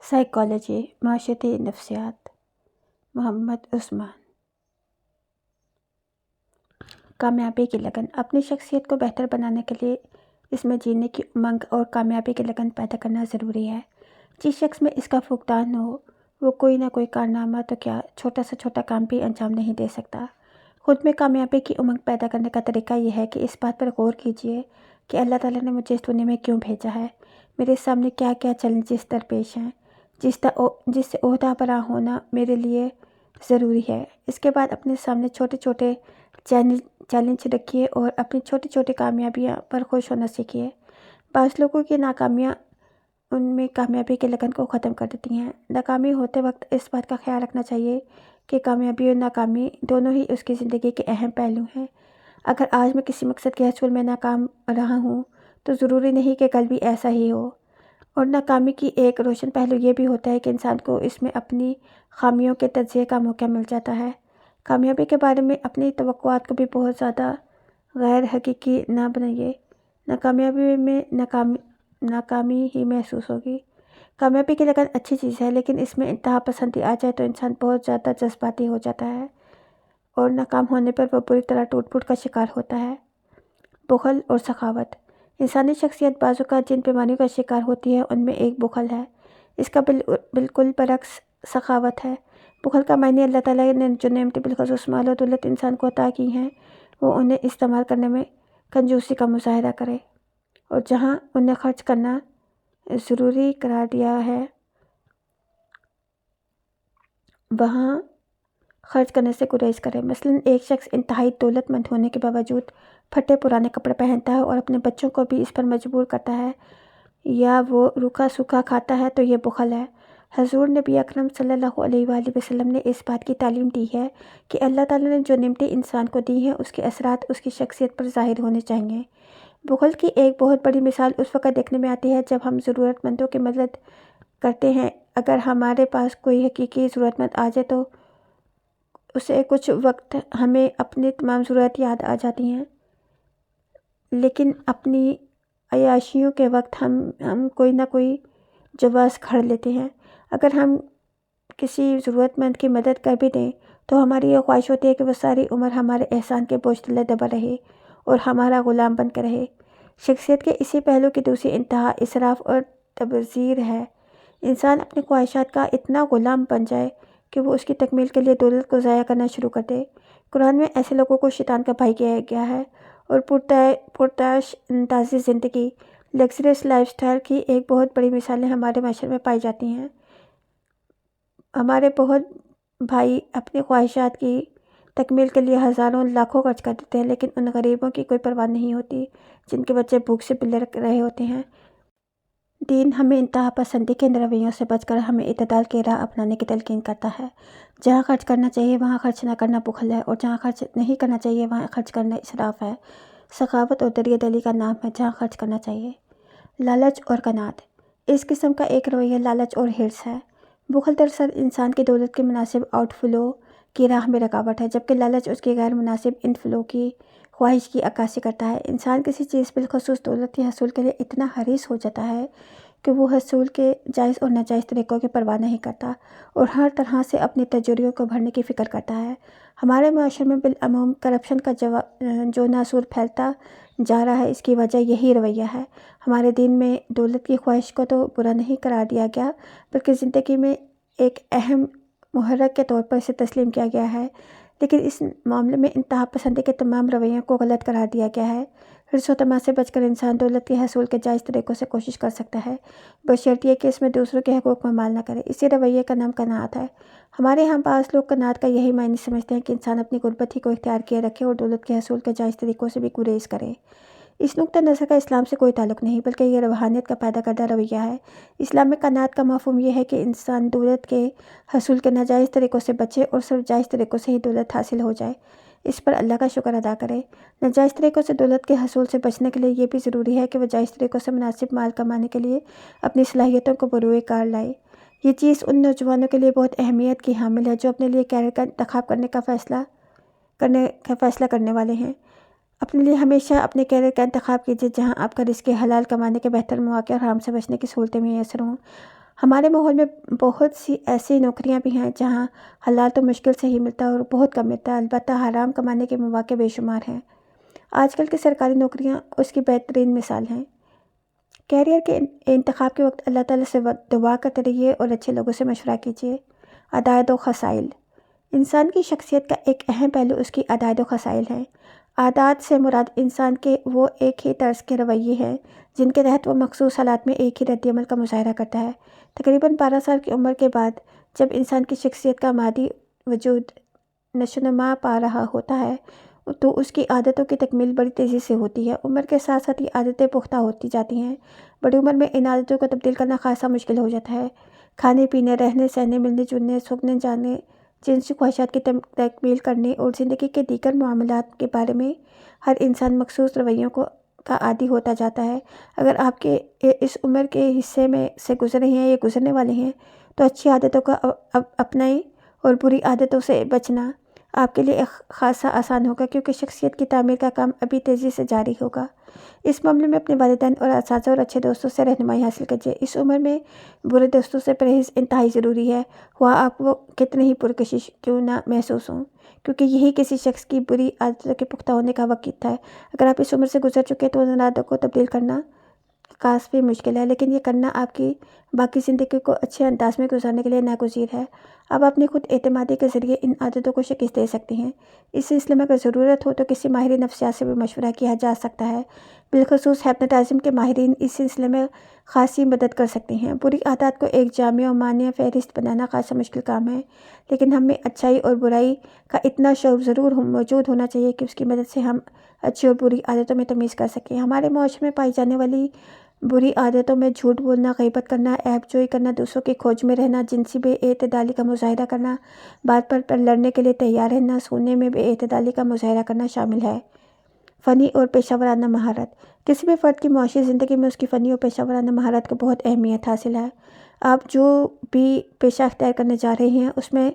Psychology, معاشرتی نفسیات، محمد عثمان۔ کامیابی کی لگن۔ اپنی شخصیت کو بہتر بنانے کے لیے اس میں جینے کی امنگ اور کامیابی کی لگن پیدا کرنا ضروری ہے۔ جس شخص میں اس کا فقدان ہو وہ کوئی نہ کوئی کارنامہ تو کیا چھوٹا سے چھوٹا کام بھی انجام نہیں دے سکتا۔ خود میں کامیابی کی امنگ پیدا کرنے کا طریقہ یہ ہے کہ اس بات پر غور کیجیے کہ اللہ تعالیٰ نے مجھے اس دنیا میں کیوں بھیجا ہے، میرے سامنے کیا کیا چیلنجز درپیش ہیں جس سے عہدہ برآں ہونا میرے لیے ضروری ہے۔ اس کے بعد اپنے سامنے چھوٹے چھوٹے چیلنج رکھیے اور اپنی چھوٹی چھوٹی کامیابیاں پر خوش ہونا سیکھیے۔ بعض لوگوں کی ناکامیاں ان میں کامیابی کی لگن کو ختم کر دیتی ہیں۔ ناکامی ہوتے وقت اس بات کا خیال رکھنا چاہیے کہ کامیابی اور ناکامی دونوں ہی اس کی زندگی کے اہم پہلو ہیں۔ اگر آج میں کسی مقصد کے حصول میں ناکام رہا ہوں تو ضروری نہیں کہ کل بھی ایسا ہی ہو۔ اور ناکامی کی ایک روشن پہلو یہ بھی ہوتا ہے کہ انسان کو اس میں اپنی خامیوں کے تجزیے کا موقع مل جاتا ہے۔ کامیابی کے بارے میں اپنی توقعات کو بھی بہت زیادہ غیر حقیقی نہ بنائیے۔ ناکامیابی میں ناکامی ہی محسوس ہوگی۔ کامیابی کی لگن اچھی چیز ہے، لیکن اس میں انتہا پسندی آ جائے تو انسان بہت زیادہ جذباتی ہو جاتا ہے اور ناکام ہونے پر وہ بری طرح ٹوٹ پھوٹ کا شکار ہوتا ہے۔ بخل اور سخاوت۔ انسانی شخصیت بعض اوقات جن بیماریوں کا شکار ہوتی ہے ان میں ایک بخل ہے۔ اس کا بالکل برعکس سخاوت ہے۔ بخل کا معنی اللہ تعالیٰ نے جو نعمتیں بالخصوص مال و دولت انسان کو عطا کی ہیں وہ انہیں استعمال کرنے میں کنجوسی کا مظاہرہ کرے اور جہاں انہیں خرچ کرنا ضروری قرار دیا ہے وہاں خرچ کرنے سے گریز کرے۔ مثلاً ایک شخص انتہائی دولت مند ہونے کے باوجود پھٹے پرانے کپڑے پہنتا ہے اور اپنے بچوں کو بھی اس پر مجبور کرتا ہے، یا وہ روکھا سوکھا کھاتا ہے تو یہ بخل ہے۔ حضور نبی اکرم صلی اللہ علیہ وآلہ وسلم نے اس بات کی تعلیم دی ہے کہ اللہ تعالیٰ نے جو نعمتیں انسان کو دی ہیں اس کے اثرات اس کی شخصیت پر ظاہر ہونے چاہئیں۔ بخل کی ایک بہت بڑی مثال اس وقت دیکھنے میں آتی ہے جب ہم ضرورت مندوں کی مدد کرتے ہیں۔ اگر ہمارے پاس کوئی حقیقی ضرورت مند آ جائے تو اسے کچھ وقت ہمیں اپنی تمام ضرورت یاد آ جاتی ہیں، لیکن اپنی عیاشیوں کے وقت ہم کوئی نہ کوئی جواز کھڑ لیتے ہیں۔ اگر ہم کسی ضرورت مند کی مدد کر بھی دیں تو ہماری یہ خواہش ہوتی ہے کہ وہ ساری عمر ہمارے احسان کے بوجھ تلے دبا رہے اور ہمارا غلام بن کے رہے۔ شخصیت کے اسی پہلو کی دوسری انتہا اسراف اور تبذیر ہے۔ انسان اپنی خواہشات کا اتنا غلام بن جائے کہ وہ اس کی تکمیل کے لیے دولت کو ضائع کرنا شروع کر دے۔ قرآن میں ایسے لوگوں کو شیطان کا بھائی کہا گیا ہے اور پرتعش اندازی زندگی، لگژریس لائف سٹائل کی ایک بہت بڑی مثالیں ہمارے معاشرے میں پائی جاتی ہیں۔ ہمارے بہت بھائی اپنی خواہشات کی تکمیل کے لیے ہزاروں لاکھوں خرچ کر دیتے ہیں، لیکن ان غریبوں کی کوئی پرواہ نہیں ہوتی جن کے بچے بھوک سے بلک رہے ہوتے ہیں۔ دین ہمیں انتہا پسندی کے رویوں سے بچ کر ہمیں اعتدال کی راہ اپنانے کی تلقین کرتا ہے۔ جہاں خرچ کرنا چاہیے وہاں خرچ نہ کرنا بخل ہے، اور جہاں خرچ نہیں کرنا چاہیے وہاں خرچ کرنا اسراف ہے۔ سخاوت اور دریا دلی کا نام ہے جہاں خرچ کرنا چاہیے۔ لالچ اور قناعت۔ اس قسم کا ایک رویہ لالچ اور حرص ہے۔ بخل دراصل انسان کی دولت کے مناسب آؤٹ فلو کی راہ میں رکاوٹ ہے، جبکہ لالچ اس کی غیر مناسب ان فلو کی خواہش کی عکاسی کرتا ہے۔ انسان کسی چیز بالخصوص دولت کے حصول کے لیے اتنا حریص ہو جاتا ہے کہ وہ حصول کے جائز اور ناجائز طریقوں کی پرواہ نہیں کرتا اور ہر طرح سے اپنی تجوریوں کو بھرنے کی فکر کرتا ہے۔ ہمارے معاشرے میں بالعموم کرپشن کا جو ناسور پھیلتا جا رہا ہے اس کی وجہ یہی رویہ ہے۔ ہمارے دین میں دولت کی خواہش کو تو برا نہیں قرار دیا گیا بلکہ زندگی میں ایک اہم محرک کے طور پر اسے تسلیم کیا گیا ہے، لیکن اس معاملے میں انتہا پسندی کے تمام رویوں کو غلط قرار دیا گیا ہے۔ حرص و طمع سے بچ کر انسان دولت کے حصول کے جائز طریقوں سے کوشش کر سکتا ہے، بشرط یہ کہ اس میں دوسروں کے حقوق میں مال نہ کرے۔ اسی رویے کا نام قناعت ہے۔ ہمارے ہاں بعض لوگ قناعت کا یہی معنی سمجھتے ہیں کہ انسان اپنی غربت ہی کو اختیار کیے رکھے اور دولت کے حصول کے جائز طریقوں سے بھی گریز کرے۔ اس نقطہ نظر کا اسلام سے کوئی تعلق نہیں، بلکہ یہ روحانیت کا پیدا کردہ رویہ ہے۔ اسلام میں قناعت کا مفہوم یہ ہے کہ انسان دولت کے حصول کے ناجائز طریقوں سے بچے اور صرف جائز طریقوں سے ہی دولت حاصل ہو جائے، اس پر اللہ کا شکر ادا کرے۔ ناجائز طریقوں سے دولت کے حصول سے بچنے کے لیے یہ بھی ضروری ہے کہ وہ جائز طریقوں سے مناسب مال کمانے کے لیے اپنی صلاحیتوں کو بروئے کار لائے۔ یہ چیز ان نوجوانوں کے لیے بہت اہمیت کی حامل ہے جو اپنے لیے کیریئر کا انتخاب کرنے کا فیصلہ کرنے والے ہیں۔ اپنے لیے ہمیشہ اپنے کیریئر کا انتخاب کیجیے جہاں آپ کا رزق حلال کمانے کے بہتر مواقع اور حرام سے بچنے کی سہولتیں میسر ہوں۔ ہمارے ماحول میں بہت سی ایسی نوکریاں بھی ہیں جہاں حلال تو مشکل سے ہی ملتا ہے اور بہت کم ملتا ہے، البتہ حرام کمانے کے مواقع بے شمار ہیں۔ آج کل کی سرکاری نوکریاں اس کی بہترین مثال ہیں۔ کیریئر کے انتخاب کے وقت اللہ تعالیٰ سے دعا کرتے رہیے اور اچھے لوگوں سے مشورہ کیجیے۔ عادات و خصائل۔ انسان کی شخصیت کا ایک اہم پہلو اس کی عادات و خصائل ہے۔ عادات سے مراد انسان کے وہ ایک ہی طرز کے رویے ہیں جن کے تحت وہ مخصوص حالات میں ایک ہی رد عمل کا مظاہرہ کرتا ہے۔ تقریباً 12 سال کی عمر کے بعد جب انسان کی شخصیت کا مادی وجود نشوونما پا رہا ہوتا ہے تو اس کی عادتوں کی تکمیل بڑی تیزی سے ہوتی ہے۔ عمر کے ساتھ ساتھ یہ عادتیں پختہ ہوتی جاتی ہیں۔ بڑی عمر میں ان عادتوں کو تبدیل کرنا خاصا مشکل ہو جاتا ہے۔ کھانے پینے، رہنے سہنے، ملنے جلنے، سوکھنے جانے، جنسی خواہشات کی تکمیل کرنے اور زندگی کے دیگر معاملات کے بارے میں ہر انسان مخصوص رویوں کا عادی ہوتا جاتا ہے۔ اگر آپ کے اس عمر کے حصے میں سے گزر رہے ہیں یا گزرنے والے ہیں تو اچھی عادتوں کا اپنائیں اور بری عادتوں سے بچنا آپ کے لیے خاصا آسان ہوگا، کیونکہ شخصیت کی تعمیر کا کام ابھی تیزی سے جاری ہوگا۔ اس معاملے میں اپنے والدین اور اساتذہ اور اچھے دوستوں سے رہنمائی حاصل کیجیے۔ اس عمر میں برے دوستوں سے پرہیز انتہائی ضروری ہے، خواہ آپ کو کتنے ہی پرکشش کیوں نہ محسوس ہوں، کیونکہ یہی کسی شخص کی بری عادتوں کے پختہ ہونے کا وقت ہے۔ اگر آپ اس عمر سے گزر چکے تو ان عادتوں کو تبدیل کرنا کافی مشکل ہے، لیکن یہ کرنا آپ کی باقی زندگی کو اچھے انداز میں گزارنے کے لیے ناگزیر ہے۔ آپ اپنی خود اعتمادی کے ذریعے ان عادتوں کو شکست دے سکتے ہیں۔ اس سلسلے میں اگر ضرورت ہو تو کسی ماہر نفسیات سے بھی مشورہ کیا جا سکتا ہے۔ بالخصوص ہپنوٹزم کے ماہرین اس سلسلے میں خاصی مدد کر سکتے ہیں۔ بری عادات کو ایک جامع و مانع فہرست بنانا خاصا مشکل کام ہے، لیکن ہم میں اچھائی اور برائی کا اتنا شعور ضرور موجود ہونا چاہیے کہ اس کی مدد سے ہم اچھی اور بری عادتوں میں تمیز کر سکیں۔ ہمارے معاشرے میں پائی جانے والی بری عادتوں میں جھوٹ بولنا، غیبت کرنا، عیب جوئی کرنا، دوسروں کی کھوج میں رہنا، جنسی بے اعتدالی کا مظاہرہ کرنا، بات پر لڑنے کے لیے تیار رہنا، سونے میں بے اعتدالی کا مظاہرہ کرنا شامل ہے۔ فنی اور پیشہ ورانہ مہارت۔ کسی بھی فرد کی معاشی زندگی میں اس کی فنی اور پیشہ ورانہ مہارت کو بہت اہمیت حاصل ہے۔ آپ جو بھی پیشہ اختیار کرنے جا رہے ہیں اس میں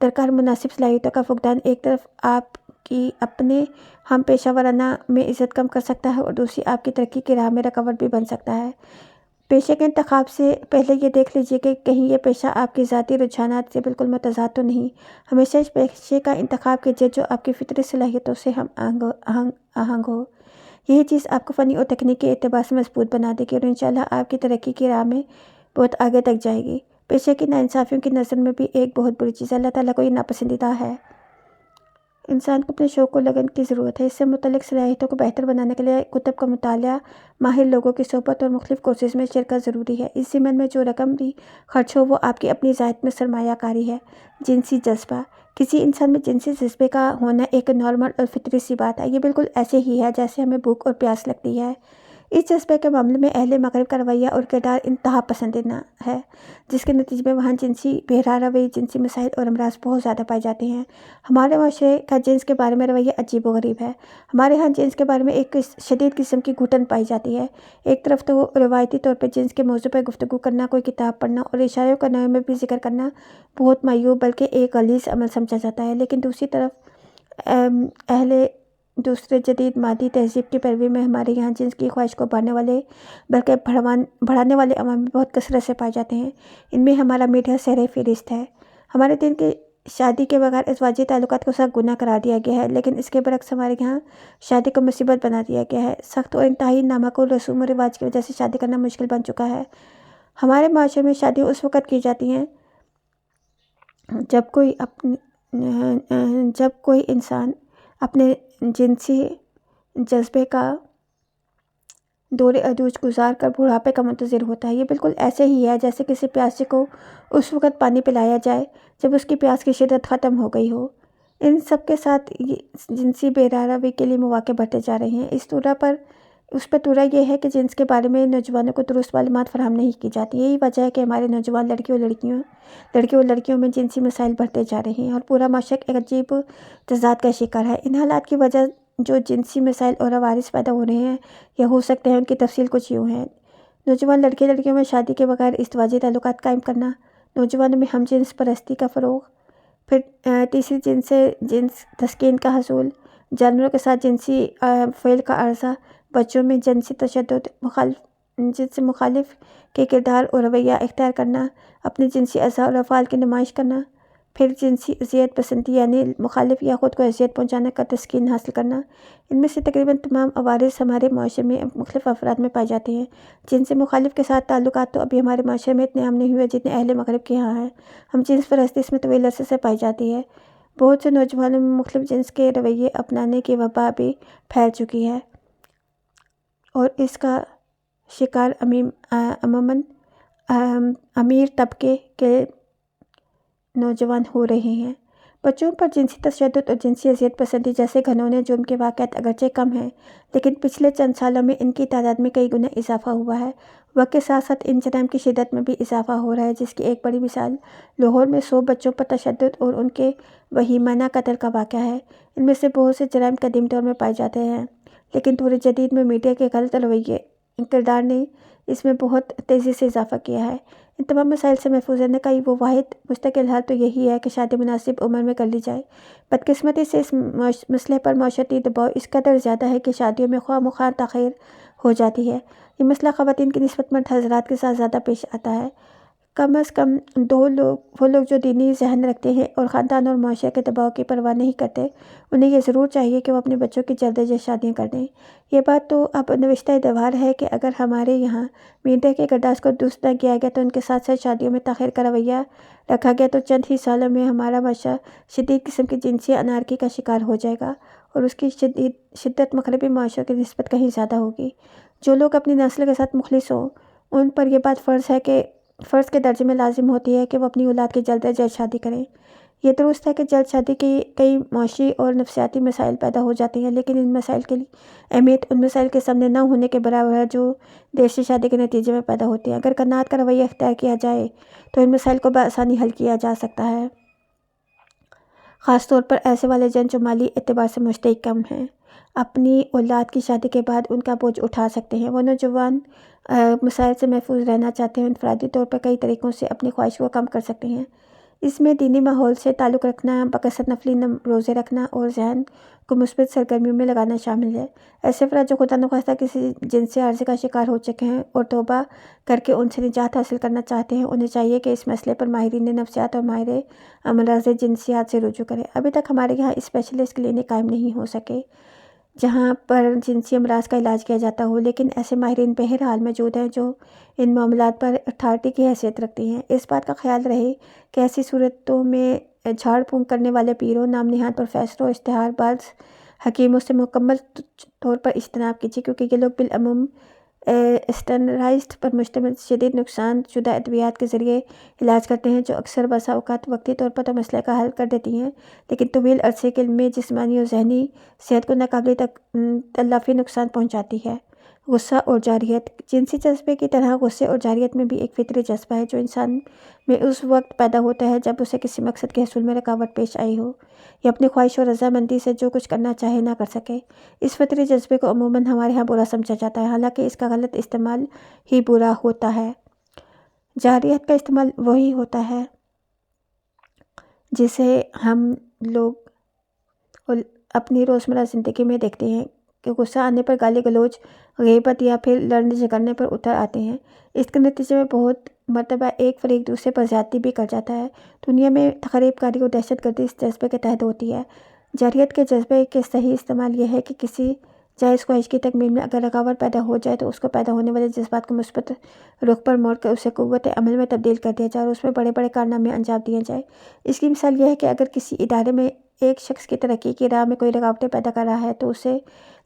درکار مناسب صلاحیتوں کا فقدان ایک طرف آپ کی اپنے ہم پیشہ ورانہ میں عزت کم کر سکتا ہے اور دوسری آپ کی ترقی کی راہ میں رکاوٹ بھی بن سکتا ہے۔ پیشے کے انتخاب سے پہلے یہ دیکھ لیجیے کہ کہیں یہ پیشہ آپ کی ذاتی رجحانات سے بالکل متضاد تو نہیں۔ ہمیشہ اس پیشے کا انتخاب کیجیے جو آپ کی فطری صلاحیتوں سے ہم آہنگ ہو۔ یہی چیز آپ کو فنی اور تکنیکی اعتبار سے مضبوط بنا دے گی اور انشاءاللہ آپ کی ترقی کی راہ میں بہت آگے تک جائے گی۔ پیشے کی ناانصافیوں کی نظر میں بھی ایک بہت بری چیز اللہ تعالیٰ کو یہ ناپسندیدہ ہے۔ انسان کو اپنے شوق و لگن کی ضرورت ہے۔ اس سے متعلق صلاحیتوں کو بہتر بنانے کے لیے کتب کا مطالعہ، ماہر لوگوں کی صحبت اور مختلف کورسز میں شرکت ضروری ہے۔ اس ضمن میں جو رقم بھی خرچ ہو وہ آپ کی اپنی ذات میں سرمایہ کاری ہے۔ جنسی جذبہ۔ کسی انسان میں جنسی جذبے کا ہونا ایک نارمل اور فطری سی بات ہے۔ یہ بالکل ایسے ہی ہے جیسے ہمیں بھوک اور پیاس لگتی ہے۔ اس جذبے کے معاملے میں اہل مغرب کا رویہ اور کردار انتہا پسندیدہ ہے، جس کے نتیجے میں وہاں جنسی بہرا روی، جنسی مسائل اور امراض بہت زیادہ پائے جاتے ہیں۔ ہمارے معاشرے کا جنس کے بارے میں رویہ عجیب و غریب ہے۔ ہمارے ہاں جنس کے بارے میں ایک شدید قسم کی گھٹن پائی جاتی ہے۔ ایک طرف تو روایتی طور پر جنس کے موضوع پر گفتگو کرنا، کوئی کتاب پڑھنا اور اشاروں کا نوع میں بھی ذکر کرنا بہت معیوب بلکہ ایک غلیظ عمل سمجھا جاتا ہے، لیکن دوسری طرف اہل دوسرے جدید مادی تہذیب کی پیروی میں ہمارے یہاں جنس کی خواہش کو بڑھانے والے بلکہ بڑھانے والے عوامل بہت کثرت سے پائے جاتے ہیں۔ ان میں ہمارا میڈیا سر فہرست ہے۔ ہمارے دین کی شادی کے بغیر ازواجی تعلقات کو سخت گناہ قرار دیا گیا ہے، لیکن اس کے برعکس ہمارے یہاں شادی کو مصیبت بنا دیا گیا ہے۔ سخت اور انتہائی نامعقول رسوم و رواج کی وجہ سے شادی کرنا مشکل بن چکا ہے۔ ہمارے معاشرے میں شادیاں اس وقت کی جاتی ہیں جب کوئی انسان اپنے جنسی جذبے کا دور عروج گزار کر بڑھاپے کا منتظر ہوتا ہے۔ یہ بالکل ایسے ہی ہے جیسے کسی پیاسے کو اس وقت پانی پلایا جائے جب اس کی پیاس کی شدت ختم ہو گئی ہو۔ ان سب کے ساتھ جنسی بہرا روی کے لیے مواقع بڑھتے جا رہے ہیں۔ اس پر تورا یہ ہے کہ جنس کے بارے میں نوجوانوں کو درست معلومات فراہم نہیں کی جاتی۔ یہی وجہ ہے کہ ہمارے نوجوان لڑکے اور لڑکیوں میں جنسی مسائل بڑھتے جا رہے ہیں اور پورا معاشرہ ایک عجیب تضاد کا شکار ہے۔ ان حالات کی وجہ جو جنسی مسائل اور عوارض پیدا ہو رہے ہیں یا ہو سکتے ہیں، ان کی تفصیل کچھ یوں ہے۔ نوجوان لڑکیوں میں شادی کے بغیر ازدواجی تعلقات قائم کرنا، نوجوانوں میں ہم جنس پرستی کا فروغ، پھر تیسری جنس تسکین کا حصول، جانوروں کے ساتھ جنسی فعل کا عرضہ، بچوں میں جنسی تشدد، جنس مخالف کے کردار اور رویہ اختیار کرنا، اپنے جنسی اعضاء اور افعال کی نمائش کرنا، پھر جنسی اذیت پسندی یعنی مخالف یا خود کو اذیت پہنچانے کا تسکین حاصل کرنا۔ ان میں سے تقریباً تمام عوارض ہمارے معاشرے میں مختلف افراد میں پائے جاتے ہیں۔ جنس مخالف کے ساتھ تعلقات تو ابھی ہمارے معاشرے میں اتنے عام نہیں ہوئے جتنے اہل مغرب کے یہاں ہیں۔ ہم جنس پرستی اس میں طویل عرصے سے پائی جاتی ہے۔ بہت سے نوجوانوں میں مختلف جنس کے رویے اپنانے کی وبا بھی پھیل چکی ہے اور اس کا شکار عموماً امیر طبقے کے نوجوان ہو رہے ہیں۔ بچوں پر جنسی تشدد اور جنسی اذیت پسندی جیسے گھنونے جرم کے واقعات اگرچہ کم ہیں، لیکن پچھلے چند سالوں میں ان کی تعداد میں کئی گنا اضافہ ہوا ہے۔ وقت کے ساتھ ساتھ ان جرائم کی شدت میں بھی اضافہ ہو رہا ہے، جس کی ایک بڑی مثال لاہور میں 100 بچوں پر تشدد اور ان کے وحشیانہ قتل کا واقعہ ہے۔ ان میں سے بہت سے جرائم قدیم دور میں پائے جاتے ہیں، لیکن دور جدید میں میڈیا کے غلط رویے کردار نے اس میں بہت تیزی سے اضافہ کیا ہے۔ ان تمام مسائل سے محفوظ رہنے کا وہ واحد مستقل حل تو یہی ہے کہ شادی مناسب عمر میں کر لی جائے۔ بدقسمتی سے اس مسئلے پر معاشرتی دباؤ اس قدر زیادہ ہے کہ شادیوں میں خواہ مخواہ تاخیر ہو جاتی ہے۔ یہ مسئلہ خواتین کی نسبت مرد حضرات کے ساتھ زیادہ پیش آتا ہے۔ کم از کم وہ لوگ جو دینی ذہن رکھتے ہیں اور خاندان اور معاشرے کے دباؤ کی پرواہ نہیں کرتے، انہیں یہ ضرور چاہیے کہ وہ اپنے بچوں کی جلد از جلد شادیاں کر دیں۔ یہ بات تو اب نوشتہ دوار ہے کہ اگر ہمارے یہاں میڈیا کے کردار کو درست نہ کیا گیا تو ان کے ساتھ ساتھ شادیوں میں تاخیر کا رویہ رکھا گیا تو چند ہی سالوں میں ہمارا معاشرہ شدید قسم کی جنسی انارکی کا شکار ہو جائے گا اور اس کی شدت مغربی معاشروں کی نسبت کہیں زیادہ ہوگی۔ جو لوگ اپنی نسل کے ساتھ مخلص ہوں ان پر یہ بات فرض کے درجے میں لازم ہوتی ہے کہ وہ اپنی اولاد کی جلد از جلد شادی کریں۔ یہ درست ہے کہ جلد شادی کی کئی معاشی اور نفسیاتی مسائل پیدا ہو جاتے ہیں، لیکن ان مسائل کی اہمیت ان مسائل کے سامنے نہ ہونے کے برابر ہے جو دیر سے شادی کے نتیجے میں پیدا ہوتی ہیں۔ اگر قناعت کا رویہ اختیار کیا جائے تو ان مسائل کو بآسانی حل کیا جا سکتا ہے، خاص طور پر ایسے والدین جو مالی اعتبار سے مستحکم ہیں، اپنی اولاد کی شادی کے بعد ان کا بوجھ اٹھا سکتے ہیں۔ وہ نوجوان مسائل سے محفوظ رہنا چاہتے ہیں، انفرادی طور پر کئی طریقوں سے اپنی خواہش کو کم کر سکتے ہیں۔ اس میں دینی ماحول سے تعلق رکھنا، بکثرت نفلی روزے رکھنا اور ذہن کو مثبت سرگرمیوں میں لگانا شامل ہے۔ ایسے افراد جو خدا نخواستہ کسی جنسی عارضے کا شکار ہو چکے ہیں اور توبہ کر کے ان سے نجات حاصل کرنا چاہتے ہیں، انہیں چاہیے کہ اس مسئلے پر ماہرین نفسیات اور ماہر امراض جنسیات سے رجوع کریں۔ ابھی تک ہمارے یہاں اسپیشلسٹ کلینک قائم نہیں ہو سکے جہاں پر جنسی امراض کا علاج کیا جاتا ہو، لیکن ایسے ماہرین بہرحال موجود ہیں جو ان معاملات پر اتھارٹی کی حیثیت رکھتی ہیں۔ اس بات کا خیال رہے کہ ایسی صورتوں میں جھاڑ پھونک کرنے والے پیروں، نام نہاد پروفیسروں، اشتہار باز حکیموں سے مکمل طور پر اجتناب کیجیے، کیونکہ یہ لوگ بالعموم اسٹیرائڈز پر مشتمل شدید نقصان شدہ ادویات کے ذریعے علاج کرتے ہیں، جو اکثر بسا اوقات وقتی طور پر تو مسئلے کا حل کر دیتی ہیں، لیکن طویل عرصے کے میں جسمانی اور ذہنی صحت کو ناقابل تلافی نقصان پہنچاتی ہے۔ غصہ اور جارحیت۔ جنسی جذبے کی طرح غصے اور جارحیت میں بھی ایک فطری جذبہ ہے جو انسان میں اس وقت پیدا ہوتا ہے جب اسے کسی مقصد کے حصول میں رکاوٹ پیش آئی ہو یا اپنی خواہش اور رضامندی سے جو کچھ کرنا چاہے نہ کر سکے۔ اس فطری جذبے کو عموماً ہمارے ہاں برا سمجھا جاتا ہے، حالانکہ اس کا غلط استعمال ہی برا ہوتا ہے۔ جارحیت کا استعمال وہی ہوتا ہے جسے ہم لوگ اپنی روزمرہ زندگی میں دیکھتے ہیں کہ غصہ آنے پر گالی گلوچ، غیبت یا پھر لڑنے جھگڑنے پر اتر آتے ہیں۔ اس کے نتیجے میں بہت مرتبہ ایک فریق دوسرے پر زیادتی بھی کر جاتا ہے۔ دنیا میں تخریب کاری اور دہشت گردی اس جذبے کے تحت ہوتی ہے۔ جارحیت کے جذبے کے صحیح استعمال یہ ہے کہ کسی جائز خواہش کی تکمیل میں اگر رکاوٹ پیدا ہو جائے تو اس کو پیدا ہونے والے جذبات کو مثبت رخ پر موڑ کر اسے قوت عمل میں تبدیل کر دیا جائے اور اس میں بڑے بڑے کارنامے انجام دیے جائیں۔ اس کی مثال یہ ہے کہ اگر کسی ادارے میں ایک شخص کی ترقی کی راہ میں کوئی رکاوٹیں پیدا کر رہا ہے تو اسے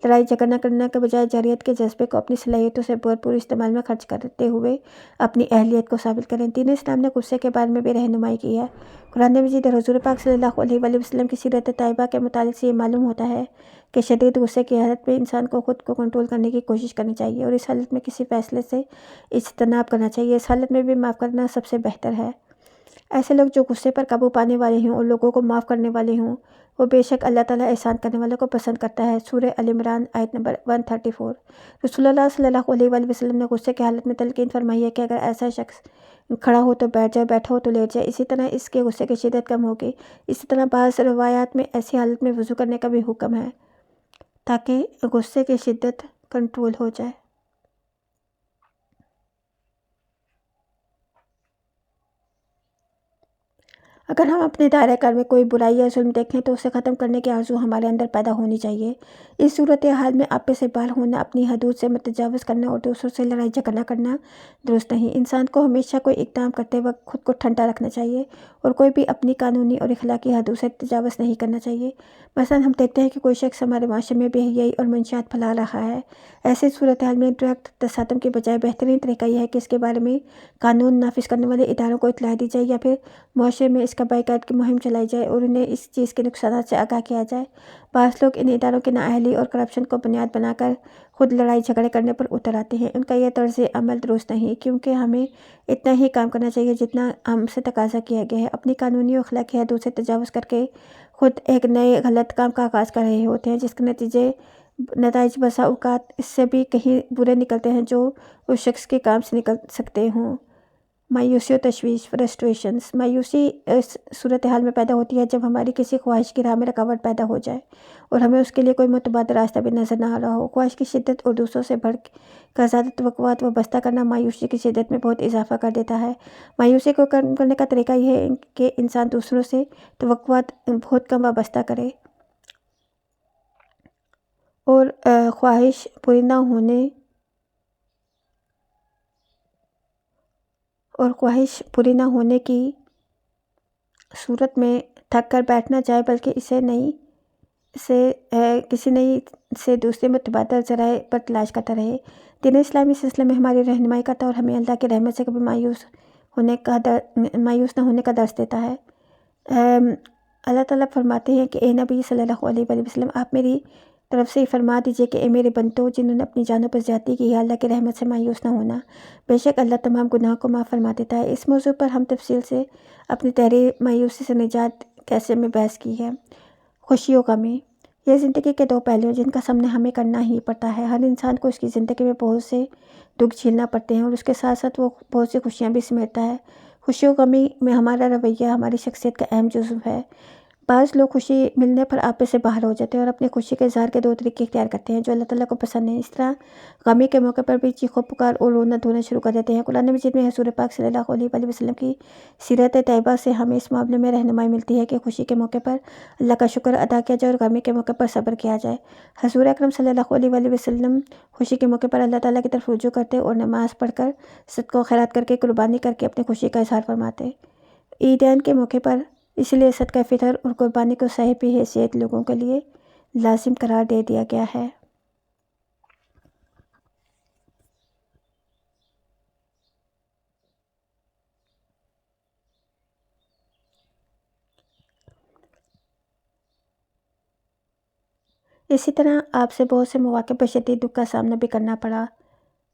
لڑائی جھگڑنا کرنے کے بجائے جارحیت کے جذبے کو اپنی صلاحیتوں سے بھرپور استعمال میں خرچ کرتے ہوئے اپنی اہلیت کو ثابت کریں۔ دین اسلام نے غصے کے بارے میں بھی رہنمائی کی ہے۔ قرآن مجید اور حضور پاک صلی اللہ علیہ وآلہ وسلم کی سیرت طیبہ کے مطالعے سے یہ معلوم ہوتا ہے کہ شدید غصے کی حالت میں انسان کو خود کو کنٹرول کرنے کی کوشش کرنی چاہیے اور اس حالت میں کسی فیصلے سے اجتناب کرنا چاہیے۔ اس حالت میں بھی معاف کرنا سب سے بہتر ہے۔ ایسے لوگ جو غصے پر قابو پانے والے ہوں اور لوگوں کو معاف کرنے والے ہوں، وہ بے شک اللہ تعالیٰ احسان کرنے والوں کو پسند کرتا ہے۔ سورہ ال عمران آیت نمبر 134۔ رسول اللہ صلی اللہ علیہ وآلہ وسلم نے غصے کی حالت میں تلقین فرمائی ہے کہ اگر ایسا شخص کھڑا ہو تو بیٹھ جائے، بیٹھا ہو تو لیٹ جائے، اسی طرح اس کے غصے کی شدت کم ہوگی۔ اسی طرح بعض روایات میں ایسی حالت میں وضو کرنے کا بھی حکم ہے تاکہ غصے کی شدت کنٹرول ہو جائے۔ اگر ہم اپنے دائرہ کار میں کوئی برائی یا ظلم دیکھیں تو اسے ختم کرنے کی آرزو ہمارے اندر پیدا ہونی چاہیے۔ اس صورتحال میں آپے سے بال ہونا، اپنی حدود سے متجاوز کرنا اور دوسروں سے لڑائی جھگڑا کرنا درست نہیں۔ انسان کو ہمیشہ کوئی اقدام کرتے وقت خود کو ٹھنڈا رکھنا چاہیے اور کوئی بھی اپنی قانونی اور اخلاقی حدود سے تجاوز نہیں کرنا چاہیے۔ مثلاً ہم دیکھتے ہیں کہ کوئی شخص ہمارے معاشرے میں بے حیائی اور منشیات پھیلا رہا ہے۔ ایسے صورتحال میں ڈائریکٹ تصادم کے بجائے بہترین طریقہ یہ ہے کہ اس کے بارے میں قانون نافذ کرنے والے اداروں کو اطلاع دی جائے یا پھر معاشرے میں اس کا بائیکاٹ کی مہم چلائی جائے اور انہیں اس چیز کے نقصانات سے آگاہ کیا جائے۔ بعض لوگ ان اداروں کی نااہلی اور کرپشن کو بنیاد بنا کر خود لڑائی جھگڑے کرنے پر اتر آتے ہیں۔ ان کا یہ طرز عمل درست نہیں، کیونکہ ہمیں اتنا ہی کام کرنا چاہیے جتنا ہم سے تقاضا کیا گیا ہے۔ اپنی قانونی اور اخلاقی حدود سے تجاوز کر کے خود ایک نئے غلط کام کا آغاز کر رہے ہوتے ہیں، جس کے نتائج بسا اوقات اس سے بھی کہیں برے نکلتے ہیں جو اس شخص کے کام سے نکل سکتے ہوں۔ مایوسی و تشویش، فرسٹریشنز۔ مایوسی اس صورتحال میں پیدا ہوتی ہے جب ہماری کسی خواہش کی راہ میں رکاوٹ پیدا ہو جائے اور ہمیں اس کے لیے کوئی متبادل راستہ بھی نظر نہ آ رہا ہو۔ خواہش کی شدت اور دوسروں سے بڑھ کر زیادہ توقعات وابستہ کرنا مایوسی کی شدت میں بہت اضافہ کر دیتا ہے۔ مایوسی کو کم کرنے کا طریقہ یہ ہے کہ انسان دوسروں سے توقعات بہت کم وابستہ کرے اور خواہش پوری نہ ہونے کی صورت میں تھک کر بیٹھ نہ جائے، بلکہ کسی نئی سے دوسرے متبادل ذرائع پر تلاش کرتا رہے۔ دین اسلامی اس سلسلے میں ہماری رہنمائی کرتا ہے اور ہمیں اللہ کی رحمت سے کبھی مایوس نہ ہونے کا درس دیتا ہے۔ اللہ تعالیٰ فرماتے ہیں کہ اے نبی صلی اللہ علیہ وآلہ وسلم، آپ میری طرف سے فرما دیجئے کہ اے میرے بندوں جنہوں نے اپنی جانوں پر زیادتی کی ہے، اللہ کی رحمت سے مایوس نہ ہونا، بے شک اللہ تمام گناہوں کو معاف فرما دیتا ہے۔ اس موضوع پر ہم تفصیل سے اپنی تحریر مایوسی سے نجات کیسے میں بحث کی ہے۔ خوشی و غمی۔ یہ زندگی کے دو پہلو ہیں جن کا سامنا ہمیں کرنا ہی پڑتا ہے۔ ہر انسان کو اس کی زندگی میں بہت سے دکھ جھیلنا پڑتے ہیں اور اس کے ساتھ ساتھ وہ بہت سی خوشیاں بھی سمیٹتا ہے۔ خوشی و غمی میں ہمارا رویہ ہماری شخصیت کا اہم جزو ہے۔ بعض لوگ خوشی ملنے پر آپے سے باہر ہو جاتے ہیں اور اپنی خوشی کے اظہار کے دو طریقے اختیار کرتے ہیں جو اللہ تعالیٰ کو پسند ہیں۔ اس طرح غمی کے موقع پر بھی چیخ و پکار اور رونا دھونا شروع کر دیتے ہیں۔ قرآن مجید میں حضور پاک صلی اللہ علیہ وآلہ وسلم کی سیرت طیبہ سے ہمیں اس معاملے میں رہنمائی ملتی ہے کہ خوشی کے موقع پر اللہ کا شکر ادا کیا جائے اور غمی کے موقع پر صبر کیا جائے۔ حضور اکرم صلی اللہ علیہ وآلہ وسلم خوشی کے موقع پر اللہ تعالیٰ کی طرف رجوع کرتے اور نماز پڑھ کر صدقہ و خیرات کر کے قربانی کر کے اپنی خوشی کا اظہار فرماتے۔ عیدین کے موقع پر اس لیے صدقہ فطر اور قربانی کو صاحب حیثیت لوگوں کے لیے لازم قرار دے دیا گیا ہے۔ اسی طرح آپ سے بہت سے مواقع پر شدید دکھ کا سامنا بھی کرنا پڑا۔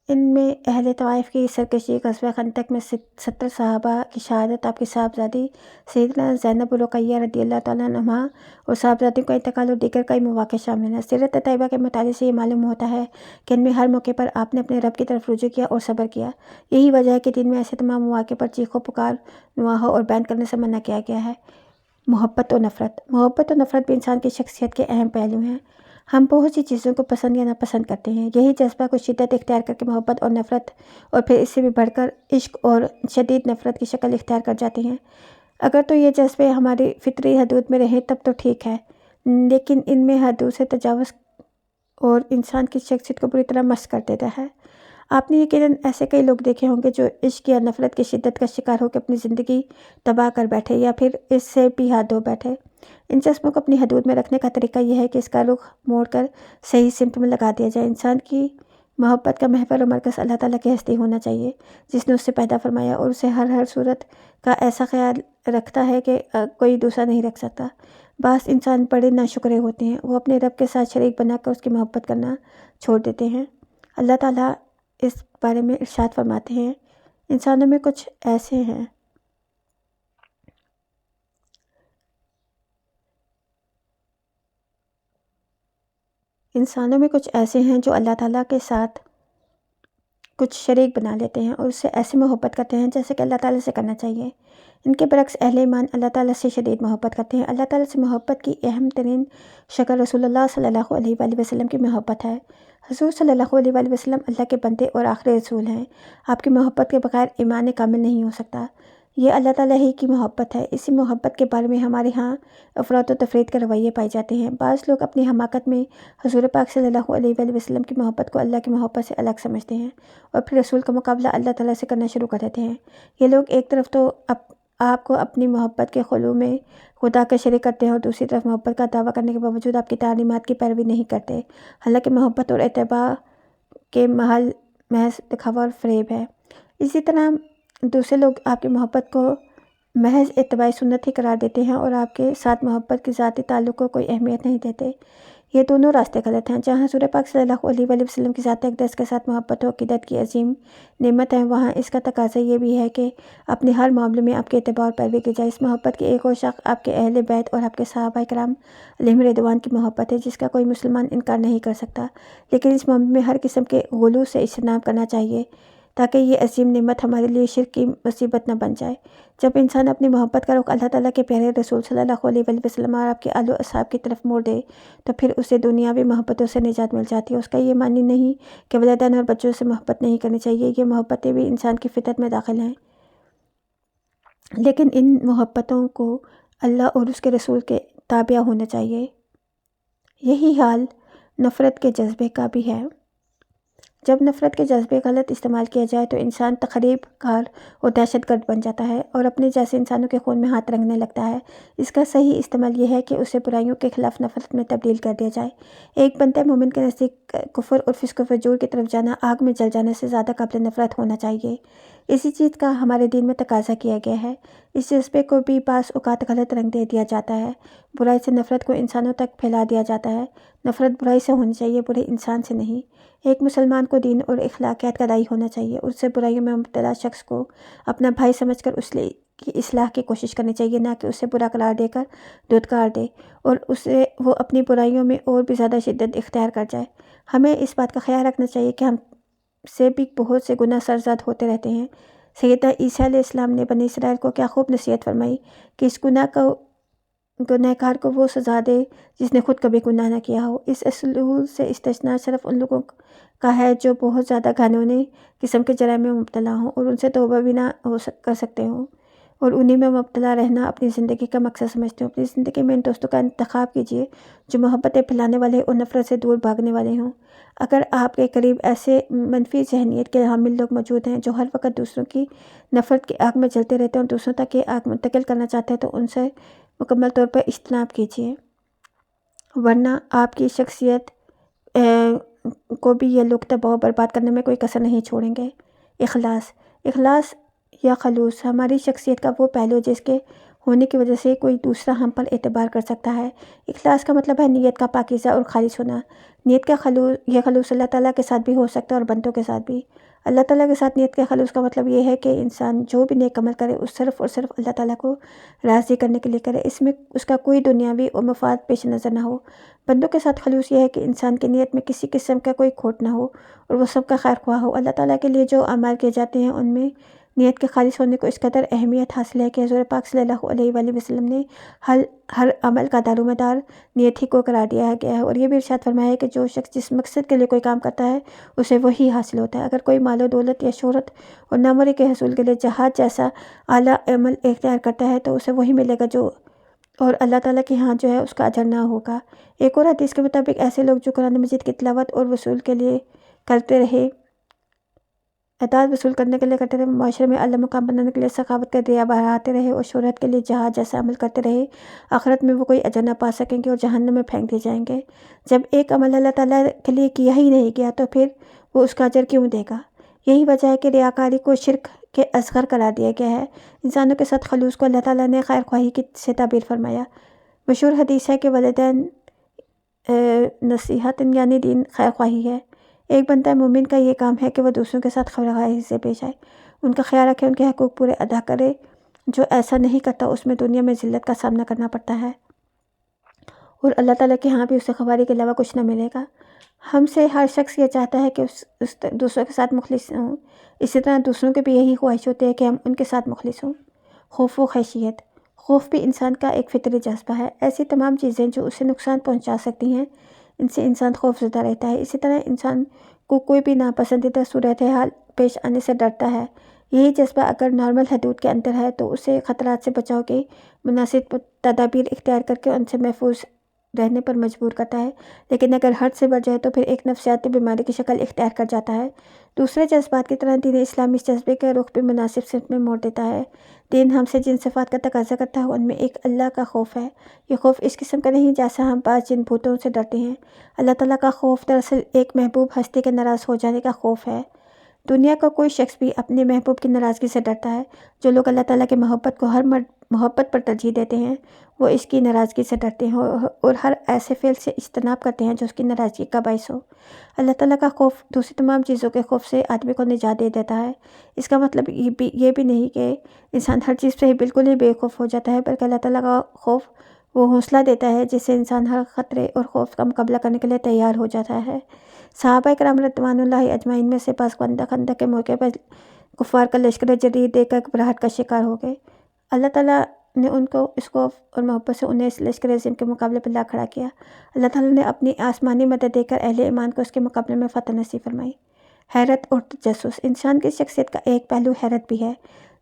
ان میں اہل طائف کی سرکشی، غزوہ خندق میں 70 صحابہ کی شہادت، آپ کی صاحبزادی سیدنا زینب رقیہ رضی اللہ تعالیٰ عنہا اور صاحبزادی کا انتقال اور دیگر کئی مواقع شامل ہیں۔ سیرت طیبہ کے مطالعے سے یہ معلوم ہوتا ہے کہ ان میں ہر موقع پر آپ نے اپنے رب کی طرف رجوع کیا اور صبر کیا۔ یہی وجہ ہے کہ دین میں ایسے تمام مواقع پر چیخ و پکار، نواحہ اور بین کرنے سے منع کیا گیا ہے۔ محبت و نفرت۔ محبت و نفرت بھی انسان کی شخصیت کے اہم پہلو ہیں۔ ہم بہت سی چیزوں کو پسند یا ناپسند کرتے ہیں۔ یہی جذبہ کو شدت اختیار کر کے محبت اور نفرت اور پھر اس سے بھی بڑھ کر عشق اور شدید نفرت کی شکل اختیار کر جاتے ہیں۔ اگر تو یہ جذبے ہماری فطری حدود میں رہیں تب تو ٹھیک ہے، لیکن ان میں حدود سے تجاوز اور انسان کی شخصیت کو بری طرح مست کر دیتا ہے۔ آپ نے یقیناً ایسے کئی لوگ دیکھے ہوں گے جو عشق یا نفرت کی شدت کا شکار ہو کے اپنی زندگی تباہ کر بیٹھے یا پھر اس سے بھی حد دھو بیٹھے۔ ان جذبوں کو اپنی حدود میں رکھنے کا طریقہ یہ ہے کہ اس کا رخ موڑ کر صحیح سمت میں لگا دیا جائے۔ انسان کی محبت کا محور و مرکز اللہ تعالیٰ کی ہستی ہونا چاہیے جس نے اس سے پیدا فرمایا اور اسے ہر صورت کا ایسا خیال رکھتا ہے کہ کوئی دوسرا نہیں رکھ سکتا۔ بعض انسان بڑے ناشکرے ہوتے ہیں، وہ اپنے رب کے ساتھ شریک بنا کر اس کی محبت کرنا چھوڑ دیتے ہیں۔ اللہ تعالیٰ اس بارے میں ارشاد فرماتے ہیں، انسانوں میں کچھ ایسے ہیں جو اللہ تعالیٰ کے ساتھ کچھ شریک بنا لیتے ہیں اور اس سے ایسی محبت کرتے ہیں جیسے کہ اللہ تعالیٰ سے کرنا چاہیے۔ ان کے برعکس اہل ایمان اللہ تعالیٰ سے شدید محبت کرتے ہیں۔ اللہ تعالیٰ سے محبت کی اہم ترین شکل رسول اللہ صلی اللہ علیہ وآلہ وسلم کی محبت ہے۔ حضور صلی اللہ علیہ وآلہ وسلم اللہ کے بندے اور آخری رسول ہیں۔ آپ کی محبت کے بغیر ایمان کامل نہیں ہو سکتا۔ یہ اللہ تعالیٰ ہی کی محبت ہے۔ اسی محبت کے بارے میں ہمارے ہاں افراط و تفریط کے رویے پائے جاتے ہیں۔ بعض لوگ اپنی حماقت میں حضور پاک صلی اللہ علیہ وآلہ وسلم کی محبت کو اللہ کی محبت سے الگ سمجھتے ہیں اور پھر رسول کا مقابلہ اللہ تعالیٰ سے کرنا شروع کر دیتے ہیں۔ یہ لوگ ایک طرف تو آپ کو اپنی محبت کے خلوع میں خدا کا شریک کرتے ہیں اور دوسری طرف محبت کا دعویٰ کرنے کے باوجود آپ کی تعلیمات کی پیروی نہیں کرتے، حالانکہ محبت اور اتباع کے محض دکھاوا اور فریب ہے۔ اسی طرح دوسرے لوگ آپ کی محبت کو محض اتباع سنت ہی قرار دیتے ہیں اور آپ کے ساتھ محبت کے ذاتی تعلق کو کوئی اہمیت نہیں دیتے۔ یہ دونوں راستے غلط ہیں۔ جہاں حضور پاک صلی اللہ علیہ وآلہ وسلم کی ذات اقدس کے ساتھ محبت و عقیدت کی عظیم نعمت ہے، وہاں اس کا تقاضا یہ بھی ہے کہ اپنے ہر معاملے میں آپ کے اتباع اور پیروی کی جائے۔ اس محبت کی ایک اور شق آپ کے اہل بیت اور آپ کے صحابہ کرام علیہم رضوان کی محبت ہے، جس کا کوئی مسلمان انکار نہیں کر سکتا، لیکن اس معاملے میں ہر قسم کے غلو سے اجتناب کرنا چاہیے تاکہ یہ عظیم نعمت ہمارے لیے شرک کی مصیبت نہ بن جائے۔ جب انسان اپنی محبت کا رخ اللہ تعالیٰ کے پیارے رسول صلی اللہ علیہ وآلہ وسلم اور آپ کے آل و اصحاب کی طرف موڑ دے تو پھر اسے دنیاوی محبتوں سے نجات مل جاتی ہے۔ اس کا یہ معنی نہیں کہ والدین اور بچوں سے محبت نہیں کرنی چاہیے، یہ محبتیں بھی انسان کی فطرت میں داخل ہیں، لیکن ان محبتوں کو اللہ اور اس کے رسول کے تابع ہونا چاہیے۔ یہی حال نفرت کے جذبے کا بھی ہے۔ جب نفرت کے جذبے غلط استعمال کیا جائے تو انسان تخریب کار اور دہشت گرد بن جاتا ہے اور اپنے جیسے انسانوں کے خون میں ہاتھ رنگنے لگتا ہے۔ اس کا صحیح استعمال یہ ہے کہ اسے برائیوں کے خلاف نفرت میں تبدیل کر دیا جائے۔ ایک بندہ مومن کے نزدیک کفر اور فسق و فجور کی طرف جانا آگ میں جل جانے سے زیادہ قابل نفرت ہونا چاہیے۔ اسی چیز کا ہمارے دین میں تقاضا کیا گیا ہے۔ اس جذبے کو بھی بعض اوقات غلط رنگ دے دیا جاتا ہے۔ برائی سے نفرت کو انسانوں تک پھیلا دیا جاتا ہے۔ نفرت برائی سے ہونی چاہیے، برے انسان سے نہیں۔ ایک مسلمان کو دین اور اخلاقیات کا داعی ہونا چاہیے۔ اس سے برائیوں میں مبتلا شخص کو اپنا بھائی سمجھ کر اس کی اصلاح کی کوشش کرنی چاہیے، نہ کہ اسے برا قرار دے کر دھتکار دے اور اسے وہ اپنی برائیوں میں اور بھی زیادہ شدت اختیار کر جائے۔ ہمیں اس بات کا خیال رکھنا چاہیے کہ ہم سے بھی بہت سے گناہ سرزد ہوتے رہتے ہیں۔ سیدنا عیسیٰ علیہ السلام نے بنی اسرائیل کو کیا خوب نصیحت فرمائی کہ اس گناہ کار کو وہ سزا دے جس نے خود کبھی گناہ نہ کیا ہو۔ اس اصول سے استثناء صرف ان لوگوں کا ہے جو بہت زیادہ گھنونے قسم کے جرائم میں مبتلا ہوں اور ان سے توبہ بھی نہ کر سکتے ہوں اور انہی میں مبتلا رہنا اپنی زندگی کا مقصد سمجھتے ہوں۔ اپنی زندگی میں ان دوستوں کا انتخاب کیجیے جو محبتیں پھیلانے والے اور نفرت سے دور بھاگنے والے ہوں۔ اگر آپ کے قریب ایسے منفی ذہنیت کے حامل لوگ موجود ہیں جو ہر وقت دوسروں کی نفرت کی آگ میں جلتے رہتے ہیں اور دوسروں تک یہ آگ منتقل کرنا چاہتے ہیں تو ان سے مکمل طور پر اجتناب کیجیے، ورنہ آپ کی شخصیت کو بھی یہ لوگ تباہ و برباد کرنے میں کوئی کسر نہیں چھوڑیں گے۔ اخلاص یا خلوص ہماری شخصیت کا وہ پہلو جس کے ہونے کی وجہ سے کوئی دوسرا ہم پر اعتبار کر سکتا ہے۔ اخلاص کا مطلب ہے نیت کا پاکیزہ اور خالص ہونا۔ نیت کا خلوص اللہ تعالیٰ کے ساتھ بھی ہو سکتا ہے اور بندوں کے ساتھ بھی۔ اللہ تعالیٰ کے ساتھ نیت کے خلوص کا مطلب یہ ہے کہ انسان جو بھی نیک عمل کرے اس صرف اور صرف اللہ تعالیٰ کو راضی کرنے کے لیے کرے، اس میں اس کا کوئی دنیاوی اور مفاد پیش نظر نہ ہو۔ بندوں کے ساتھ خلوص یہ ہے کہ انسان کی نیت میں کسی قسم کا کوئی کھوٹ نہ ہو اور وہ سب کا خیر خواہ ہو۔ اللہ تعالیٰ کے لیے جو اعمال کیے جاتے ہیں ان میں نیت کے خالص ہونے کو اس قدر اہمیت حاصل ہے کہ حضور پاک صلی اللہ علیہ وآلہ وسلم نے ہر عمل کا دارومدار نیت ہی کو قرار دیا گیا ہے اور یہ بھی ارشاد فرمایا ہے کہ جو شخص جس مقصد کے لیے کوئی کام کرتا ہے اسے وہی حاصل ہوتا ہے۔ اگر کوئی مال و دولت یا شہرت اور ناموری کے حصول کے لیے جہاد جیسا اعلیٰ عمل اختیار کرتا ہے تو اسے وہی ملے گا جو اور اللہ تعالیٰ کے ہاں جو ہے اس کا اجر نہ ہوگا۔ ایک اور حدیث کے مطابق ایسے لوگ جو قرآن مجید کی تلاوت اور وصول کے لیے کرتے رہے، اطاعت وصول کرنے کے لیے کرتے رہے، معاشرے میں اعلیٰ مقام بنانے کے لیے سخاوت کا دریا بہاتے رہے اور شہرت کے لیے جہاد جیسا عمل کرتے رہے، آخرت میں وہ کوئی اجر نہ پا سکیں گے اور جہنم میں پھینک دیے جائیں گے۔ جب ایک عمل اللہ تعالیٰ کے لیے کیا ہی نہیں گیا تو پھر وہ اس کا اجر کیوں دے گا؟ یہی وجہ ہے کہ ریاکاری کو شرک کے اصغر قرار دیا گیا ہے۔ انسانوں کے ساتھ خلوص کو اللہ تعالیٰ نے خیر خواہی سے تعبیر فرمایا۔ مشہور حدیث ہے کہ والدین نصیحت یعنی دین خیر خواہی ہے۔ ایک بندہ مومن کا یہ کام ہے کہ وہ دوسروں کے ساتھ خیر خواہی سے پیش آئے، ان کا خیال رکھے، ان کے حقوق پورے ادا کرے۔ جو ایسا نہیں کرتا اس میں دنیا میں ذلت کا سامنا کرنا پڑتا ہے اور اللہ تعالیٰ کے ہاں بھی اسے خواری کے علاوہ کچھ نہ ملے گا۔ ہم سے ہر شخص یہ چاہتا ہے کہ اس دوسروں کے ساتھ مخلص ہوں، اسی طرح دوسروں کے بھی یہی خواہش ہوتی ہے کہ ہم ان کے ساتھ مخلص ہوں۔ خوف و خشیت، خوف بھی انسان کا ایک فطری جذبہ ہے۔ ایسی تمام چیزیں جو اسے نقصان پہنچا سکتی ہیں ان سے انسان خوف زدہ رہتا ہے۔ اسی طرح انسان کو کوئی بھی ناپسندیدہ صورتحال پیش آنے سے ڈرتا ہے۔ یہی جذبہ اگر نارمل حدود کے اندر ہے تو اسے خطرات سے بچاؤ کی مناسب تدابیر اختیار کر کے ان سے محفوظ رہنے پر مجبور کرتا ہے، لیکن اگر حد سے بڑھ جائے تو پھر ایک نفسیاتی بیماری کی شکل اختیار کر جاتا ہے۔ دوسرے جذبات کی طرح دین اسلامی اس جذبے کا رخ بھی مناسب سمت میں موڑ دیتا ہے۔ دین ہم سے جن صفات کا تقاضا کرتا ہے ان میں ایک اللہ کا خوف ہے۔ یہ خوف اس قسم کا نہیں جیسا ہم بعض جن بھوتوں سے ڈرتے ہیں۔ اللہ تعالیٰ کا خوف دراصل ایک محبوب ہستی کے ناراض ہو جانے کا خوف ہے۔ دنیا کا کوئی شخص بھی اپنے محبوب کی ناراضگی سے ڈرتا ہے۔ جو لوگ اللہ تعالیٰ کی محبت کو ہر محبت پر ترجیح دیتے ہیں وہ اس کی ناراضگی سے ڈرتے ہیں اور ہر ایسے فعل سے اجتناب کرتے ہیں جو اس کی ناراضگی کا باعث ہو۔ اللہ تعالیٰ کا خوف دوسری تمام چیزوں کے خوف سے آدمی کو نجات دے دیتا ہے۔ اس کا مطلب یہ بھی نہیں کہ انسان ہر چیز سے بالکل ہی بے خوف ہو جاتا ہے، بلکہ اللہ تعالیٰ کا خوف وہ حوصلہ دیتا ہے جس سے انسان ہر خطرے اور خوف کا مقابلہ کرنے کے لیے تیار ہو جاتا ہے۔ صحابہ کرام رضوان اللہ اجمعین میں سے بعض خندق کے موقع پر کفار کا لشکر جدید دیکھ کر گھبراہٹ کا شکار ہو گئے۔ اللہ تعالیٰ نے ان کو اس خوف اور محبت سے انہیں اس لشکر عظیم کے مقابلے پر لا کھڑا کیا۔ اللہ تعالیٰ نے اپنی آسمانی مدد دے کر اہل ایمان کو اس کے مقابلے میں فتح نصیب فرمائی۔ حیرت اور تجسس۔ انسان کی شخصیت کا ایک پہلو حیرت بھی ہے۔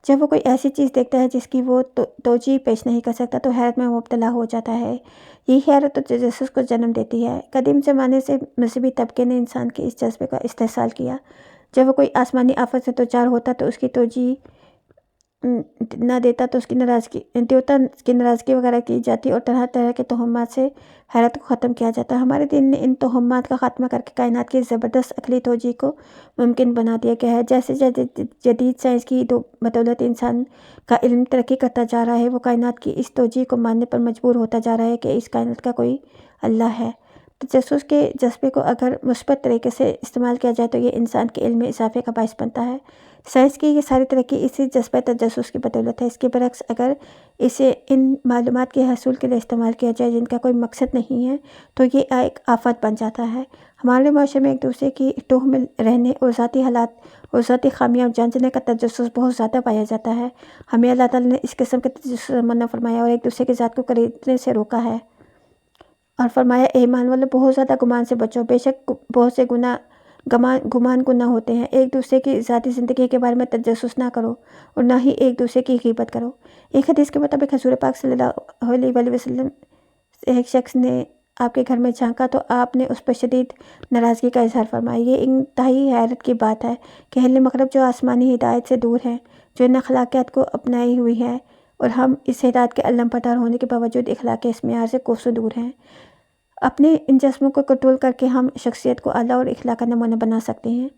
جب وہ کوئی ایسی چیز دیکھتا ہے جس کی وہ توجیہ پیش نہیں کر سکتا تو حیرت میں مبتلا ہو جاتا ہے۔ یہی حیرت اور تجسس کو جنم دیتی ہے۔ قدیم زمانے سے مذہبی طبقے نے انسان کے اس جذبے کا استحصال کیا۔ جب وہ کوئی آسمانی آفت سے دوچار ہوتا تو اس کی توجیہ نہ دیوتا کی ناراضگی وغیرہ کی جاتی اور طرح طرح کے توہمات سے حیرت کو ختم کیا جاتا۔ ہمارے دین نے ان توہمات کا خاتمہ کر کے کائنات کی زبردست عقلی توجیہ کو ممکن بنا دیا گیا ہے۔ جیسے جدید سائنس کی بدولت انسان کا علم ترقی کرتا جا رہا ہے، وہ کائنات کی اس توجیہ کو ماننے پر مجبور ہوتا جا رہا ہے کہ اس کائنات کا کوئی اللہ ہے۔ تجسس کے جذبے کو اگر مثبت طریقے سے استعمال کیا جائے تو یہ انسان کے علم میں اضافے کا باعث بنتا ہے۔ سائنس کی یہ ساری ترقی اسی جذبہ تجسس کی بدولت ہے۔ اس کے برعکس اگر اسے ان معلومات کے حصول کے لیے استعمال کیا جائے جن کا کوئی مقصد نہیں ہے تو یہ ایک آفت بن جاتا ہے۔ ہمارے معاشرے میں ایک دوسرے کی ٹوہ میں رہنے اور ذاتی حالات اور ذاتی خامیاں جانچنے کا تجسس بہت زیادہ پایا جاتا ہے۔ ہمیں اللہ تعالیٰ نے اس قسم کے تجسس سے منع فرمایا اور ایک دوسرے کی ذات کو خریدنے سے روکا ہے، اور فرمایا اے ایمان والو بہت زیادہ گمان سے بچو، بے شک بہت سے گمان گناہ ہوتے ہیں۔ ایک دوسرے کی ذاتی زندگی کے بارے میں تجسس نہ کرو اور نہ ہی ایک دوسرے کی غیبت کرو۔ ایک حدیث کے مطابق حضور پاک صلی اللہ علیہ وسلم ایک شخص نے آپ کے گھر میں جھانکا تو آپ نے اس پر شدید ناراضگی کا اظہار فرمایا۔ یہ انتہائی حیرت کی بات ہے کہ اہل مغرب جو آسمانی ہدایت سے دور ہیں، جو ان اخلاقیات کو اپنائی ہوئی ہے، اور ہم اس ہدایت کے علم بردار ہونے کے باوجود اخلاق اس معیار سے کوسوں دور ہیں۔ اپنے ان جذبوں کو کنٹرول کر کے ہم شخصیت کو اعلیٰ اور اخلاق کا نمونہ بنا سکتے ہیں۔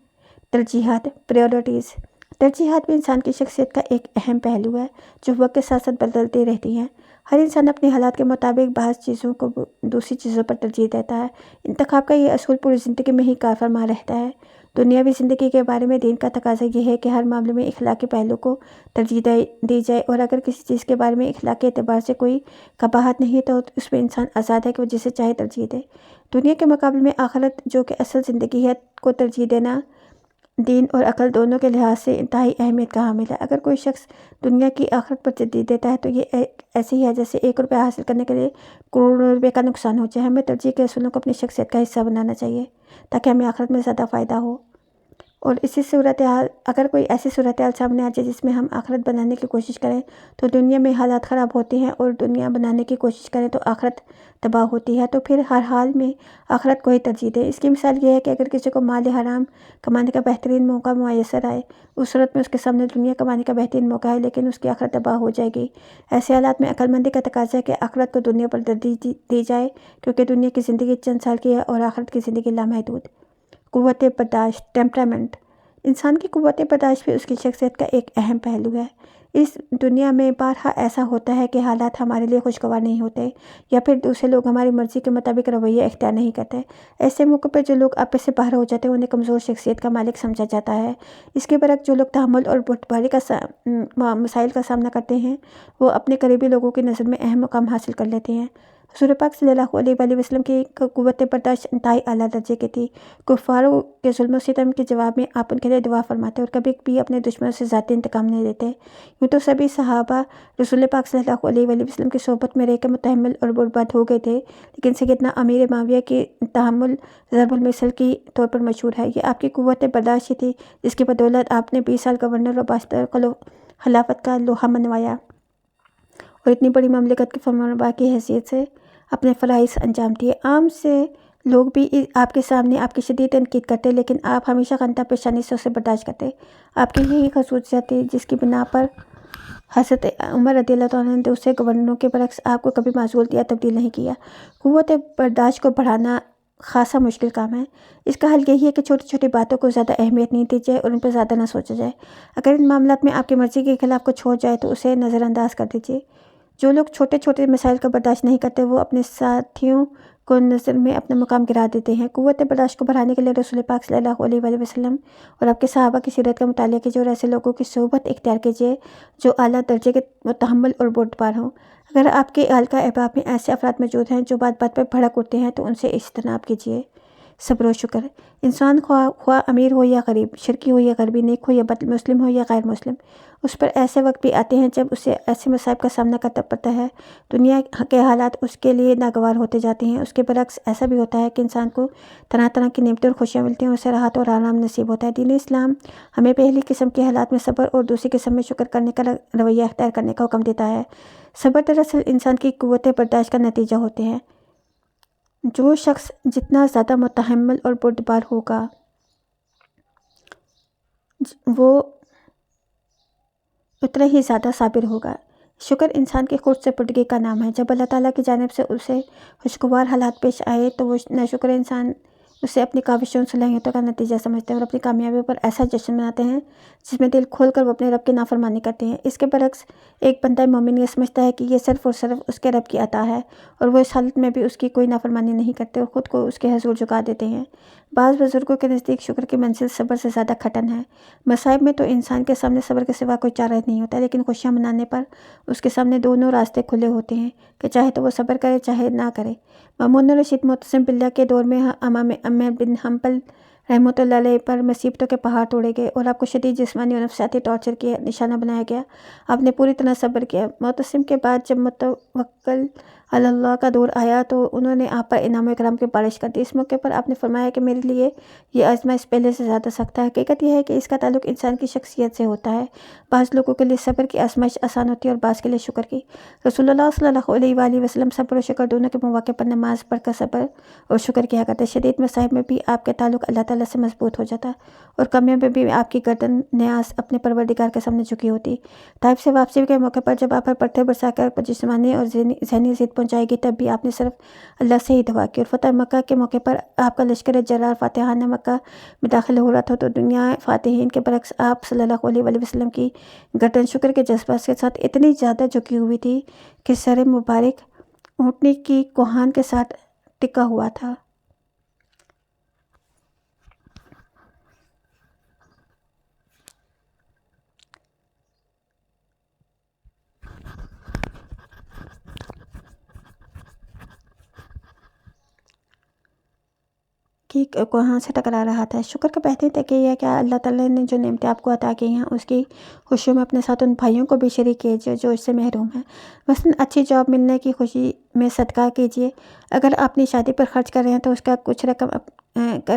ترجیحات، پریورٹیز۔ ترجیحات بھی انسان کی شخصیت کا ایک اہم پہلو ہے جو وقت کے ساتھ ساتھ بدلتی رہتی ہیں۔ ہر انسان اپنے حالات کے مطابق بعض چیزوں کو دوسری چیزوں پر ترجیح دیتا ہے۔ انتخاب کا یہ اصول پوری زندگی میں ہی کار فرما رہتا ہے۔ دنیاوی زندگی کے بارے میں دین کا تقاضا یہ ہے کہ ہر معاملے میں اخلاقی پہلو کو ترجیح دی جائے، اور اگر کسی چیز کے بارے میں اخلاقی اعتبار سے کوئی قباحت نہیں تو اس میں انسان آزاد ہے کہ وہ جسے چاہے ترجیح دے۔ دنیا کے مقابلے میں آخرت جو کہ اصل زندگی ہے کو ترجیح دینا دین اور عقل دونوں کے لحاظ سے انتہائی اہمیت کا حامل ہے۔ اگر کوئی شخص دنیا کی آخرت پر ترجیح دیتا ہے تو یہ ایسے ہی ہے جیسے 1 روپیہ حاصل کرنے کے لیے کروڑوں روپے کا نقصان ہو جائے۔ ہمیں ترجیح کے اصولوں کو اپنی شخصیت کا حصہ بنانا چاہیے تاکہ ہمیں آخرت میں زیادہ فائدہ ہو۔ اور اگر کوئی ایسی صورتحال سامنے آ جائے جس میں ہم آخرت بنانے کی کوشش کریں تو دنیا میں حالات خراب ہوتے ہیں، اور دنیا بنانے کی کوشش کریں تو آخرت تباہ ہوتی ہے، تو پھر ہر حال میں آخرت کو ہی ترجیح دیں۔ اس کی مثال یہ ہے کہ اگر کسی کو مال حرام کمانے کا بہترین موقع میسر آئے، اس صورت میں اس کے سامنے دنیا کمانے کا بہترین موقع ہے لیکن اس کی آخرت تباہ ہو جائے گی۔ ایسے حالات میں عقل مندی کا تقاضا ہے کہ آخرت کو دنیا پر ترجیح دی جائے، کیونکہ دنیا کی زندگی چند سال کی ہے اور آخرت کی زندگی لامحدود۔ قوت برداشت، ٹیمپرامنٹ۔ انسان کی قوت برداشت بھی اس کی شخصیت کا ایک اہم پہلو ہے۔ اس دنیا میں بارہا ایسا ہوتا ہے کہ حالات ہمارے لیے خوشگوار نہیں ہوتے، یا پھر دوسرے لوگ ہماری مرضی کے مطابق رویہ اختیار نہیں کرتے۔ ایسے موقع پر جو لوگ آپے سے باہر ہو جاتے ہیں انہیں کمزور شخصیت کا مالک سمجھا جاتا ہے۔ اس کے برعکس جو لوگ تحمل اور بردباری کا مسائل کا سامنا کرتے ہیں وہ اپنے قریبی لوگوں کی نظر میں اہم مقام حاصل کر لیتے ہیں۔ رسول پاک صلی اللہ علیہ وآلہ وسلم کی قوت برداشت انتہائی اعلیٰ درجے کی تھی۔ کفاروں کے ظلم و ستم کے جواب میں آپ ان کے لیے دعا فرماتے اور کبھی بھی اپنے دشمنوں سے ذاتی انتقام نہیں لیتے۔ یوں تو سبھی صحابہ رسول پاک صلی اللہ علیہ وآلہ وسلم کی صحبت میں رہ کے متحمل اور برباد ہو گئے تھے، لیکن سیدنا امیر معاویہ کی تحمل ضرب المثل کی طور پر مشہور ہے۔ یہ آپ کی قوت برداشت ہی تھی جس کی بدولت آپ نے 20 سال گورنر اور 22 خلافت کا لوہا منوایا اور اتنی بڑی مملکت کے فرمانروا کی حیثیت سے اپنے فرائض انجام دیے۔ عام سے لوگ بھی آپ کے سامنے آپ کی شدید تنقید کرتے، لیکن آپ ہمیشہ خندہ پیشانی سے اسے برداشت کرتے۔ آپ کی یہی خصوصیت تھی جس کی بنا پر حضرت عمر رضی اللہ عنہ نے دوسرے گورنروں کے برعکس آپ کو کبھی معزول یا تبدیل نہیں کیا۔ قوت برداشت کو بڑھانا خاصا مشکل کام ہے۔ اس کا حل یہی ہے کہ چھوٹی چھوٹی باتوں کو زیادہ اہمیت نہیں دی جائے اور ان پر زیادہ نہ سوچا جائے۔ اگر ان معاملات میں آپ کی مرضی کے خلاف کچھ ہو جائے تو اسے نظر انداز کر دیجیے۔ جو لوگ چھوٹے چھوٹے مسائل کا برداشت نہیں کرتے وہ اپنے ساتھیوں کو نظر میں اپنا مقام گرا دیتے ہیں۔ قوت برداشت کو بڑھانے کے لیے رسول پاک صلی اللہ علیہ وآلہ وسلم اور آپ کے صحابہ کی سیرت کا مطالعہ کیجیے اور ایسے لوگوں کی صحبت اختیار کیجیے جو اعلیٰ درجے کے متحمل اور بردبار ہوں۔ اگر آپ کے حلقہ احباب میں ایسے افراد موجود ہیں جو بات بات پر بھڑک اٹھتے ہیں تو ان سے اجتناب کیجیے۔ صبر و شکر۔ انسان خواہ امیر ہو یا غریب، شرقی ہو یا غربی، نیک ہو یا بد، مسلم ہو یا غیر مسلم، اس پر ایسے وقت بھی آتے ہیں جب اسے ایسے مصائب کا سامنا کرنا پڑتا ہے، دنیا کے حالات اس کے لیے ناگوار ہوتے جاتے ہیں۔ اس کے برعکس ایسا بھی ہوتا ہے کہ انسان کو طرح طرح کی نعمتیں اور خوشیاں ملتی ہیں اور اسے راحت اور آرام نصیب ہوتا ہے۔ دین اسلام ہمیں پہلی قسم کے حالات میں صبر اور دوسری قسم میں شکر کرنے کا رویہ اختیار کرنے کا حکم دیتا ہے۔ صبر دراصل انسان کی قوت برداشت کا نتیجہ ہوتے ہیں۔ جو شخص جتنا زیادہ متحمل اور بردبار ہوگا وہ اتنا ہی زیادہ صابر ہوگا۔ شکر انسان کی خود سپردگی کا نام ہے۔ جب اللہ تعالیٰ کی جانب سے اسے خوشگوار حالات پیش آئے تو وہ ناشکر انسان اسے اپنی کاوشوں اور صلاحیتوں کا نتیجہ سمجھتے ہیں اور اپنی کامیابیوں پر ایسا جشن مناتے ہیں جس میں دل کھول کر وہ اپنے رب کی نافرمانی کرتے ہیں۔ اس کے برعکس ایک بندہ مومن یہ سمجھتا ہے کہ یہ صرف اور صرف اس کے رب کی عطا ہے اور وہ اس حالت میں بھی اس کی کوئی نافرمانی نہیں کرتے اور خود کو اس کے حضور جھکا دیتے ہیں۔ بعض بزرگوں کے نزدیک شکر کی منزل صبر سے زیادہ کھٹن ہے۔ مصائب میں تو انسان کے سامنے صبر کے سوا کوئی چارہ نہیں ہوتا، لیکن خوشیاں منانے پر اس کے سامنے دونوں راستے کھلے ہوتے ہیں کہ چاہے تو وہ صبر کرے چاہے نہ کرے۔ مامون الرشید معتصم باللہ کے دور میں امام احمد بن حنبل رحمۃ اللہ علیہ پر مصیبتوں کے پہاڑ توڑے گئے اور آپ کو شدید جسمانی اور نفسیاتی ٹارچر کے نشانہ بنایا گیا۔ آپ نے پوری طرح صبر کیا۔ معتصم کے بعد جب متوکل علی اللہ کا دور آیا تو انہوں نے آپ پر انعام و اکرام کی بارش کر دی۔ اس موقع پر آپ نے فرمایا کہ میرے لیے یہ آزمائش پہلے سے زیادہ سخت ہے۔ حقیقت یہ ہے کہ اس کا تعلق انسان کی شخصیت سے ہوتا ہے۔ بعض لوگوں کے لیے صبر کی آزمائش آسان ہوتی ہے اور بعض کے لیے شکر کی۔ رسول اللہ صلی اللہ علیہ وآلہ وسلم صبر و شکر دونوں کے مواقع پر نماز پڑھ کر صبر اور شکر کیا کرتے۔ شدید مصائب میں بھی آپ کا تعلق اللہ تعالیٰ سے مضبوط ہو جاتا اور کمیوں میں بھی آپ کی گردن نیاز اپنے پروردگار کے سامنے جھکی ہوتی۔ طائف سے واپسی کے موقع پر جب آپ پر پتھر برسا کر جسمانی اور ذہنی اذیت پہنچائے گی تب بھی آپ نے صرف اللہ سے ہی دعا کی۔ اور فتح مکہ کے موقع پر آپ کا لشکر جرار فاتحانہ مکہ میں داخل ہو رہا تھا تو دنیا فاتحین کے برعکس آپ صلی اللہ علیہ وآلہ وسلم کی گردن شکر کے جذبات کے ساتھ اتنی زیادہ جھکی ہوئی تھی کہ سر مبارک اونٹنی کی کوہان کے ساتھ ٹکا ہوا تھا۔ کوہان سے ٹکرا رہا تھا۔ شکر کا بہترین طریقہ یہ ہے کہ اللہ تعالیٰ نے جو نعمتیں آپ کو عطا کی ہیں اس کی خوشیوں میں اپنے ساتھ ان بھائیوں کو بھی شریک کیجیے جو اس سے محروم ہیں۔ مثلاً اچھی جاب ملنے کی خوشی میں صدقہ کیجیے۔ اگر آپ اپنی شادی پر خرچ کر رہے ہیں تو اس کا کچھ رقم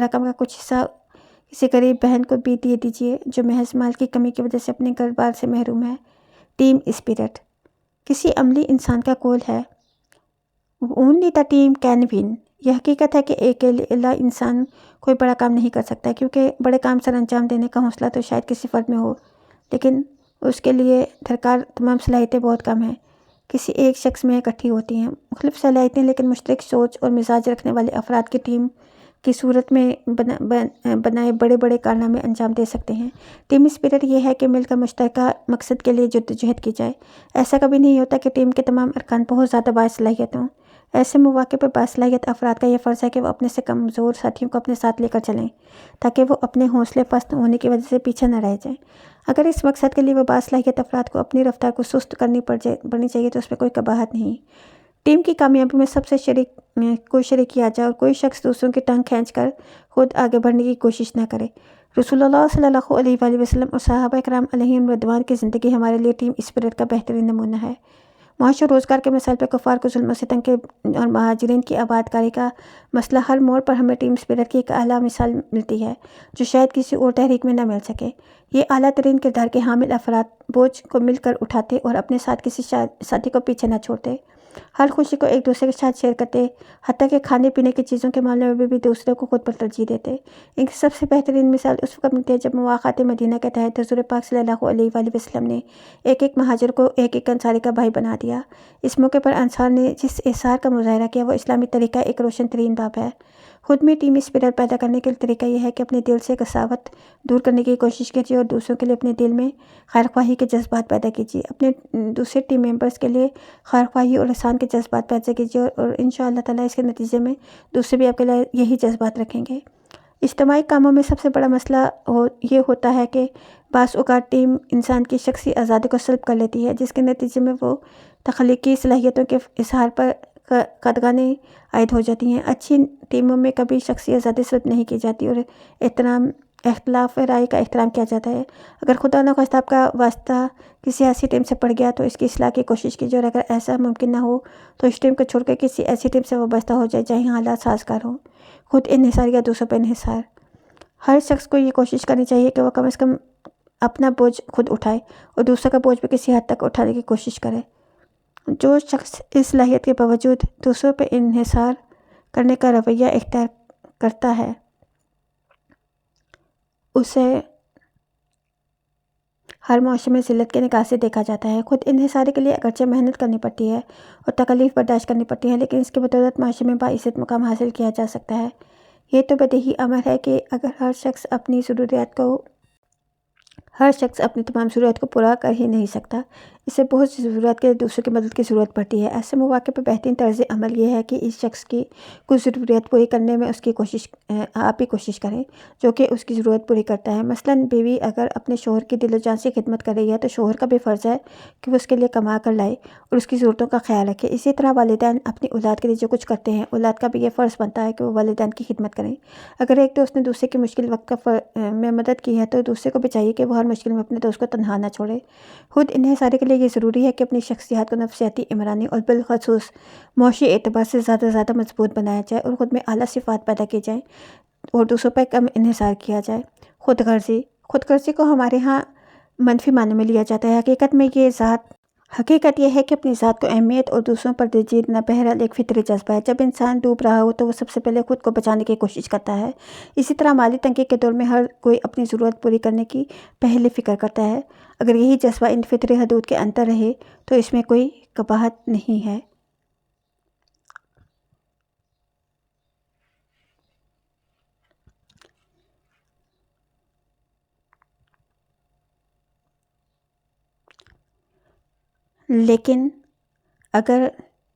کا کچھ حصہ کسی غریب بہن کو بھی دے دیجیے جو محض مال کی کمی کی وجہ سے اپنے گھر بار سے محروم ہے۔ Team spirit. کسی عملی انسان کا قول ہے "Only the team can win"۔ یہ حقیقت ہے کہ اکیلا انسان کوئی بڑا کام نہیں کر سکتا کیونکہ بڑے کام سر انجام دینے کا حوصلہ تو شاید کسی فرد میں ہو، لیکن اس کے لیے درکار تمام صلاحیتیں بہت کم ہیں، کسی ایک شخص میں اکٹھی ہوتی ہیں۔ مختلف صلاحیتیں لیکن مشترک سوچ اور مزاج رکھنے والے افراد کی ٹیم کی صورت میں بنائے بڑے بڑے کارنامے انجام دے سکتے ہیں۔ ٹیم اسپرٹ یہ ہے کہ مل کر مشترکہ مقصد کے لیے جدوجہد کی جائے۔ ایسا کبھی نہیں ہوتا کہ ٹیم کے تمام ارکان بہت زیادہ باصلاحیت ہوں۔ ایسے مواقع پر باصلاحیت افراد کا یہ فرض ہے کہ وہ اپنے سے کمزور ساتھیوں کو اپنے ساتھ لے کر چلیں تاکہ وہ اپنے حوصلے پست ہونے کی وجہ سے پیچھے نہ رہ جائیں۔ اگر اس مقصد کے لیے وہ باصلاحیت افراد کو اپنی رفتار کو سست کرنی پڑنی چاہیے تو اس میں کوئی قباحت نہیں۔ ٹیم کی کامیابی میں سب سے کوئی شریک کیا جائے اور کوئی شخص دوسروں کی ٹانگ کھینچ کر خود آگے بڑھنے کی کوشش نہ کرے۔ رسول اللہ صلی اللہ علیہ وآلہ وسلم اور صحابہ کرام علیہم رضوان کی زندگی ہمارے لیے ٹیم اسپرٹ کا بہترین نمونہ ہے۔ معاش و روزگار کے مسائل پر کفار کو ظلم و ستم کے اور مہاجرین کی آباد کاری کا مسئلہ ہر موڑ پر ہمیں ٹیم اسپرٹ کی ایک اعلیٰ مثال ملتی ہے جو شاید کسی اور تحریک میں نہ مل سکے۔ یہ اعلیٰ ترین کردار کے حامل افراد بوجھ کو مل کر اٹھاتے اور اپنے ساتھ کسی ساتھی کو پیچھے نہ چھوڑتے، ہر خوشی کو ایک دوسرے کے ساتھ شیئر کرتے، حتیٰ کہ کھانے پینے کی چیزوں کے معاملے میں بھی دوسرے کو خود پر ترجیح دیتے۔ ان کی سب سے بہترین مثال اس وقت ملتی ہے جب مواقعات مدینہ کے تحت حضور پاک صلی اللہ علیہ وآلہ وسلم نے ایک مہاجر کو ایک انصاری کا بھائی بنا دیا۔ اس موقع پر انصار نے جس احسان کا مظاہرہ کیا وہ اسلامی طریقہ ایک روشن ترین باب ہے۔ خود میں ٹیم اسپرٹ پیدا کرنے کے طریقہ یہ ہے کہ اپنے دل سے قساوت دور کرنے کی کوشش کیجیے اور دوسروں کے لیے اپنے دل میں خیر خواہی کے جذبات پیدا کیجیے۔ اپنے دوسرے ٹیم ممبرز کے لیے خیر خواہی اور احسان کے جذبات پیدا کیجیے اور انشاءاللہ تعالیٰ اس کے نتیجے میں دوسرے بھی آپ کے لیے یہی جذبات رکھیں گے۔ اجتماعی کاموں میں سب سے بڑا مسئلہ یہ ہوتا ہے کہ بعض اوقات ٹیم انسان کی شخصی آزادی کو سلب کر لیتی ہے، جس کے نتیجے میں وہ تخلیقی صلاحیتوں کے اظہار پر قدغنیں عائد ہو جاتی ہیں۔ اچھی ٹیموں میں کبھی شخصی آزادی سلب نہیں کی جاتی اور اختلاف رائے کا احترام کیا جاتا ہے۔ اگر خدا نخواستہ آپ کا واسطہ کسی ایسی ٹیم سے پڑ گیا تو اس کی اصلاح کی کوشش کیجیے، اور اگر ایسا ممکن نہ ہو تو اس ٹیم کو چھوڑ کے کسی ایسی ٹیم سے وابستہ ہو جائے جہاں حالات سازگار ہوں۔ خود انحصار یا دوسروں پر انحصار۔ ہر شخص کو یہ کوشش کرنی چاہیے کہ وہ کم از کم اپنا بوجھ خود اٹھائے اور دوسروں کا بوجھ بھی کسی حد تک اٹھانے کی کوشش کرے۔ جو شخص اس صلاحیت کے باوجود دوسروں پہ انحصار کرنے کا رویہ اختیار کرتا ہے اسے ہر معاشرے میں ذلت کے نگاہ سے دیکھا جاتا ہے۔ خود انحصاری کے لیے اگرچہ محنت کرنی پڑتی ہے اور تکالیف برداشت کرنی پڑتی ہے، لیکن اس کی بدولت معاشرے میں باعزت مقام حاصل کیا جا سکتا ہے۔ یہ تو بدیہی امر ہے کہ اگر ہر شخص اپنی تمام ضروریات کو پورا کر ہی نہیں سکتا، اسے بہت سی ضرورت کے لیے دوسروں کی مدد کی ضرورت پڑتی ہے۔ ایسے مواقع پر بہترین طرز عمل یہ ہے کہ اس شخص کی کچھ ضروریات پوری کرنے میں آپ ہی کوشش کریں جو کہ اس کی ضرورت پوری کرتا ہے۔ مثلاً بیوی اگر اپنے شوہر کی دل و جان سے خدمت کر رہی ہے تو شوہر کا بھی فرض ہے کہ وہ اس کے لیے کما کر لائے اور اس کی ضرورتوں کا خیال رکھے۔ اسی طرح والدین اپنی اولاد کے لیے جو کچھ کرتے ہیں، اولاد کا بھی یہ فرض بنتا ہے کہ وہ والدین کی خدمت کریں۔ اگر ایک دوست نے دوسرے کی مشکل وقت میں مدد کی ہے تو دوسرے کو بھی چاہیے کہ وہ ہر مشکل میں اپنے دوست کو تنہا نہ چھوڑے۔ خود انحصاری کے لیے یہ ضروری ہے کہ اپنی شخصیات کو نفسیاتی، عمرانی اور بالخصوص معاشی اعتبار سے زیادہ مضبوط بنایا جائے اور خود میں اعلیٰ صفات پیدا کی جائیں اور دوسروں پر کم انحصار کیا جائے۔ خود غرضی کو ہمارے ہاں منفی معنی میں لیا جاتا ہے۔ حقیقت یہ ہے کہ اپنی ذات کو اہمیت اور دوسروں پر ترجیح دینا بہرحال ایک فطری جذبہ ہے۔ جب انسان ڈوب رہا ہو تو وہ سب سے پہلے خود کو بچانے کی کوشش کرتا ہے۔ اسی طرح مالی تنگی کے دور میں ہر کوئی اپنی ضرورت پوری کرنے کی پہلے فکر کرتا ہے۔ اگر یہی جذبہ ان فطری حدود کے اندر رہے تو اس میں کوئی قباحت نہیں ہے۔ لیکن اگر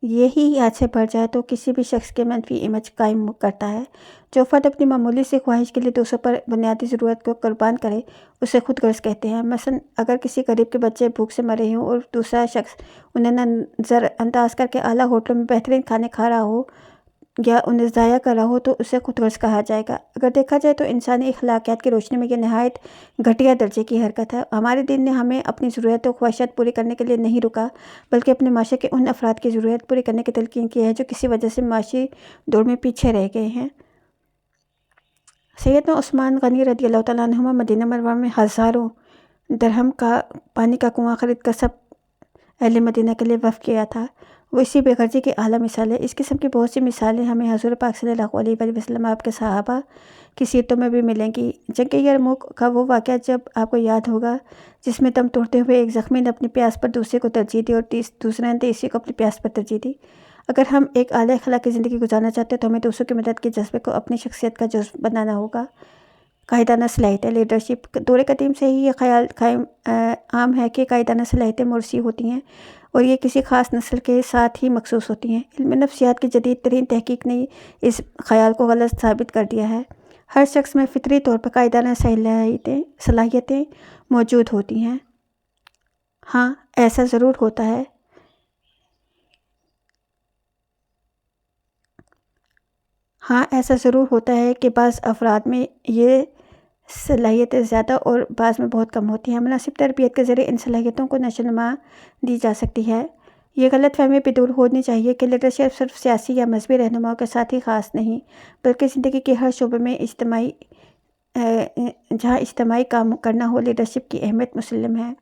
یہی یاد سے بڑھ جائے تو کسی بھی شخص کے منفی امیج قائم کرتا ہے۔ جو فرد اپنی معمولی سی خواہش کے لیے دوسروں پر بنیادی ضرورت کو قربان کرے اسے خود غرض کہتے ہیں۔ مثلاً اگر کسی غریب کے بچے بھوک سے مر رہے ہوں اور دوسرا شخص انہیں نظر انداز کر کے اعلیٰ ہوٹلوں میں بہترین کھانے کھا رہا ہو یا انہیں ضائع کر رہا ہو تو اسے خود غرض کہا جائے گا۔ اگر دیکھا جائے تو انسانی اخلاقیات کی روشنی میں یہ نہایت گھٹیا درجے کی حرکت ہے۔ ہمارے دین نے ہمیں اپنی ضروریات و خواہشات پوری کرنے کے لیے نہیں روکا بلکہ اپنے معاشرے کے ان افراد کی ضرورت پوری کرنے کی تلقین کی ہے جو کسی وجہ سے معاشی دوڑ میں پیچھے رہ گئے ہیں۔ سیدنا عثمان غنی رضی اللہ تعالیٰ عنہما مدینہ منورہ میں ہزاروں درہم کا پانی کا کنواں خرید کر سب اہل مدینہ کے لیے وقف کیا تھا۔ وہ اسی بے غرضی کی اعلیٰ مثال ہے۔ اس قسم کی بہت سی مثالیں ہمیں حضور پاک صلی اللہ علیہ وآلہ وسلم آپ کے صحابہ کی سیرتوں میں بھی ملیں گی۔ جنگ یرموک کا وہ واقعہ جب آپ کو یاد ہوگا جس میں دم توڑتے ہوئے ایک زخمی نے اپنی پیاس پر دوسرے کو ترجیح دی اور دوسرے نے تیسرے کو اپنی پیاس پر ترجیح دی۔ اگر ہم ایک اعلیٰ اخلاقی زندگی گزارنا چاہتے ہیں تو ہمیں دوسروں کی مدد کے جذبے کو اپنی شخصیت کا جزو بنانا ہوگا۔ قائدانہ صلاحیتیں لیڈرشپ۔ دور قدیم سے ہی یہ خیال عام ہے کہ قائدانہ صلاحیتیں موروثی ہوتی ہیں اور یہ کسی خاص نسل کے ساتھ ہی مخصوص ہوتی ہیں۔ علم نفسیات کی جدید ترین تحقیق نے اس خیال کو غلط ثابت کر دیا ہے۔ ہر شخص میں فطری طور پر قائدانہ صلاحیتیں موجود ہوتی ہیں۔ ہاں ایسا ضرور ہوتا ہے ہاں، ایسا ضرور ہوتا ہے کہ بعض افراد میں یہ صلاحیتیں زیادہ اور بعض میں بہت کم ہوتی ہیں۔ مناسب تربیت کے ذریعے ان صلاحیتوں کو نشو و نما دی جا سکتی ہے۔ یہ غلط فہمی بھی دور ہونی چاہیے کہ لیڈرشپ صرف سیاسی یا مذہبی رہنماؤں کے ساتھ ہی خاص نہیں، بلکہ زندگی کے ہر شعبے میں جہاں اجتماعی کام کرنا ہو، لیڈرشپ کی اہمیت مسلم ہے۔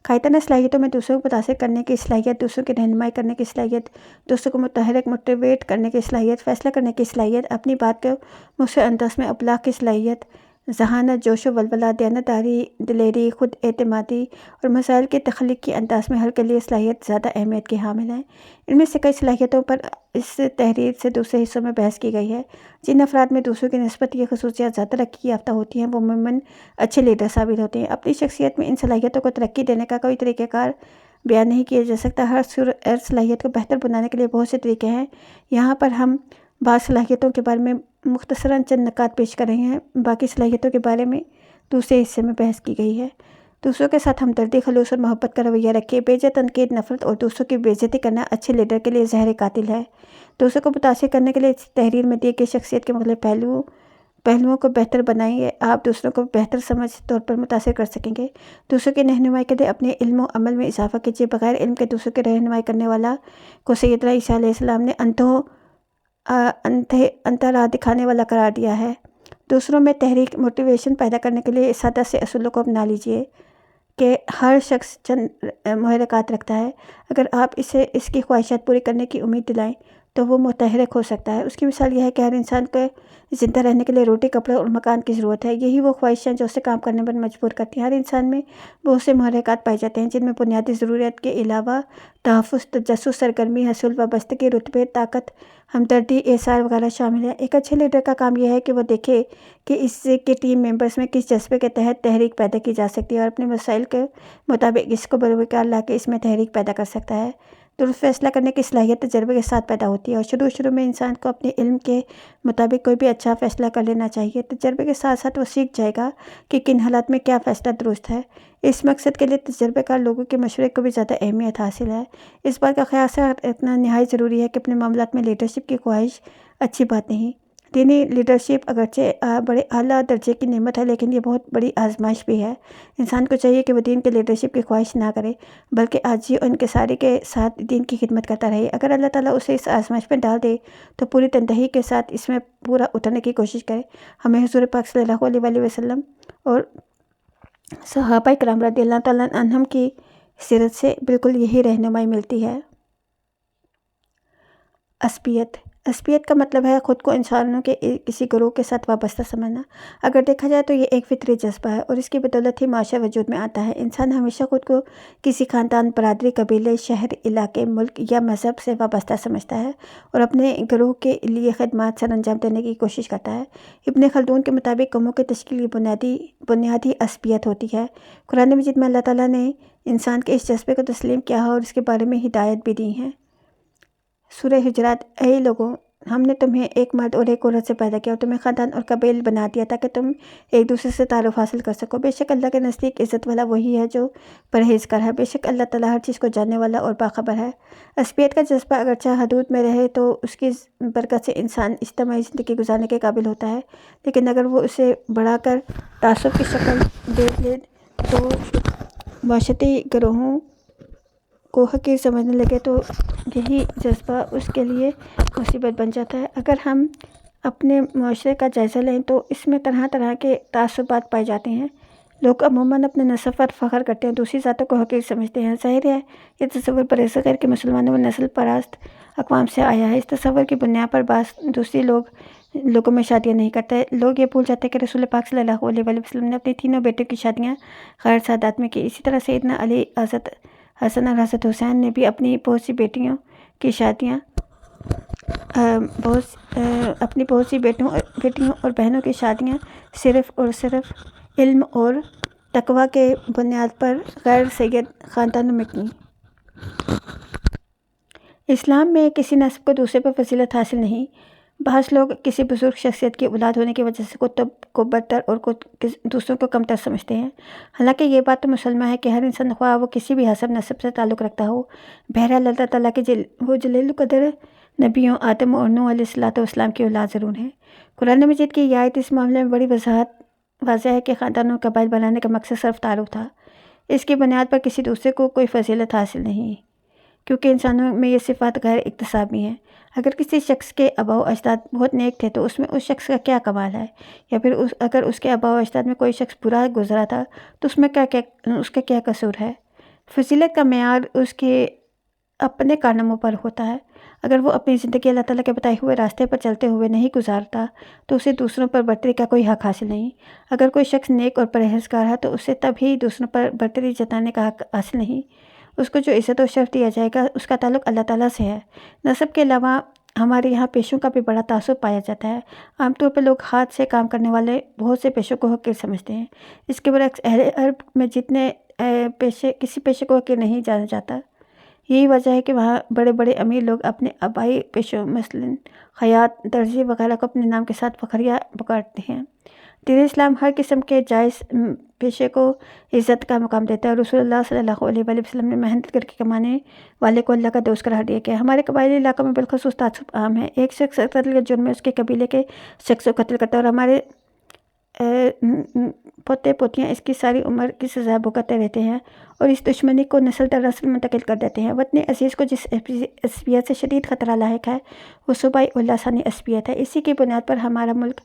قائدانہ صلاحیتوں میں دوسروں کو متاثر کرنے کی صلاحیت، دوسروں کی رہنمائی کرنے کی صلاحیت، دوسروں کو متحرک موٹیویٹ کرنے کی صلاحیت، فیصلہ کرنے کی صلاحیت، اپنی بات کو مؤثر انداز میں ابلاغ کی صلاحیت، ذہانت، جوش و ولولہ، دیانتداری، دلیری، خود اعتمادی اور مسائل کے تخلیقی انداز میں حل کے لیے صلاحیت زیادہ اہمیت کی حامل ہیں۔ ان میں سے کئی صلاحیتوں پر اس تحریر سے دوسرے حصوں میں بحث کی گئی ہے۔ جن افراد میں دوسروں کی نسبت یہ خصوصیات زیادہ ترقی یافتہ ہوتی ہیں وہ عموماً اچھے لیڈر ثابت ہوتے ہیں۔ اپنی شخصیت میں ان صلاحیتوں کو ترقی دینے کا کوئی طریقہ کار بیان نہیں کیا جا سکتا۔ ہر صلاحیت کو بہتر بنانے کے لیے بہت سے طریقے ہیں۔ یہاں پر ہم بعض صلاحیتوں کے بارے میں مختصراً چند نکات پیش کر رہے ہیں، باقی صلاحیتوں کے بارے میں دوسرے حصے میں بحث کی گئی ہے۔ دوسروں کے ساتھ ہمدردی، خلوص اور محبت کا رویہ رکھیں۔ بے وجہ تنقید، نفرت اور دوسروں کی بے عزتی کرنا اچھے لیڈر کے لیے زہر قاتل ہے۔ دوسروں کو متاثر کرنے کے لیے تحریر میں دیے گئے شخصیت کے مختلف پہلوؤں کو بہتر بنائیں۔ آپ دوسروں کو بہتر سمجھ طور پر متاثر کر سکیں گے۔ دوسروں کی رہنمائی کے لیے اپنے علم و عمل میں اضافہ کیجیے۔ بغیر علم کے دوسروں کی رہنمائی کرنے والا کو سیدنا عیسیٰ علیہ السلام نے انتھا راہ دکھانے والا قرار دیا ہے۔ دوسروں میں تحریک، موٹیویشن پیدا کرنے کے لیے سادہ سے اصولوں کو اپنا لیجیے کہ ہر شخص چند محرکات رکھتا ہے۔ اگر آپ اسے اس کی خواہشات پوری کرنے کی امید دلائیں تو وہ متحرک ہو سکتا ہے۔ اس کی مثال یہ ہے کہ ہر انسان کو زندہ رہنے کے لیے روٹی، کپڑے اور مکان کی ضرورت ہے۔ یہی وہ خواہشیں جو اسے کام کرنے پر مجبور کرتی ہیں۔ ہر انسان میں بہت سے محرکات پائے جاتے ہیں جن میں بنیادی ضروریات کے علاوہ تحفظ، تجسس، سرگرمی، حصول وابستگی، رتبے، طاقت، ہمدردی، ایثار وغیرہ شامل ہیں۔ ایک اچھے لیڈر کا کام یہ ہے کہ وہ دیکھے کہ اس کے ٹیم ممبرز میں کس جذبے کے تحت تحریک پیدا کی جا سکتی ہے اور اپنے مسائل کے مطابق اس کو بروکار لا کے اس میں تحریک پیدا کر سکتا ہے۔ درست فیصلہ کرنے کی صلاحیت تجربے کے ساتھ پیدا ہوتی ہے اور شروع میں انسان کو اپنے علم کے مطابق کوئی بھی اچھا فیصلہ کر لینا چاہیے۔ تجربے کے ساتھ ساتھ وہ سیکھ جائے گا کہ کن حالات میں کیا فیصلہ درست ہے۔ اس مقصد کے لیے تجربے کار لوگوں کے مشورے کو بھی زیادہ اہمیت حاصل ہے۔ اس بات کا خیال رکھنا نہایت ضروری ہے کہ اپنے معاملات میں لیڈرشپ کی خواہش اچھی بات نہیں۔ دینی لیڈرشپ اگرچہ بڑے اعلیٰ درجے کی نعمت ہے لیکن یہ بہت بڑی آزمائش بھی ہے۔ انسان کو چاہیے کہ وہ دین کے لیڈرشپ کی خواہش نہ کرے بلکہ عاجزی اور انکساری کے ساتھ دین کی خدمت کرتا رہے۔ اگر اللہ تعالیٰ اسے اس آزمائش میں ڈال دے تو پوری تنہی کے ساتھ اس میں پورا اترنے کی کوشش کرے۔ ہمیں حضور پاک صلی اللہ علیہ وسلم اور صحابہ کرام رضی اللہ تعالیٰ عنہم کی سیرت سے بالکل یہی رہنمائی ملتی ہے۔ عصبیت کا مطلب ہے خود کو انسانوں کے کسی گروہ کے ساتھ وابستہ سمجھنا۔ اگر دیکھا جائے تو یہ ایک فطری جذبہ ہے اور اس کی بدولت ہی معاشرہ وجود میں آتا ہے۔ انسان ہمیشہ خود کو کسی خاندان، برادری، قبیلے، شہر، علاقے، ملک یا مذہب سے وابستہ سمجھتا ہے اور اپنے گروہ کے لیے خدمات سر انجام دینے کی کوشش کرتا ہے۔ ابن خلدون کے مطابق قوموں کی تشکیل کی بنیادی عصبیت ہوتی ہے۔ قرآن مجید میں اللہ تعالیٰ نے انسان کے اس جذبے کو تسلیم کیا ہے اور اس کے بارے میں ہدایت بھی دی ہے۔ سورہ حجرات: اے لوگوں، ہم نے تمہیں ایک مرد اور ایک عورت سے پیدا کیا اور تمہیں خاندان اور قبائل بنا دیا تاکہ تم ایک دوسرے سے تعارف حاصل کر سکو۔ بے شک اللہ کے نزدیک عزت والا وہی ہے جو پرہیزگار ہے۔ بے شک اللہ تعالیٰ ہر چیز کو جاننے والا اور باخبر ہے۔ عصبیت کا جذبہ اگرچہ حدود میں رہے تو اس کی برکت سے انسان اجتماعی زندگی گزارنے کے قابل ہوتا ہے، لیکن اگر وہ اسے بڑھا کر تعصب کی شکل دے لے تو معاشرتی گروہوں کو حقیر سمجھنے لگے تو یہی جذبہ اس کے لیے مصیبت بن جاتا ہے۔ اگر ہم اپنے معاشرے کا جائزہ لیں تو اس میں طرح طرح کے تعصبات پائے جاتے ہیں۔ لوگ عموماً اپنے نسب پر فخر کرتے ہیں، دوسری ذاتوں کو حقیر سمجھتے ہیں۔ ظاہر ہے یہ تصور برصغیر کے مسلمانوں میں نسل پرست اقوام سے آیا ہے۔ اس تصور کی بنیاد پر بعض دوسری لوگوں میں شادیاں نہیں کرتے۔ لوگ یہ بھول جاتے ہیں کہ رسول پاک صلی اللہ علیہ وسلم نے اپنی تینوں بیٹوں کی شادیاں غیر سادات میں کی۔ اسی طرح سیدنا علی، حضرت حسن اور حضرت حسین نے بھی اپنی بہت سی بیٹیوں اور بہنوں کی شادیاں صرف اور صرف علم اور تقویٰ کے بنیاد پر غیر سید خاندانوں میں کی۔ اسلام میں کسی نسب کو دوسرے پر فضیلت حاصل نہیں۔ بعض لوگ کسی بزرگ شخصیت کی اولاد ہونے کی وجہ سے کتب کو برتر اور دوسروں کو کمتر سمجھتے ہیں، حالانکہ یہ بات تو مسلمہ ہے کہ ہر انسان خواہ وہ کسی بھی حسب نسب سے تعلق رکھتا ہو، بہرحال اللہ تعالیٰ کی وہ جلیل القدر نبیوں آدم اور نوح علیہ الصلوۃ والسلام کی اولاد ضرور ہیں۔ قرآن مجید کی یہ آیت اس معاملے میں بڑی واضح ہے کہ خاندان اور قبائل بنانے کا مقصد صرف تعارف تھا۔ اس کی بنیاد پر کسی دوسرے کو کوئی فضیلت حاصل نہیں، کیونکہ انسانوں میں یہ صفات غیر اکتسابی ہیں۔ اگر کسی شخص کے آباء و اجداد بہت نیک تھے تو اس میں اس شخص کا کیا کمال ہے، یا پھر اگر اس کے آباء و اجداد میں کوئی شخص برا گزرا تھا تو اس کا کیا قصور ہے۔ فضیلت کا معیار اس کے اپنے کارناموں پر ہوتا ہے۔ اگر وہ اپنی زندگی اللہ تعالیٰ کے بتائے ہوئے راستے پر چلتے ہوئے نہیں گزارتا تو اسے دوسروں پر برتری کا کوئی حق حاصل نہیں۔ اگر کوئی شخص نیک اور پرہیزگار ہے تو اسے تب ہی دوسروں پر برتری جتانے کا حق حاصل نہیں۔ اس کو جو عزت و شرف دیا جائے گا اس کا تعلق اللہ تعالیٰ سے ہے۔ نسب کے علاوہ ہمارے یہاں پیشوں کا بھی بڑا تعصب پایا جاتا ہے۔ عام طور پر لوگ ہاتھ سے کام کرنے والے بہت سے پیشوں کو حقیر سمجھتے ہیں۔ اس کے برعکس اہل عرب میں جتنے کسی پیشے کو حقیر نہیں جانا جاتا۔ یہی وجہ ہے کہ وہاں بڑے بڑے امیر لوگ اپنے آبائی پیشوں مثلاً خیاط، درزی وغیرہ کو اپنے نام کے ساتھ فخریہ پکارتے ہیں۔ دین اسلام ہر قسم کے جائز پیشے کو عزت کا مقام دیتا ہے۔ رسول اللہ صلی اللہ علیہ وآلہ وسلم نے محنت کر کے کمانے والے کو اللہ کا دوست قرار دیا گیا۔ ہمارے قبائلی علاقوں میں بالخصوص تعصب عام ہے۔ ایک شخص قتل کے جرم میں اس کے قبیلے کے شخص کو قتل کرتا ہے اور ہمارے پوتے پوتیاں اس کی ساری عمر کی سزا بھگتتے رہتے ہیں اور اس دشمنی کو نسل در نسل منتقل کر دیتے ہیں۔ وطن عزیز کو جس عصبیت سے شدید خطرہ لاحق ہے وہ صوبائی اور لسانی عصبیت ہے۔ اسی کی بنیاد پر ہمارا ملک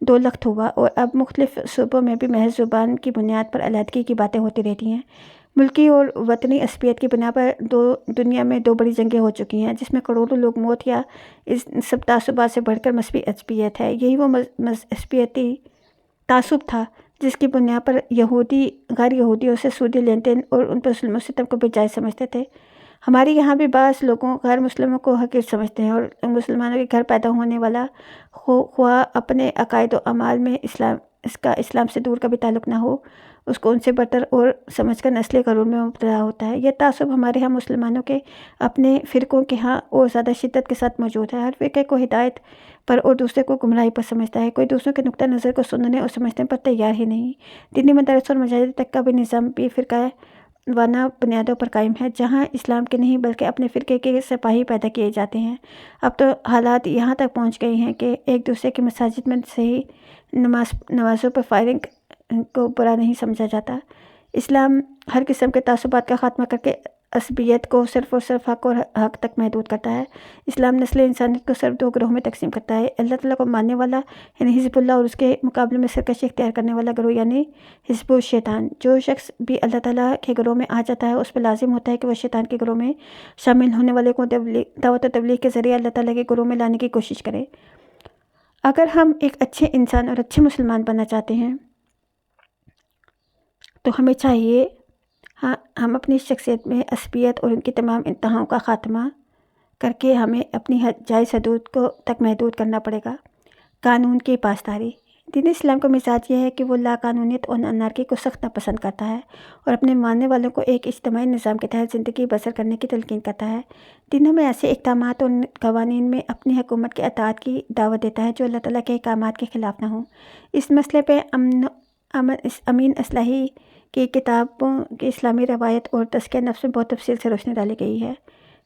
دو لخت ہوا اور اب مختلف صوبوں میں بھی محض زبان کی بنیاد پر علیحدگی کی باتیں ہوتی رہتی ہیں۔ ملکی اور وطنی عصبیت کی بنا پر دنیا میں دو بڑی جنگیں ہو چکی ہیں جس میں کروڑوں لوگ موت یا اس سب تعصبات سے بڑھ کر مذہبی عصبیت ہے۔ یہی وہ عصبیتی تعصب تھا جس کی بنیاد پر یہودی غیر یہودیوں سے سودی لین دین اور ان پر ظلم و ستم کو بھی جائز سمجھتے تھے۔ ہمارے یہاں بھی بعض لوگوں غیر مسلموں کو حقیر سمجھتے ہیں اور مسلمانوں کے گھر پیدا ہونے والا خواہ اپنے عقائد و اعمال میں اسلام سے دور کا بھی تعلق نہ ہو، اس کو ان سے برتر اور سمجھ کر نسلی غرور میں مبتلا ہوتا ہے۔ یہ تعصب ہمارے ہاں مسلمانوں کے اپنے فرقوں کے ہاں اور زیادہ شدت کے ساتھ موجود ہے۔ ہر فرقے کو ہدایت پر اور دوسرے کو گمراہی پر سمجھتا ہے۔ کوئی دوسروں کے نقطہ نظر کو سننے اور سمجھنے پر تیار ہی نہیں۔ دینی مدارس اور مساجد تک کا بھی نظام بھی فرقہ وانہ بنیادوں پر قائم ہے، جہاں اسلام کے نہیں بلکہ اپنے فرقے کے سپاہی پیدا کیے جاتے ہیں۔ اب تو حالات یہاں تک پہنچ گئی ہیں کہ ایک دوسرے کی مساجد میں صحیح نمازوں پر فائرنگ کو برا نہیں سمجھا جاتا۔ اسلام ہر قسم کے تعصبات کا خاتمہ کر کے عصبیت کو صرف اور صرف حق اور حق تک محدود کرتا ہے۔ اسلام نسل انسانیت کو صرف دو گروہوں میں تقسیم کرتا ہے، اللہ تعالیٰ کو ماننے والا یعنی حزب اللہ اور اس کے مقابلے میں سرکشی اختیار کرنے والا گروہ یعنی حزب الشیطان۔ جو شخص بھی اللہ تعالیٰ کے گروہ میں آ جاتا ہے اس پہ لازم ہوتا ہے کہ وہ شیطان کے گروہ میں شامل ہونے والے کو دعوت و تبلیغ کے ذریعے اللہ تعالیٰ کے گروہ میں لانے کی کوشش کرے۔ اگر ہم ایک اچھے انسان اور اچھے مسلمان بننا چاہتے ہیں تو ہمیں چاہیے ہم اپنی شخصیت میں عصبیت اور ان کی تمام انتہاؤں کا خاتمہ کر کے ہمیں اپنی جائز حدود کو تک محدود کرنا پڑے گا۔ قانون کی پاسداری۔ دین اسلام کا مزاج یہ ہے کہ وہ لا قانونیت اور انارکی کو سخت ناپسند کرتا ہے اور اپنے ماننے والوں کو ایک اجتماعی نظام کے تحت زندگی بسر کرنے کی تلقین کرتا ہے۔ دین ہمیں ایسے اقدامات اور قوانین میں اپنی حکومت کے اطاعت کی دعوت دیتا ہے جو اللہ تعالیٰ کے احکامات کے خلاف نہ ہوں۔ اس مسئلے پہ امین اصلاحی کی کتابوں کی اسلامی روایت اور تزکیہ نفس میں بہت تفصیل سے روشنی ڈالی گئی ہے۔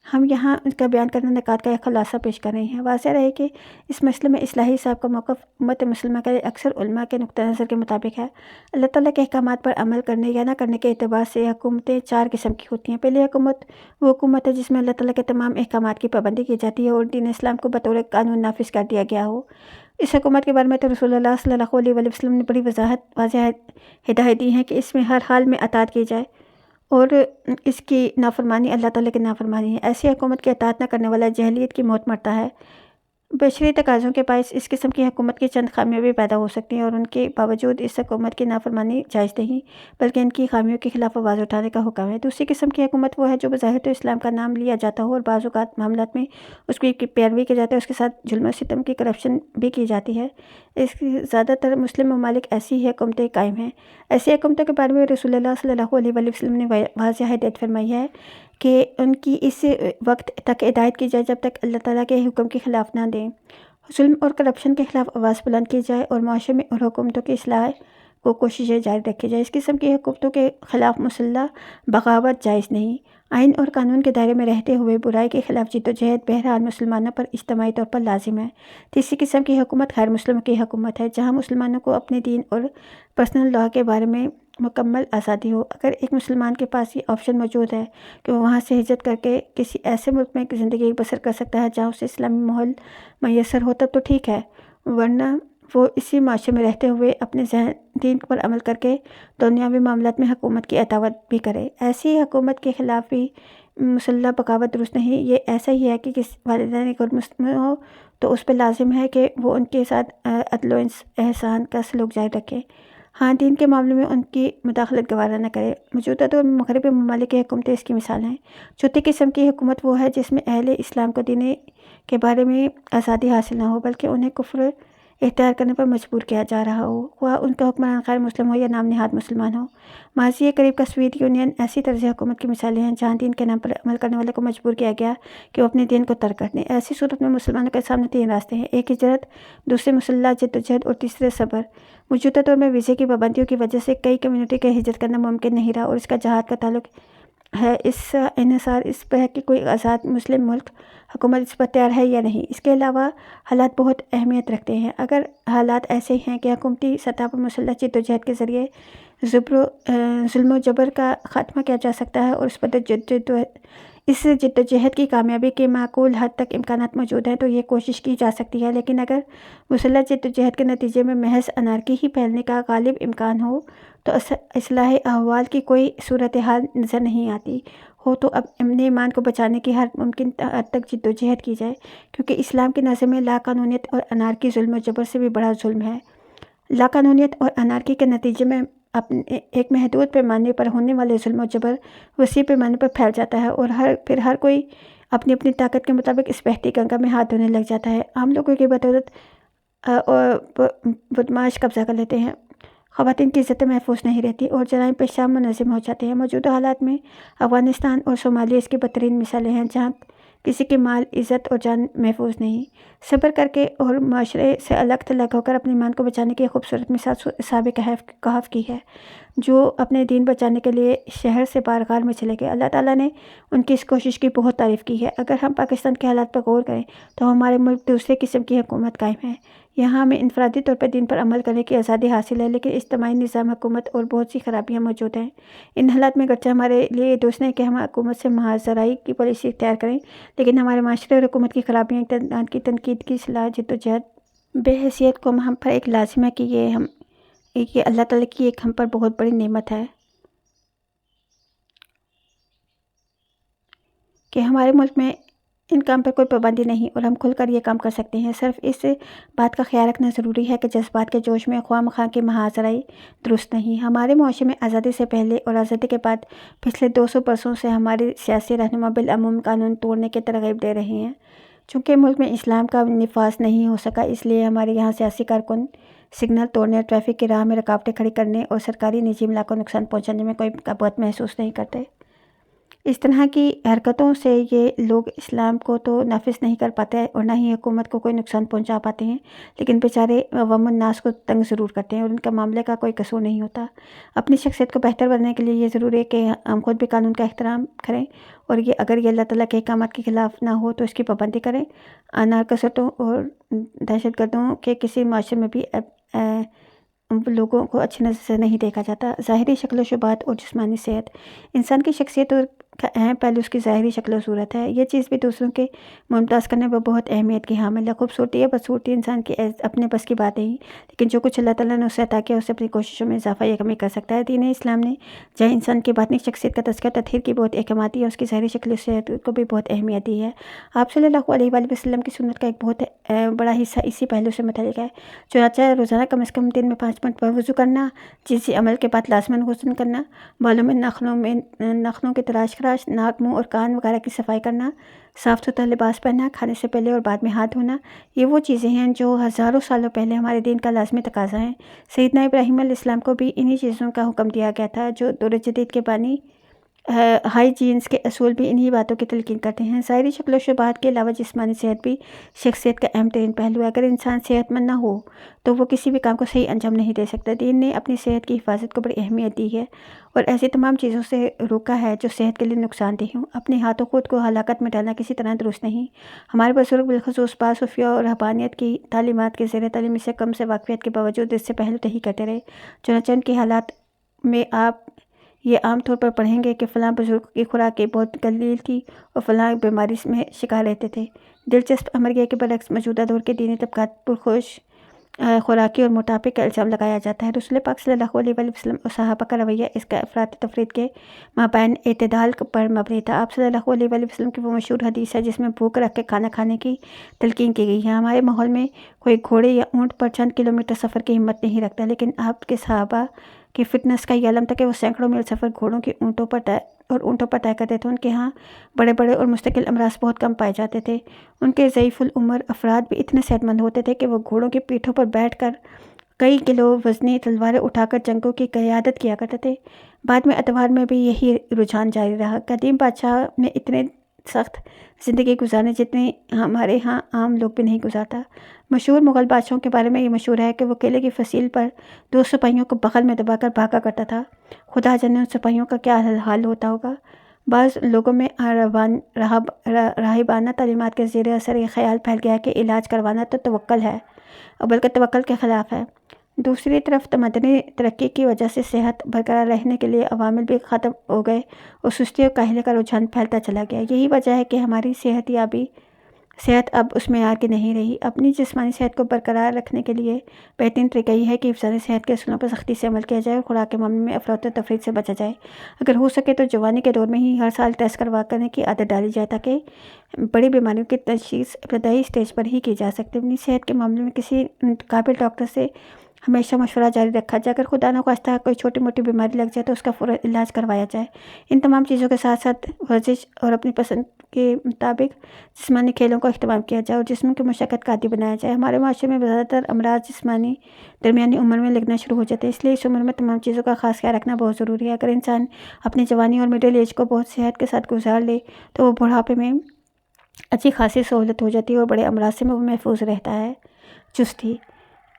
ہم یہاں اس کا بیان کرنے نکات کا ایک خلاصہ پیش کر رہے ہیں۔ واضح رہے کہ اس مسئلے میں اصلاحی صاحب کا موقف امت مسلمہ کے اکثر علماء کے نقطہ نظر کے مطابق ہے۔ اللہ تعالیٰ کے احکامات پر عمل کرنے یا نہ کرنے کے اعتبار سے حکومتیں چار قسم کی ہوتی ہیں۔ پہلی حکومت وہ حکومت ہے جس میں اللہ تعالیٰ کے تمام احکامات کی پابندی کی جاتی ہے اور دین اسلام کو بطور قانون نافذ کر دیا گیا ہو۔ اس حکومت کے بارے میں تو رسول اللہ صلی اللہ علیہ وآلہ وسلم نے بڑی واضح ہدایت دی ہیں کہ اس میں ہر حال میں اطاعت کی جائے اور اس کی نافرمانی اللہ تعالیٰ کی نافرمانی ہے۔ ایسی حکومت کی اطاعت نہ کرنے والا جاہلیت کی موت مرتا ہے۔ بشری تقاضوں کے باعث اس قسم کی حکومت کی چند خامیاں بھی پیدا ہو سکتی ہیں اور ان کے باوجود اس حکومت کی نافرمانی جائز نہیں بلکہ ان کی خامیوں کے خلاف آواز اٹھانے کا حکم ہے۔ دوسری قسم کی حکومت وہ ہے جو بظاہر تو اسلام کا نام لیا جاتا ہو اور بعض اوقات معاملات میں اس کی پیروی کی جاتی ہے، اس کے ساتھ ظلم و ستم کی کرپشن بھی کی جاتی ہے۔ اس کی زیادہ تر مسلم ممالک ایسی ہی حکومتیں قائم ہیں۔ ایسی حکومتوں کے بارے میں رسول اللہ صلی اللہ علیہ وآلہ وسلم نے واضح ہدایت فرمائی ہے کہ ان کی اس وقت تک ہدایت کی جائے جب تک اللہ تعالیٰ کے حکم کے خلاف نہ دیں، ظلم اور کرپشن کے خلاف آواز بلند کی جائے اور معاشرے میں اور حکومتوں کی اصلاح کو کوششیں جاری رکھی جائے۔ اس قسم کی حکومتوں کے خلاف مسلح بغاوت جائز نہیں۔ آئین اور قانون کے دائرے میں رہتے ہوئے برائی کے خلاف جدوجہد بہرحال مسلمانوں پر اجتماعی طور پر لازم ہے۔ تیسری قسم کی حکومت غیر مسلموں کی حکومت ہے، جہاں مسلمانوں کو اپنے دین اور پرسنل لاء کے بارے میں مکمل آزادی ہو۔ اگر ایک مسلمان کے پاس یہ آپشن موجود ہے کہ وہ وہاں سے ہجرت کر کے کسی ایسے ملک میں زندگی بسر کر سکتا ہے جہاں اسے اسلامی ماحول میسر ہو، تب تو ٹھیک ہے، ورنہ وہ اسی معاشرے میں رہتے ہوئے اپنے دین پر عمل کر کے دنیاوی معاملات میں حکومت کی اطاعت بھی کرے۔ ایسی حکومت کے خلاف بھی مسلح بغاوت درست نہیں۔ یہ ایسا ہی ہے کہ کسی والدین غیر مسلم ہو تو اس پہ لازم ہے کہ وہ ان کے ساتھ عدل و احسان کا سلوک جاری رکھے، ہاں دین کے معاملے میں ان کی مداخلت گوارا نہ کرے۔ موجودہ دور میں مغربی ممالک کی حکومتیں اس کی مثال ہیں۔ چوتھی قسم کی حکومت وہ ہے جس میں اہل اسلام کو دین کے بارے میں آزادی حاصل نہ ہو، بلکہ انہیں کفر اختیار کرنے پر مجبور کیا جا رہا ہو، خواہ ان کا حکمران غیر مسلم ہو یا نام نہاد مسلمان ہو۔ ماضی قریب کا سوویت یونین ایسی طرز حکومت کی مثالیں ہیں جہاں دین کے نام پر عمل کرنے والوں کو مجبور کیا گیا کہ وہ اپنے دین کو ترک کر دیں۔ ایسی صورت میں مسلمانوں کے سامنے تین راستے ہیں: ایک ہجرت، دوسرے مسلح جدوجہد اور تیسرے صبر۔ موجودہ دور میں ویزے کی پابندیوں کی وجہ سے کئی کمیونٹی کا ہجرت کرنا ممکن نہیں رہا، اور اس کا جہاد کا تعلق ہے اس انحصار اس پہ ہے کہ کوئی آزاد مسلم ملک حکومت اس پر تیار ہے یا نہیں۔ اس کے علاوہ حالات بہت اہمیت رکھتے ہیں۔ اگر حالات ایسے ہیں کہ حکومتی سطح پر مسلح جدوجہد کے ذریعے ظلم و جبر کا خاتمہ کیا جا سکتا ہے اور اس جدوجہد کی کامیابی کے معقول حد تک امکانات موجود ہیں تو یہ کوشش کی جا سکتی ہے، لیکن اگر مسلح جدوجہد کے نتیجے میں محض انارکی ہی پھیلنے کا غالب امکان ہو تو اصلاح احوال کی کوئی صورتحال نظر نہیں آتی ہو تو اب امن ایمان کو بچانے کی ہر ممکن حد تک جدوجہد کی جائے، کیونکہ اسلام کے نظر میں لا قانونیت اور انارکی ظلم و جبر سے بھی بڑا ظلم ہے۔ لا قانونیت اور انارکی کے نتیجے میں ایک محدود پیمانے پر ہونے والے ظلم و جبر وسیع پیمانے پر پھیل جاتا ہے اور پھر ہر کوئی اپنی اپنی طاقت کے مطابق اس بہتی گنگا میں ہاتھ دھونے لگ جاتا ہے۔ عام لوگوں کی بدولت بدمعاش قبضہ کر لیتے ہیں، خواتین کی عزتیں محفوظ نہیں رہتی اور جرائم پیشہ منظم ہو جاتے ہیں۔ موجودہ حالات میں افغانستان اور صومالیہ اس کی بدترین مثالیں ہیں، جہاں کسی کی مال، عزت اور جان محفوظ نہیں۔ صبر کر کے اور معاشرے سے الگ تھلگ ہو کر اپنے ایمان کو بچانے کی خوبصورت مثال اصحاب کہف کی ہے، جو اپنے دین بچانے کے لیے شہر سے باہر غار میں چلے گئے۔ اللہ تعالیٰ نے ان کی اس کوشش کی بہت تعریف کی ہے۔ اگر ہم پاکستان کے حالات پر غور کریں تو ہمارے ملک دوسرے قسم کی حکومت قائم ہے۔ یہاں ہمیں انفرادی طور پر دین پر عمل کرنے کی آزادی حاصل ہے، لیکن اجتماعی نظام حکومت اور بہت سی خرابیاں موجود ہیں۔ ان حالات میں گرچہ ہمارے لیے یہ درست نہیں کہ ہم حکومت سے محاذرائی کی پالیسی اختیار کریں، لیکن ہمارے معاشرے اور حکومت کی خرابیاں اقتدار کی تنقید کی اصلاح جدوجہد بحیثیت قوم ہم پر ایک لازم ہے کہ یہ اللہ تعالیٰ کی ایک ہم پر بہت بڑی نعمت ہے کہ ہمارے ملک میں ان کام پر کوئی پابندی نہیں اور ہم کھل کر یہ کام کر سکتے ہیں۔ صرف اس بات کا خیال رکھنا ضروری ہے کہ جذبات کے جوش میں خواہ مخواہ کی محاذرائی درست نہیں۔ ہمارے معاشرے میں آزادی سے پہلے اور آزادی کے بعد پچھلے 200 برسوں سے ہمارے سیاسی رہنما بالعموم قانون توڑنے کی ترغیب دے رہے ہیں۔ چونکہ ملک میں اسلام کا نفاذ نہیں ہو سکا، اس لیے ہمارے یہاں سیاسی کارکن سگنل توڑنے اور ٹریفک کی راہ میں رکاوٹیں کھڑی کرنے اور سرکاری نجی املاک کو نقصان پہنچانے میں کوئی کبوت محسوس نہیں کرتے۔ اس طرح کی حرکتوں سے یہ لوگ اسلام کو تو نافذ نہیں کر پاتے اور نہ ہی حکومت کو کوئی نقصان پہنچا پاتے ہیں، لیکن بیچارے عوام الناس کو تنگ ضرور کرتے ہیں اور ان کا معاملے کا کوئی قصور نہیں ہوتا۔ اپنی شخصیت کو بہتر بنانے کے لیے یہ ضروری ہے کہ ہم خود بھی قانون کا احترام کریں اور اگر یہ اللہ تعالیٰ کے احکامات کے خلاف نہ ہو تو اس کی پابندی کریں۔ انارکسٹوں اور دہشت گردوں کے کسی معاشرے میں بھی لوگوں کو اچھی نظر سے نہیں دیکھا جاتا۔ ظاہری شکل و شباہت اور جسمانی صحت۔ انسان کی شخصیت کا اہم پہلو اس کی ظاہری شکل و صورت ہے۔ یہ چیز بھی دوسروں کے ممتاز کرنے پر بہت اہمیت کی حامل ہے۔ خوبصورتی یا بدصورتی انسان کی اپنے بس کی بات نہیں، لیکن جو کچھ اللہ تعالیٰ نے اسے عطا کیا اسے اپنی کوششوں میں اضافہ یا کمی کر سکتا ہے۔ دین اسلام نے جہاں انسان کی باطنی شخصیت کا تذکرہ تطہیر کی بہت احکامات دی ہے، اس کی ظاہری شکل و صحت کو بھی بہت اہمیت دی ہے۔ آپ صلی اللہ علیہ وآلہ وسلم کی سنت کا ایک بہت بڑا حصہ اسی پہلو سے متعلق ہے۔ چنانچہ روزانہ کم از کم دن میں 5 مرتبہ وضو کرنا، جنسی عمل کے بعد لازماً غسل کرنا، بالوں میں ناخنوں کی تراش خراش، ناک، منہ اور کان وغیرہ کی صفائی کرنا، صاف ستھرا لباس پہننا، کھانے سے پہلے اور بعد میں ہاتھ دھونا، یہ وہ چیزیں ہیں جو ہزاروں سالوں پہلے ہمارے دین کا لازمی تقاضا ہیں۔ سیدنا ابراہیم علیہ السلام کو بھی انہی چیزوں کا حکم دیا گیا تھا جو دور جدید کے بانی ہائیجینس کے اصول بھی انہی باتوں کی تلقین کرتے ہیں۔ ظاہری شکل و شباہت کے علاوہ جسمانی صحت بھی شخصیت کا اہم ترین پہلو ہے۔ اگر انسان صحت مند نہ ہو تو وہ کسی بھی کام کو صحیح انجام نہیں دے سکتا۔ دین نے اپنی صحت کی حفاظت کو بڑی اہمیت دی ہے اور ایسی تمام چیزوں سے روکا ہے جو صحت کے لیے نقصان دہ ہوں۔ اپنے ہاتھوں خود کو ہلاکت میں ڈالنا کسی طرح درست نہیں۔ ہمارے بزرگ بالخصوص بعض صوفیہ اور رہبانیت کی تعلیمات کے زیر تعلیم سے کم سے واقفیت کے باوجود اس سے پہلو تہی کرتے رہے۔ چنانچہ ان کے حالات میں آپ یہ عام طور پر پڑھیں گے کہ فلاں بزرگ کی خوراک بہت قلیل تھی اور فلاں بیماری میں شکار رہتے تھے۔ دلچسپ امر یہ کہ برعکس موجودہ دور کے دینی طبقات پر خوراکی اور موٹاپے کا الزام لگایا جاتا ہے۔ رسول پاک صلی اللہ علیہ وآلہ وسلم اور صحابہ کا رویہ اس کا افراط تفریط کے مابین اعتدال پر مبنی تھا۔ آپ صلی اللہ علیہ وآلہ وسلم کی وہ مشہور حدیث ہے جس میں بھوک رکھ کے کھانا کھانے کی تلقین کی گئی ہے۔ ہمارے ماحول میں کوئی گھوڑے یا اونٹ پر چند کلومیٹر سفر کی ہمت نہیں رکھتا، لیکن آپ کے صحابہ کی فٹنس کا یہ علم تھا کہ وہ سینکڑوں میل سفر گھوڑوں کی اونٹوں پر طے کرتے تھے۔ ان کے ہاں بڑے بڑے اور مستقل امراض بہت کم پائے جاتے تھے۔ ان کے ضعیف العمر افراد بھی اتنے صحت مند ہوتے تھے کہ وہ گھوڑوں کی پیٹھوں پر بیٹھ کر کئی کلو وزنی تلواریں اٹھا کر جنگوں کی قیادت کیا کرتے تھے۔ بعد میں ادوار میں بھی یہی رجحان جاری رہا۔ قدیم بادشاہ نے اتنے سخت زندگی گزارنے جتنی ہمارے ہاں عام لوگ بھی نہیں گزارتا۔ مشہور مغل بادشاہوں کے بارے میں یہ مشہور ہے کہ وہ قلعے کی فصیل پر 2 سپاہیوں کو بغل میں دبا کر بھاگا کرتا تھا۔ خدا جانے ان سپاہیوں کا کیا حال ہوتا ہوگا۔ بعض لوگوں میں راہبانہ تعلیمات کے زیر اثر یہ خیال پھیل گیا کہ علاج کروانا تو توکل ہے، بلکہ توکل کے خلاف ہے۔ دوسری طرف تمدنی ترقی کی وجہ سے صحت برقرار رہنے کے لیے عوامل بھی ختم ہو گئے اور سستی اور کاہلی کا رجحان پھیلتا چلا گیا۔ یہی وجہ ہے کہ ہماری صحت اب اس معیار کی نہیں رہی۔ اپنی جسمانی صحت کو برقرار رکھنے کے لیے بہترین طریقہ یہ ہے کہ حفظان صحت کے اصولوں پر سختی سے عمل کیا جائے اور خوراک کے معاملے میں افراط و تفریط سے بچا جائے۔ اگر ہو سکے تو جوانی کے دور میں ہی ہر سال ٹیسٹ کرنے کی عادت ڈالی جائے تاکہ بڑی بیماریوں کی تشخیص ابتدائی سٹیج پر ہی کی جا سکے۔ اپنی صحت کے معاملے میں کسی قابل ڈاکٹر سے ہمیشہ مشورہ جاری رکھا جائے۔ اگر خدا نخواستہ کوئی چھوٹی موٹی بیماری لگ جائے تو اس کا فوراً علاج کروایا جائے۔ ان تمام چیزوں کے ساتھ ساتھ ورزش اور اپنی پسند کے مطابق جسمانی کھیلوں کا اہتمام کیا جائے اور جسم کی مشقت کا عادی بنایا جائے۔ ہمارے معاشرے میں زیادہ تر امراض جسمانی درمیانی عمر میں لگنا شروع ہو جاتے ہیں، اس لیے اس عمر میں تمام چیزوں کا خاص خیال رکھنا بہت ضروری ہے۔ اگر انسان اپنی جوانی اور مڈل ایج کو بہت صحت کے ساتھ گزار لے تو وہ بڑھاپے میں اچھی خاصی سہولت ہو جاتی ہے اور بڑے امراض سے وہ محفوظ رہتا ہے۔ چستی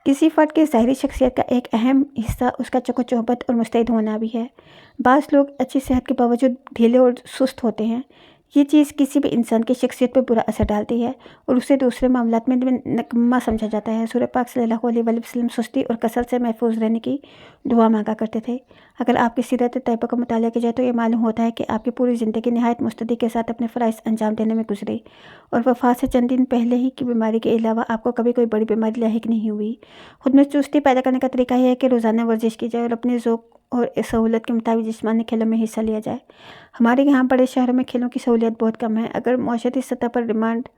کسی فرد کی ظاہری شخصیت کا ایک اہم حصہ اس کا چک و چوبند اور مستعد ہونا بھی ہے۔ بعض لوگ اچھی صحت کے باوجود ڈھیلے اور سست ہوتے ہیں۔ یہ چیز کسی بھی انسان کی شخصیت پر برا اثر ڈالتی ہے اور اسے دوسرے معاملات میں نکما سمجھا جاتا ہے۔ رسول پاک صلی اللہ علیہ وآلہ وسلم سستی اور کسل سے محفوظ رہنے کی دعا مانگا کرتے تھے۔ اگر آپ کی سیرت طیبہ کا مطالعہ کیا جائے تو یہ معلوم ہوتا ہے کہ آپ کی پوری زندگی نہایت مستعدی کے ساتھ اپنے فرائض انجام دینے میں گزری اور وفات سے چند دن پہلے ہی کی بیماری کے علاوہ آپ کو کبھی کوئی بڑی بیماری لاحق نہیں ہوئی۔ خود میں چستی پیدا کرنے کا طریقہ یہ ہے کہ روزانہ ورزش کی جائے اور اپنے ذوق اور سہولت کے مطابق جسمانی کھیلوں میں حصہ لیا جائے۔ ہمارے یہاں بڑے شہروں میں کھیلوں کی سہولیت بہت کم ہے۔ اگر معاشرتی سطح پر ڈیمانڈ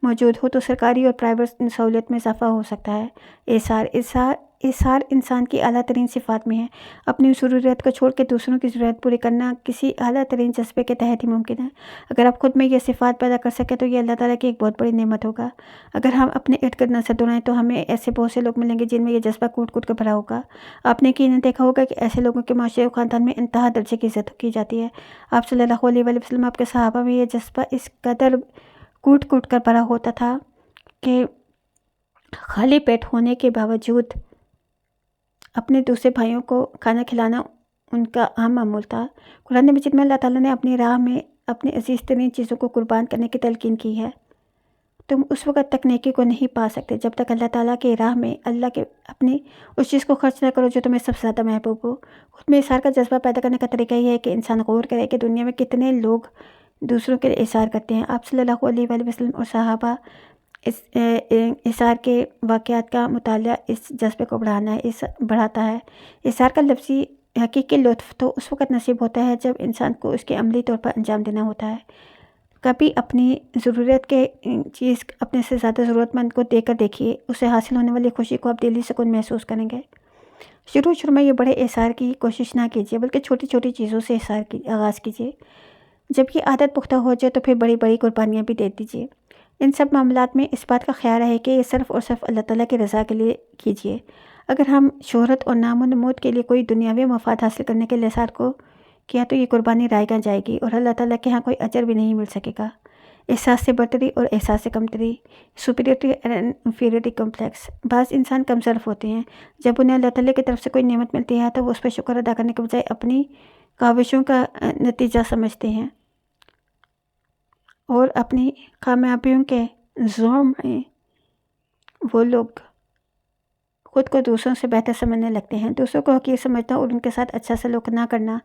موجود ہو تو سرکاری اور پرائیویٹ سہولیت میں اضافہ ہو سکتا ہے۔ ایثار انسان کی اعلیٰ ترین صفات میں ہے۔ اپنی ضروریات کو چھوڑ کے دوسروں کی ضرورت پوری کرنا کسی اعلیٰ ترین جذبے کے تحت ہی ممکن ہے۔ اگر آپ خود میں یہ صفات پیدا کر سکیں تو یہ اللہ تعالیٰ کی ایک بہت بڑی نعمت ہوگا۔ اگر ہم اپنے ارد گرد نظر دوڑائیں تو ہمیں ایسے بہت سے لوگ ملیں گے جن میں یہ جذبہ کوٹ کوٹ کر بھرا ہوگا۔ آپ نے یقیناً دیکھا ہوگا کہ ایسے لوگوں کے معاشرے اور خاندان میں انتہا درجے کی عزت کی جاتی ہے۔ آپ صلی اللہ علیہ وآلہ وسلم آپ کے صحابہ میں یہ جذبہ اس قدر کوٹ کوٹ کر بھرا ہوتا تھا کہ خالی پیٹ ہونے کے باوجود اپنے دوسرے بھائیوں کو کھانا کھلانا ان کا عام معمول تھا۔ قرآن مجید میں اللہ تعالیٰ نے اپنی راہ میں اپنی عزیز ترین چیزوں کو قربان کرنے کی تلقین کی ہے۔ تم اس وقت تک نیکی کو نہیں پا سکتے جب تک اللہ تعالیٰ کی راہ میں اپنی اس چیز کو خرچ نہ کرو جو تمہیں سب سے زیادہ محبوب ہو۔ خود میں اثار کا جذبہ پیدا کرنے کا طریقہ یہ ہے کہ انسان غور کرے کہ دنیا میں کتنے لوگ دوسروں کے لیے اثار کرتے ہیں۔ آپ صلی اللہ علیہ وآلہ وسلم اور صحابہ اثار کے واقعات کا مطالعہ اس جذبے کو بڑھاتا ہے۔ اثار کا لفظی حقیقی لطف تو اس وقت نصیب ہوتا ہے جب انسان کو اس کے عملی طور پر انجام دینا ہوتا ہے۔ کبھی اپنی ضرورت کے چیز اپنے سے زیادہ ضرورت مند کو دے کر دیکھیے، اسے حاصل ہونے والی خوشی کو آپ دلی سکون محسوس کریں گے۔ شروع میں یہ بڑے اثار کی کوشش نہ کیجیے بلکہ چھوٹی چھوٹی چیزوں سے اثار کی آغاز کیجیے۔ جب یہ عادت پختہ ہو جائے تو پھر بڑی بڑی قربانیاں بھی دے دیجیے۔ ان سب معاملات میں اس بات کا خیال رہے کہ یہ صرف اور صرف اللہ تعالیٰ کی رضا کے لیے کیجیے۔ اگر ہم شہرت اور نام و نمود کے لیے کوئی دنیاوی مفاد حاصل کرنے کے اثار کو کیا تو یہ قربانی رائے گاہ جائے گی اور اللہ تعالیٰ کے ہاں کوئی اجر بھی نہیں مل سکے گا۔ احساس سے برتری اور احساس سے کمتری، سپیریٹی اینڈ انفیریٹی کمپلیکس۔ بعض انسان کم ظرف ہوتے ہیں، جب انہیں اللہ تعالیٰ کی طرف سے کوئی نعمت ملتی ہے تو وہ اس پر شکر ادا کرنے کے بجائے اپنی کاوشوں کا نتیجہ سمجھتے ہیں اور اپنی کامیابیوں کے زور میں وہ لوگ خود کو دوسروں سے بہتر سمجھنے لگتے ہیں۔ دوسروں کو حقیر سمجھنا اور ان کے ساتھ اچھا سلوک نہ کرنا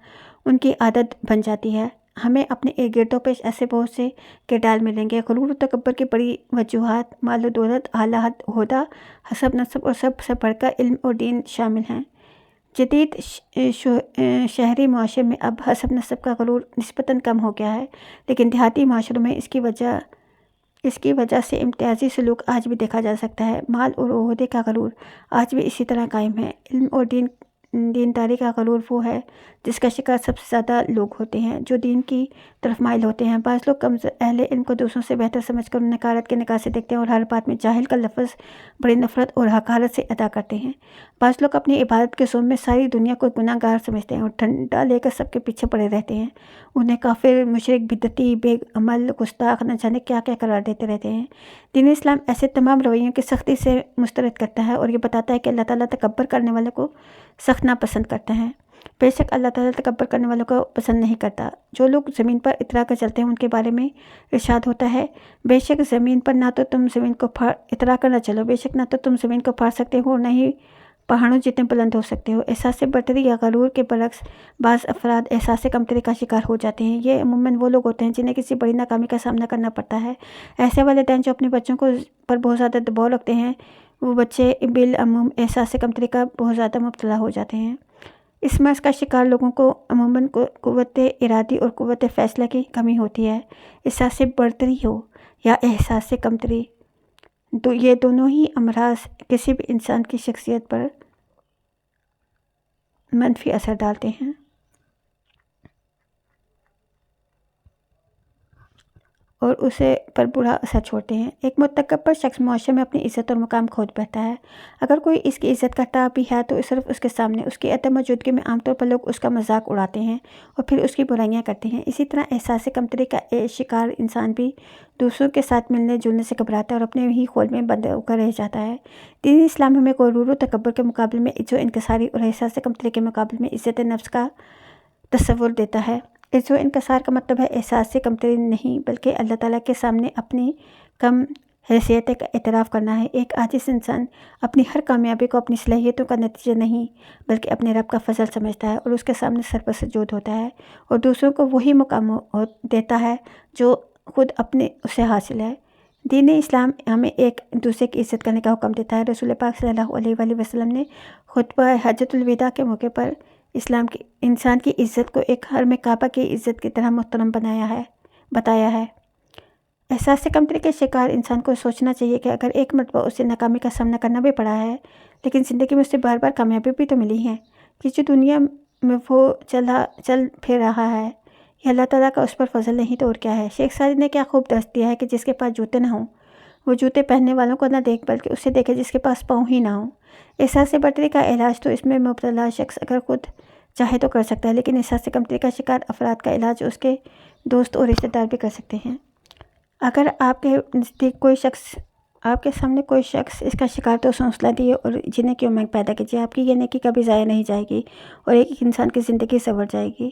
ان کی عادت بن جاتی ہے۔ ہمیں اپنے ارد گرد و پیش ایسے بہت سے کردار ملیں گے۔ غرور و تکبر کی بڑی وجوہات مال و دولت، اعلیٰ عہدہ، حسب نسب اور سب سے بڑھ کر علم اور دین شامل ہیں۔ جدید شہری معاشرے میں اب حسب نسب کا غرور نسبتاً کم ہو گیا ہے، لیکن دیہاتی معاشروں میں اس کی وجہ سے امتیازی سلوک آج بھی دیکھا جا سکتا ہے۔ مال اور عہدے کا غرور آج بھی اسی طرح قائم ہے۔ علم اور دینداری کا غرور وہ ہے جس کا شکار سب سے زیادہ لوگ ہوتے ہیں جو دین کی طرف مائل ہوتے ہیں۔ بعض لوگ اہل علم کو دوسروں سے بہتر سمجھ کر انہیں نکارت کے نگاہ سے دیکھتے ہیں اور ہر بات میں جاہل کا لفظ بڑی نفرت اور حقارت سے ادا کرتے ہیں۔ بعض لوگ اپنی عبادت کے زوم میں ساری دنیا کو گناہ گار سمجھتے ہیں اور ڈنڈا لے کر سب کے پیچھے پڑے رہتے ہیں۔ انہیں کافر، مشرک، بدعتی، بے عمل، گستاخ، نہ جانے کیا کیا قرار دیتے رہتے ہیں۔ دین اسلام ایسے تمام رویوں کی سختی سے مسترد کرتا ہے اور یہ بتاتا ہے کہ اللہ تعالیٰ تکبر کرنے والوں کو سخت ناپسند کرتا ہے۔ بے شک اللہ تعالیٰ تکبر کرنے والوں کو پسند نہیں کرتا۔ جو لوگ زمین پر اترا کر چلتے ہیں ان کے بارے میں ارشاد ہوتا ہے، بے شک زمین پر نہ تو تم زمین کو اترا کر نہ چلو، بے شک نہ تو تم زمین کو پھاڑ سکتے ہو اور نہ ہی پہاڑوں جتنے بلند ہو سکتے ہو۔ احساس برتری یا غرور کے برعکس بعض افراد احساس کمتری کا شکار ہو جاتے ہیں۔ یہ عموماً وہ لوگ ہوتے ہیں جنہیں کسی بڑی ناکامی کا سامنا کرنا پڑتا ہے۔ ایسے والدین جو اپنے بچوں پر بہت زیادہ دباؤ رکھتے ہیں، وہ بچے بالعموم احساس کمتری کا بہت زیادہ مبتلا ہو جاتے ہیں۔ اس مرض کا شکار لوگوں کو عموماً قوت ارادی اور قوت فیصلہ کی کمی ہوتی ہے۔ احساس برتری ہو یا احساس کمتری، یہ دونوں ہی امراض کسی بھی انسان کی شخصیت پر منفی اثر ڈالتے ہیں اور اسے پر برا اثر چھوڑتے ہیں۔ ایک متکبر شخص معاشرے میں اپنی عزت اور مقام کھو بیٹھتا ہے۔ اگر کوئی اس کی عزت کرتا بھی ہے تو صرف اس کے سامنے۔ اس کی عدم موجودگی میں عام طور پر لوگ اس کا مذاق اڑاتے ہیں اور پھر اس کی برائیاں کرتے ہیں۔ اسی طرح احساس کمتری کا شکار انسان بھی دوسروں کے ساتھ ملنے جلنے سے گھبراتا ہے اور اپنے ہی خول میں بند ہو کر رہ جاتا ہے۔ دین اسلام ہمیں غرور و تکبر کے مقابلے میں عجز و انکساری اور احساس کمتری کے مقابلے میں عزت نفس کا تصور دیتا ہے۔ عجز و انکسار کا مطلب ہے احساس کمتری نہیں بلکہ اللہ تعالیٰ کے سامنے اپنی کم حیثیت کا اعتراف کرنا ہے۔ ایک عاجز انسان اپنی ہر کامیابی کو اپنی صلاحیتوں کا نتیجہ نہیں بلکہ اپنے رب کا فضل سمجھتا ہے اور اس کے سامنے سر پر سجود ہوتا ہے اور دوسروں کو وہی مقام دیتا ہے جو خود اپنے اسے حاصل ہے۔ دین اسلام ہمیں ایک دوسرے کی عزت کرنے کا حکم دیتا ہے۔ رسول پاک صلی اللہ علیہ وآلہ وسلم نے خطبہ حجۃ الوداع کے موقع پر انسان کی عزت کو ایک حرم کعبہ کی عزت کی طرح محترم بتایا ہے۔ احساس کمتری کے شکار انسان کو سوچنا چاہیے کہ اگر ایک مرتبہ اسے ناکامی کا سامنا کرنا بھی پڑا ہے لیکن زندگی میں اسے بار بار کامیابی بھی تو ملی ہے، کہ جو دنیا میں وہ چل پھر رہا ہے یہ اللہ تعالیٰ کا اس پر فضل نہیں تو اور کیا ہے۔ شیخ سعدی نے کیا خوب درس دیا ہے کہ جس کے پاس جوتے نہ ہوں وہ جوتے پہننے والوں کو نہ دیکھ بلکہ اسے دیکھے جس کے پاس پاؤں ہی نہ ہوں۔ احساس برتری کا علاج تو اس میں مبتلا شخص اگر خود چاہے تو کر سکتا ہے، لیکن احساس کمتری کا شکار افراد کا علاج اس کے دوست اور رشتہ دار بھی کر سکتے ہیں۔ اگر آپ کے نزدیک آپ کے سامنے کوئی شخص اس کا شکار تو اسے حوصلہ دیے اور جینے کی امنگ پیدا کیجیے۔ آپ کی یہ نیکی کبھی ضائع نہیں جائے گی اور ایک انسان کی زندگی سنور جائے گی۔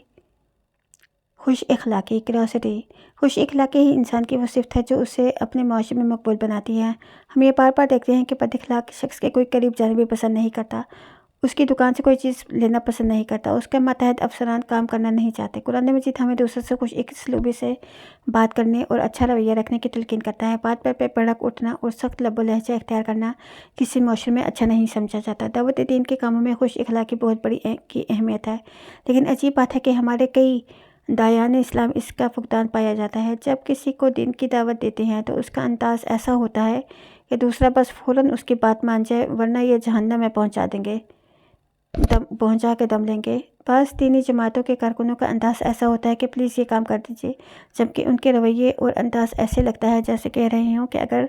خوش اخلاقی کریوسٹی، خوش اخلاقی ہی انسان کی وہ صفت ہے جو اسے اپنے معاشرے میں مقبول بناتی ہے۔ ہم یہ بار بار دیکھتے ہیں کہ بد اخلاق شخص کے کوئی قریب جانا بھی پسند نہیں کرتا، اس کی دکان سے کوئی چیز لینا پسند نہیں کرتا، اس کے ماتحت افسران کام کرنا نہیں چاہتے۔ قرآن مجید ہمیں دوسروں سے خوش اسلوبی سے بات کرنے اور اچھا رویہ رکھنے کی تلقین کرتا ہے۔ بات پر بھڑک اٹھنا اور سخت لب و لہجہ اختیار کرنا کسی معاشرے میں اچھا نہیں سمجھا جاتا۔ دعوت دین کے کاموں میں خوش اخلاقی بہت بڑی کی اہمیت ہے، لیکن عجیب بات ہے کہ ہمارے کئی داعیان اسلام اس کا فقدان پایا جاتا ہے۔ جب کسی کو دین کی دعوت دیتے ہیں تو اس کا انداز ایسا ہوتا ہے کہ دوسرا بس فوراً اس کی بات مان جائے ورنہ یہ جہنم میں پہنچا کے دم لیں گے۔ بعض دینی جماعتوں کے کارکنوں کا انداز ایسا ہوتا ہے کہ پلیز یہ کام کر دیجیے، جبکہ ان کے رویے اور انداز ایسے لگتا ہے جیسے کہہ رہے ہوں کہ اگر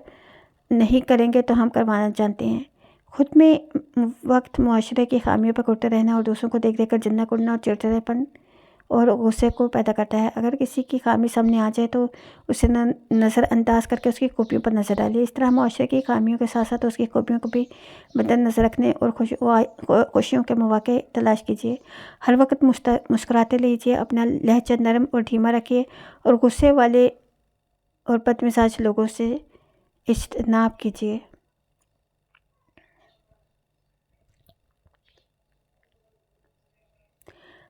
نہیں کریں گے تو ہم کروانا جانتے ہیں۔ خود میں وقت معاشرے کی خامیوں پر کرتے رہنا اور دوسروں کو دیکھ دیکھ کر جننا کرنا اور چڑچڑے پن اور غصے کو پیدا کرتا ہے۔ اگر کسی کی خامی سامنے آ جائے تو اسے نظر انداز کر کے اس کی خوبیوں پر نظر ڈالیں۔ اس طرح معاشرے کی خامیوں کے ساتھ ساتھ اس کی خوبیوں کو بھی مد نظر رکھنے اور خوشیوں کے مواقع تلاش کیجیے۔ ہر وقت مسکراتے لیجیے، اپنا لہجہ نرم اور دھیما رکھیے اور غصے والے اور بد مزاج لوگوں سے اجتناب کیجیے۔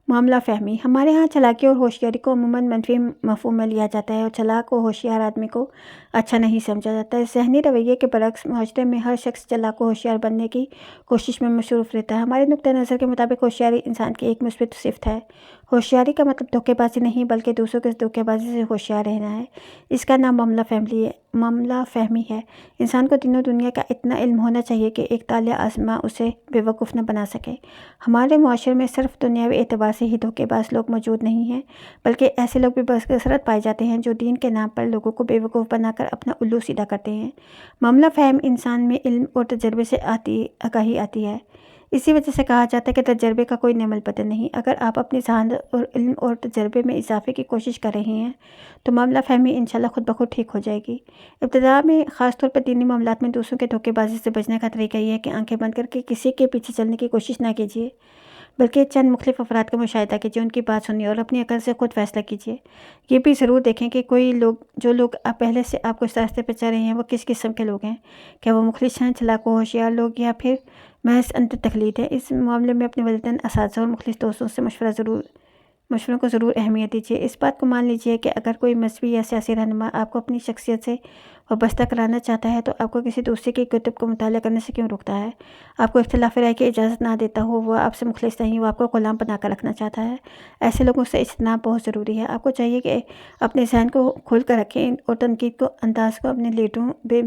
معاملہ فہمی۔ ہمارے ہاں چالاکی اور ہوشیاری کو عموماً منفی مفہوم میں لیا جاتا ہے اور چالاک و ہوشیار آدمی کو اچھا نہیں سمجھا جاتا ہے۔ ذہنی رویے کے برعکس معاشرے میں ہر شخص چالاک و ہوشیار بننے کی کوشش میں مصروف رہتا ہے۔ ہمارے نقطہ نظر کے مطابق ہوشیاری انسان کی ایک مثبت صفت ہے۔ ہوشیاری کا مطلب دھوکے بازی نہیں بلکہ دوسروں کے دھوکے بازی سے ہوشیار رہنا ہے۔ اس کا نام معاملہ فہمی ہے۔ انسان کو دین و دنیا کا اتنا علم ہونا چاہیے کہ ایک طالع آزما اسے بے وقوف نہ بنا سکے۔ ہمارے معاشرے میں صرف دنیاوی اعتبار سے ہی دھوکے باز لوگ موجود نہیں ہیں بلکہ ایسے لوگ بھی بکثرت پائے جاتے ہیں جو دین کے نام پر لوگوں کو بے وقوف بنا کر اپنا الو سیدھا کرتے ہیں۔ معاملہ فہم انسان میں علم اور تجربے سے آگاہی آتی ہے۔ اسی وجہ سے کہا جاتا ہے کہ تجربے کا کوئی نعم البدن نہیں۔ اگر آپ اپنی ذہانت اور علم اور تجربے میں اضافے کی کوشش کر رہے ہیں تو معاملہ فہمی انشاءاللہ خود بخود ٹھیک ہو جائے گی۔ ابتدا میں خاص طور پر دینی معاملات میں دوسروں کے دھوکے بازی سے بچنے کا طریقہ یہ ہے کہ آنکھیں بند کر کے کسی کے پیچھے چلنے کی کوشش نہ کیجیے بلکہ چند مختلف افراد کا مشاہدہ کیجیے، ان کی بات سنیے اور اپنی عقل سے خود فیصلہ کیجیے۔ یہ بھی ضرور دیکھیں کہ جو لوگ پہلے سے آپ کو اس راستے پہ چل رہے ہیں وہ کس قسم کے لوگ ہیں، کیا وہ مخلص ہیں، چالاک و ہوشیار لوگ یا پھر محض اندھے تقلید ہے۔ اس معاملے میں اپنے والدین، اساتذہ اور مخلص دوستوں سے مشوروں کو ضرور اہمیت دیجیے۔ اس بات کو مان لیجیے کہ اگر کوئی مذہبی یا سیاسی رہنما آپ کو اپنی شخصیت سے وابستہ کرانا چاہتا ہے تو آپ کو کسی دوسرے کی کتب کو مطالعہ کرنے سے کیوں روکتا ہے؟ آپ کو اختلاف رائے کی اجازت نہ دیتا ہو، وہ آپ سے مخلص نہیں، وہ آپ کو غلام بنا کر رکھنا چاہتا ہے۔ ایسے لوگوں سے اجتناب بہت ضروری ہے۔ آپ کو چاہیے کہ اپنے ذہن کو کھول کر رکھیں اور تنقید کو انداز کو اپنے لیڈروں بھی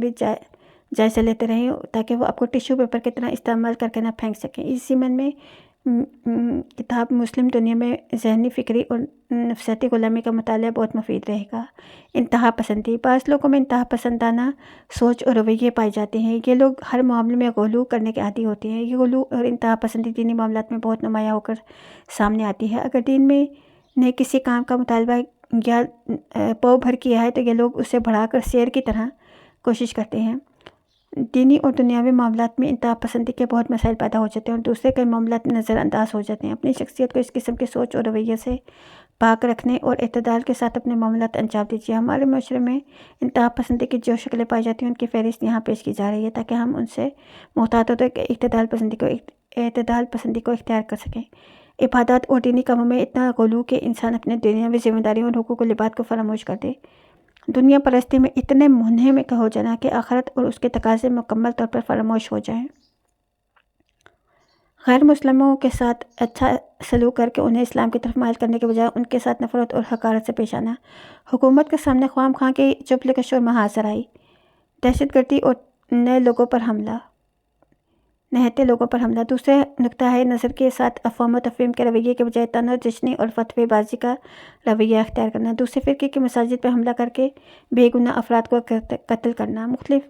جائزہ لیتے رہیں تاکہ وہ آپ کو ٹیشو پیپر کی طرح استعمال کر کے نہ پھینک سکیں۔ اس ضمن میں کتاب مسلم دنیا میں ذہنی، فکری اور نفسیاتی غلامی کا مطالعہ بہت مفید رہے گا۔ انتہا پسندی۔ بعض لوگوں میں انتہا پسندانہ سوچ اور رویے پائے جاتے ہیں۔ یہ لوگ ہر معاملے میں غلو کرنے کے عادی ہوتے ہیں۔ یہ غلو اور انتہا پسندی دینی معاملات میں بہت نمایاں ہو کر سامنے آتی ہے۔ اگر دین میں نے کسی کام کا مطالبہ یا پاؤ بھر کیا ہے تو یہ لوگ اسے بڑھا کر شیر کی طرح کوشش کرتے ہیں۔ دینی اور دنیاوی معاملات میں انتہا پسندی کے بہت مسائل پیدا ہو جاتے ہیں اور دوسرے کئی معاملات میں نظر انداز ہو جاتے ہیں۔ اپنی شخصیت کو اس قسم کی سوچ اور رویے سے پاک رکھنے اور اعتدال کے ساتھ اپنے معاملات انجام دیجیے۔ ہمارے معاشرے میں انتہا پسندی کی جو شکلیں پائی جاتی ہیں ان کی فہرست یہاں پیش کی جا رہی ہے تاکہ ہم ان سے محتاط ہوتے اعتدال پسندی کو اختیار کر سکیں۔ عبادات اور دینی کاموں میں اتنا غلو کہ انسان اپنے دنیاوی ذمہ داریوں اور حقوق و لباس کو فراموش کر دے۔ دنیا پرستی میں اتنے منہمک ہو جانا کہ آخرت اور اس کے تقاضے مکمل طور پر فراموش ہو جائیں۔ غیر مسلموں کے ساتھ اچھا سلوک کر کے انہیں اسلام کی طرف مائل کرنے کے بجائے ان کے ساتھ نفرت اور حقارت سے پیش آنا۔ حکومت کے سامنے خواہ مخواہ کی چپلکش اور محاذ آرائی، دہشت گردی اور نہتے لوگوں پر حملہ۔ دوسرے نقطہ نظر کے ساتھ افہام و تفہیم کے رویے کے بجائے طعن و جشنی اور فتوی بازی کا رویہ اختیار کرنا۔ دوسرے فرقے کی مساجد پر حملہ کر کے بے گناہ افراد کو قتل کرنا۔ مختلف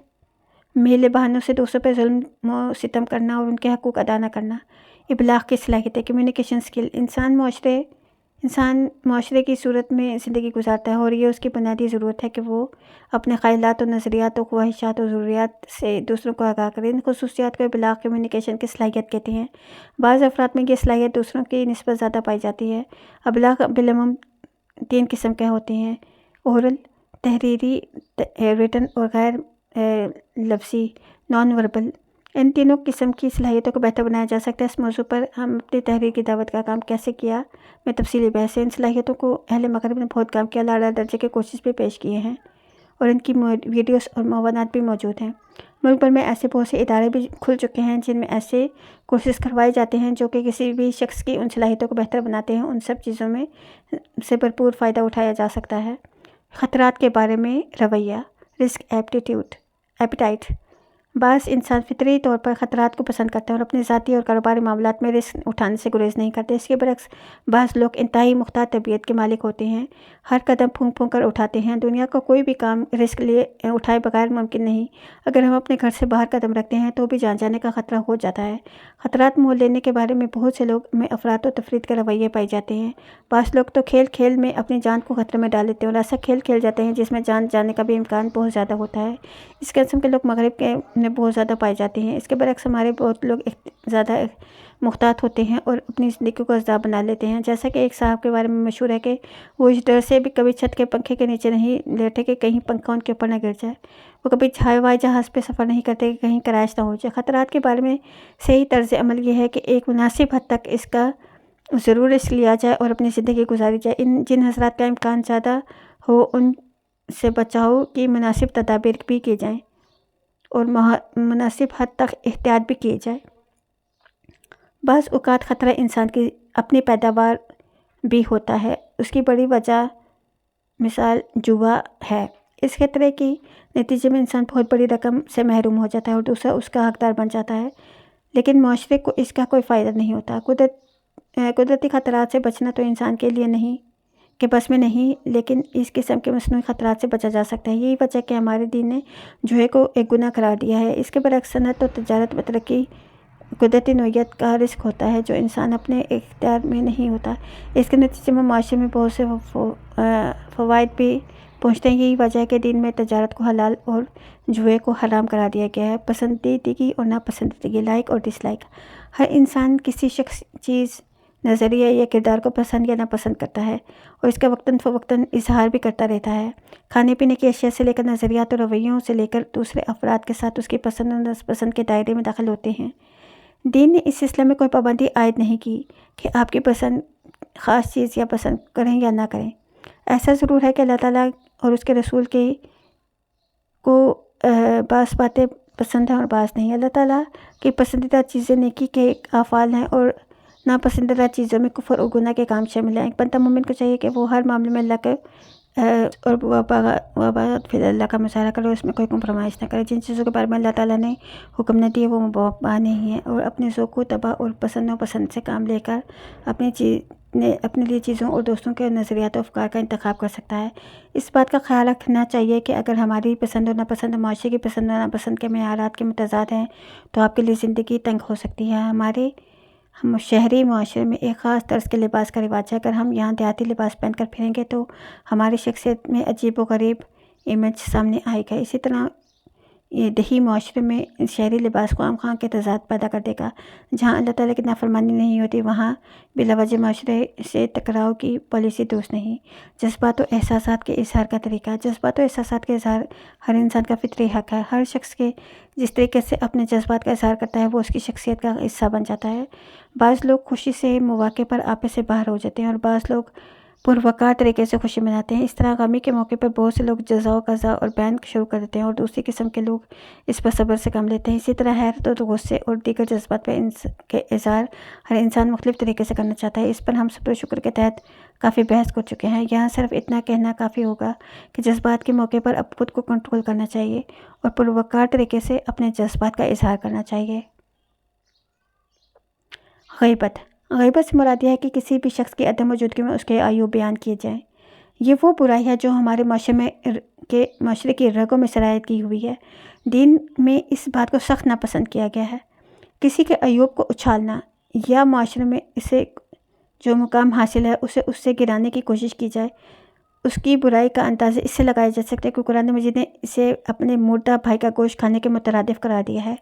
میلے بہانوں سے دوسروں پر ظلم و ستم کرنا اور ان کے حقوق ادا نہ کرنا۔ ابلاغ کی صلاحیت، کمیونیکیشن اسکل۔ انسان معاشرے کی صورت میں زندگی گزارتا ہے اور یہ اس کی بنیادی ضرورت ہے کہ وہ اپنے خیالات و نظریات و خواہشات و ضروریات سے دوسروں کو آگاہ کرے۔ ان خصوصیات کو ابلاغ، کمیونیکیشن کی صلاحیت کہتے ہیں۔ بعض افراد میں یہ صلاحیت دوسروں کی نسبت زیادہ پائی جاتی ہے۔ ابلاغ بالعموم تین قسم کے ہوتے ہیں: اورل، تحریری، ریٹن اور غیر لفظی، نان وربل۔ ان تینوں قسم کی صلاحیتوں کو بہتر بنایا جا سکتا ہے۔ اس موضوع پر ہم اپنی تحریر کی دعوت کا کام کیسے کیا میں تفصیلی بحث ہے۔ ان صلاحیتوں کو اہل مغرب نے بہت کام کیا، اعلیٰ درجے کے کورسز بھی پیش کیے ہیں اور ان کی ویڈیوز اور معاونات بھی موجود ہیں۔ ملک بھر میں ایسے بہت سے ادارے بھی کھل چکے ہیں جن میں ایسے کورسز کروائے جاتے ہیں جو کہ کسی بھی شخص کی ان صلاحیتوں کو بہتر بناتے ہیں۔ ان سب چیزوں میں سے بھرپور فائدہ اٹھایا جا سکتا ہے۔ خطرات کے بارے میں رویہ، رسک ایپیٹائٹ۔ بعض انسان فطری طور پر خطرات کو پسند کرتے ہیں اور اپنے ذاتی اور کاروباری معاملات میں رسک اٹھانے سے گریز نہیں کرتے۔ اس کے برعکس بعض لوگ انتہائی محتاط طبیعت کے مالک ہوتے ہیں، ہر قدم پھونک پھونک کر اٹھاتے ہیں۔ دنیا کا کوئی بھی کام رسک لیے اٹھائے بغیر ممکن نہیں۔ اگر ہم اپنے گھر سے باہر قدم رکھتے ہیں تو بھی جان جانے کا خطرہ ہو جاتا ہے۔ خطرات مول لینے کے بارے میں بہت سے لوگ میں افراط و تفریط کے رویے پائے جاتے ہیں۔ بعض لوگ تو کھیل کھیل میں اپنی جان کو خطرے میں ڈال دیتے ہیں اور ایسا کھیل کھیل جاتے ہیں جس میں جان جانے کا بھی امکان بہت زیادہ ہوتا ہے۔ اس قسم کے لوگ مغرب کے میں بہت زیادہ پائے جاتے ہیں۔ اس کے برعکس ہمارے بہت لوگ زیادہ محتاط ہوتے ہیں اور اپنی زندگی کو عذاب بنا لیتے ہیں۔ جیسا کہ ایک صاحب کے بارے میں مشہور ہے کہ وہ اس ڈر سے بھی کبھی چھت کے پنکھے کے نیچے نہیں لیٹے کہ کہیں پنکھا ان کے اوپر نہ گر جائے۔ وہ کبھی ہوائی جہاز پہ سفر نہیں کرتے کہ کہیں کریش نہ ہو جائے۔ خطرات کے بارے میں صحیح طرز عمل یہ ہے کہ ایک مناسب حد تک اس کا ضرور رسک لیا جائے اور اپنی زندگی گزاری جائے۔ جن حضرات کا امکان زیادہ ہو ان سے بچاؤ کی مناسب تدابیر بھی کی جائیں اور مناسب حد تک احتیاط بھی کی جائے۔ بعض اوقات خطرہ انسان کی اپنی پیداوار بھی ہوتا ہے۔ اس کی بڑی وجہ مثال جوا ہے۔ اس خطرے کی نتیجے میں انسان بہت بڑی رقم سے محروم ہو جاتا ہے اور دوسرا اس کا حقدار بن جاتا ہے، لیکن معاشرے کو اس کا کوئی فائدہ نہیں ہوتا۔ قدرتی خطرات سے بچنا تو انسان کے لیے نہیں کہ بس میں نہیں، لیکن اس قسم کے مصنوعی خطرات سے بچا جا سکتا ہے۔ یہی وجہ کہ ہمارے دین نے جوئے کو ایک گناہ قرار دیا ہے۔ اس کے برعکس صنعت اور تجارت میں ترقی قدرتی نوعیت کا رزق ہوتا ہے جو انسان اپنے اختیار میں نہیں ہوتا۔ اس کے نتیجے میں معاشرے میں بہت سے فوائد بھی پہنچتے ہیں۔ یہی وجہ ہے کہ دین میں تجارت کو حلال اور جوئے کو حرام قرار دیا گیا ہے۔ پسندیدگی اور ناپسندیدگی، لائک اور ڈس لائک۔ ہر انسان کسی شخص، چیز، نظریہ یا کردار کو پسند یا ناپسند کرتا ہے اور اس کا وقتاً فوقتاً اظہار بھی کرتا رہتا ہے۔ کھانے پینے کی اشیاء سے لے کر نظریات اور رویوں سے لے کر دوسرے افراد کے ساتھ اس کی پسند اور ناپسند کے دائرے میں داخل ہوتے ہیں۔ دین نے اس سلسلے میں کوئی پابندی عائد نہیں کی کہ آپ کی پسند خاص چیز یا پسند کریں یا نہ کریں۔ ایسا ضرور ہے کہ اللہ تعالیٰ اور اس کے رسول کو بعض باتیں پسند ہیں اور بعض نہیں۔ اللہ تعالیٰ کی پسندیدہ چیزیں نیکی کے افعال ہیں اور ناپسندیدہ چیزوں میں کفر اور گناہ کے کام شامل ہیں۔ ایک بندہ مومن کو چاہیے کہ وہ ہر معاملے میں اللہ کے اور وباغت فی اللہ کا مظاہرہ کرے، اس میں کوئی کمپرومائز نہ کرے۔ جن چیزوں کے بارے میں اللہ تعالیٰ نے حکم نہ دیے وہ مباح نہیں ہیں اور اپنے ذوق و طبع اور پسند و پسند سے کام لے کر اپنے لیے چیزوں اور دوستوں کے نظریات و افکار کا انتخاب کر سکتا ہے۔ اس بات کا خیال رکھنا چاہیے کہ اگر ہماری پسند اور ناپسند معاشرے کی پسند اور ناپسند کے معیارات کے متضاد ہیں تو آپ کے لیے زندگی تنگ ہو سکتی ہے۔ ہمارے شہری معاشرے میں ایک خاص طرز کے لباس کا رواج ہے۔ اگر ہم یہاں دیہاتی لباس پہن کر پھریں گے تو ہماری شخصیت میں عجیب و غریب امیج سامنے آئے گا۔ اسی طرح یہ دیہی معاشرے میں شہری لباس خام خواہ کے تضاد پیدا کر دے گا۔ جہاں اللہ تعالیٰ کی نافرمانی نہیں ہوتی وہاں بلا وجہ معاشرے سے ٹکراؤ کی پالیسی درست نہیں۔ جذبات و احساسات کے اظہار کا طریقہ۔ جذبات و احساسات کا اظہار ہر انسان کا فطری حق ہے۔ ہر شخص کے جس طریقے سے اپنے جذبات کا اظہار کرتا ہے وہ اس کی شخصیت کا حصہ بن جاتا ہے۔ بعض لوگ خوشی سے مواقع پر آپے سے باہر ہو جاتے ہیں اور بعض لوگ پروقار طریقے سے خوشی مناتے ہیں۔ اس طرح غمی کے موقع پر بہت سے لوگ جزا و قضا اور بین شروع کر دیتے ہیں اور دوسری قسم کے لوگ اس پر صبر سے کام لیتے ہیں۔ اسی طرح حیرت اور غصے اور دیگر جذبات پر کے اظہار ہر انسان مختلف طریقے سے کرنا چاہتا ہے۔ اس پر ہم صبر و شکر کے تحت کافی بحث کر چکے ہیں۔ یہاں صرف اتنا کہنا کافی ہوگا کہ جذبات کے موقع پر اب خود کو کنٹرول کرنا چاہیے اور پروقار طریقے سے اپنے جذبات کا اظہار کرنا چاہیے۔ غیبت سے مراد یہ ہے کہ کسی بھی شخص کی عدم موجودگی میں اس کے عیوب بیان کیے جائیں۔ یہ وہ برائی ہے جو ہمارے معاشرے کی رگوں میں سرایت کی ہوئی ہے۔ دین میں اس بات کو سخت ناپسند کیا گیا ہے۔ کسی کے عیوب کو اچھالنا یا معاشرے میں اسے جو مقام حاصل ہے اسے اس سے گرانے کی کوشش کی جائے، اس کی برائی کا اندازہ اس سے لگایا جا سکتا ہے کہ قرآن مجید نے اسے اپنے مردہ بھائی کا گوشت کھانے کے مترادف قرار دیا ہے۔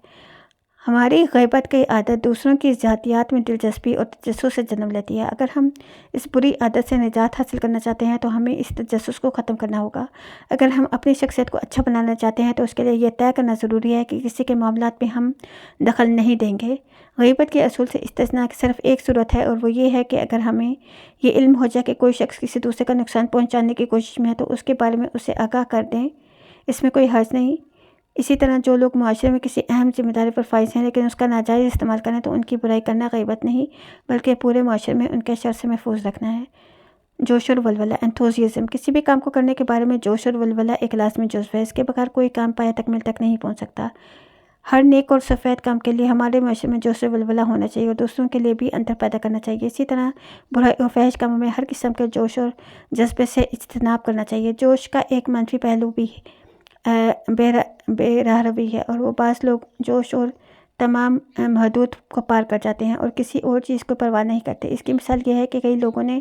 ہماری غیبت کی عادت دوسروں کی ذاتیات میں دلچسپی اور تجسس سے جنم لیتی ہے۔ اگر ہم اس بری عادت سے نجات حاصل کرنا چاہتے ہیں تو ہمیں اس تجسس کو ختم کرنا ہوگا۔ اگر ہم اپنی شخصیت کو اچھا بنانا چاہتے ہیں تو اس کے لیے یہ طے کرنا ضروری ہے کہ کسی کے معاملات میں ہم دخل نہیں دیں گے۔ غیبت کے اصول سے استثناء کی صرف ایک صورت ہے اور وہ یہ ہے کہ اگر ہمیں یہ علم ہو جائے کہ کوئی شخص کسی دوسرے کا نقصان پہنچانے کی کوشش میں ہے تو اس کے بارے میں اسے آگاہ کر دیں، اس میں کوئی حرج نہیں۔ اسی طرح جو لوگ معاشرے میں کسی اہم ذمہ داری پر فائز ہیں لیکن اس کا ناجائز استعمال کریں تو ان کی برائی کرنا غیبت نہیں بلکہ پورے معاشرے میں ان کے شر سے محفوظ رکھنا ہے۔ جوش اور ولولہ، انتھوزیازم۔ کسی بھی کام کو کرنے کے بارے میں جوش اور ولولہ ایک لازمی جزو ہے۔ اس کے بغیر کوئی کام پایہ تکمیل تک نہیں پہنچ سکتا۔ ہر نیک اور سفید کام کے لیے ہمارے معاشرے میں جوش و ولولہ ہونا چاہیے اور دوسروں کے لیے بھی اندر پیدا کرنا چاہیے۔ اسی طرح برائی اور فحش کاموں میں ہر قسم کے جوش اور جذبے سے اجتناب کرنا چاہیے۔ جوش کا ایک منفی پہلو بھی بے راہ روی ہے، اور وہ بعض لوگ جوش اور تمام حدود کو پار کر جاتے ہیں اور کسی اور چیز کو پرواہ نہیں کرتے۔ اس کی مثال یہ ہے کہ کئی لوگوں نے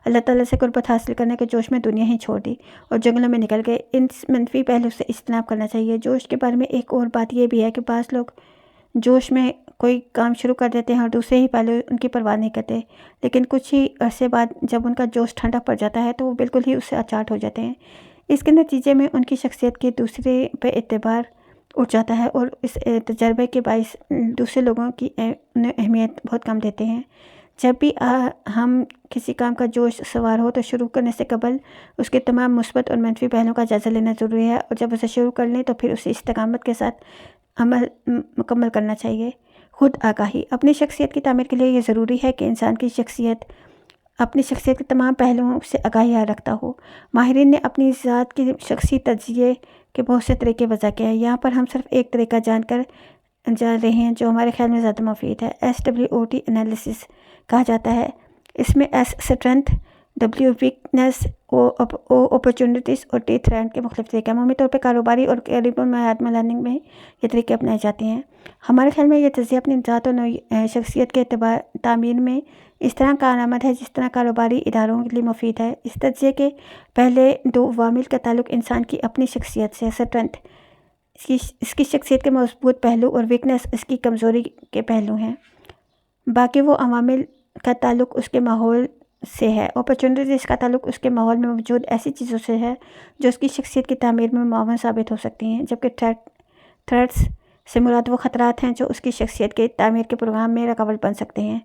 اللہ تعالیٰ سے قربت حاصل کرنے کے جوش میں دنیا ہی چھوڑ دی اور جنگلوں میں نکل گئے۔ ان منفی پہلو سے اجتناب کرنا چاہیے۔ جوش کے بارے میں ایک اور بات یہ بھی ہے کہ بعض لوگ جوش میں کوئی کام شروع کر دیتے ہیں اور دوسرے ہی پہلو ان کی پرواہ نہیں کرتے، لیکن کچھ ہی عرصے بعد جب ان کا جوش ٹھنڈا پڑ جاتا ہے تو وہ بالکل ہی اس سے اچاٹ ہو جاتے ہیں۔ اس کے نتیجے میں ان کی شخصیت کے دوسرے پہ اعتبار اٹھ جاتا ہے اور اس تجربے کے باعث دوسرے لوگوں کی انہیں اہمیت بہت کم دیتے ہیں۔ جب بھی ہم کسی کام کا جوش سوار ہو تو شروع کرنے سے قبل اس کے تمام مثبت اور منفی پہلوؤں کا جائزہ لینا ضروری ہے، اور جب اسے شروع کر لیں تو پھر اسے استقامت کے ساتھ عمل مکمل کرنا چاہیے۔ خود آگاہی اپنی شخصیت کی تعمیر کے لیے یہ ضروری ہے کہ انسان کی شخصیت اپنی شخصیت کے تمام پہلوؤں سے آگاہی رکھتا ہو۔ ماہرین نے اپنی ذات کی شخصی تجزیے کے بہت سے طریقے وضع کیے ہیں۔ یہاں پر ہم صرف ایک طریقہ جان رہے ہیں جو ہمارے خیال میں زیادہ مفید ہے۔ SWOT انالیسس کہا جاتا ہے۔ اس میں S strength, W weakness, O opportunities اور T تھریٹ کے مختلف طریقے ہیں۔ عمومی طور پر کاروباری اور قریبی معیاد لرننگ میں یہ طریقے اپنائے جاتے ہیں۔ ہمارے خیال میں یہ تجزیہ اپنی ذات و شخصیت کے تعمیر میں اس طرح کارآمد ہے جس طرح کاروباری اداروں کے لیے مفید ہے۔ اس تجزیے کے پہلے دو عوامل کا تعلق انسان کی اپنی شخصیت سے۔ اسٹرینتھ اس کی شخصیت کے مضبوط پہلو اور ویکنس اس کی کمزوری کے پہلو ہیں۔ باقی وہ عوامل کا تعلق اس کے ماحول سے ہے۔ اپرچونٹیز اس کا تعلق اس کے ماحول میں موجود ایسی چیزوں سے ہے جو اس کی شخصیت کی تعمیر میں معاون ثابت ہو سکتی ہیں، جبکہ تھریٹس سے مراد وہ خطرات ہیں جو اس کی شخصیت کے تعمیر کے پروگرام میں رکاوٹ بن سکتے ہیں۔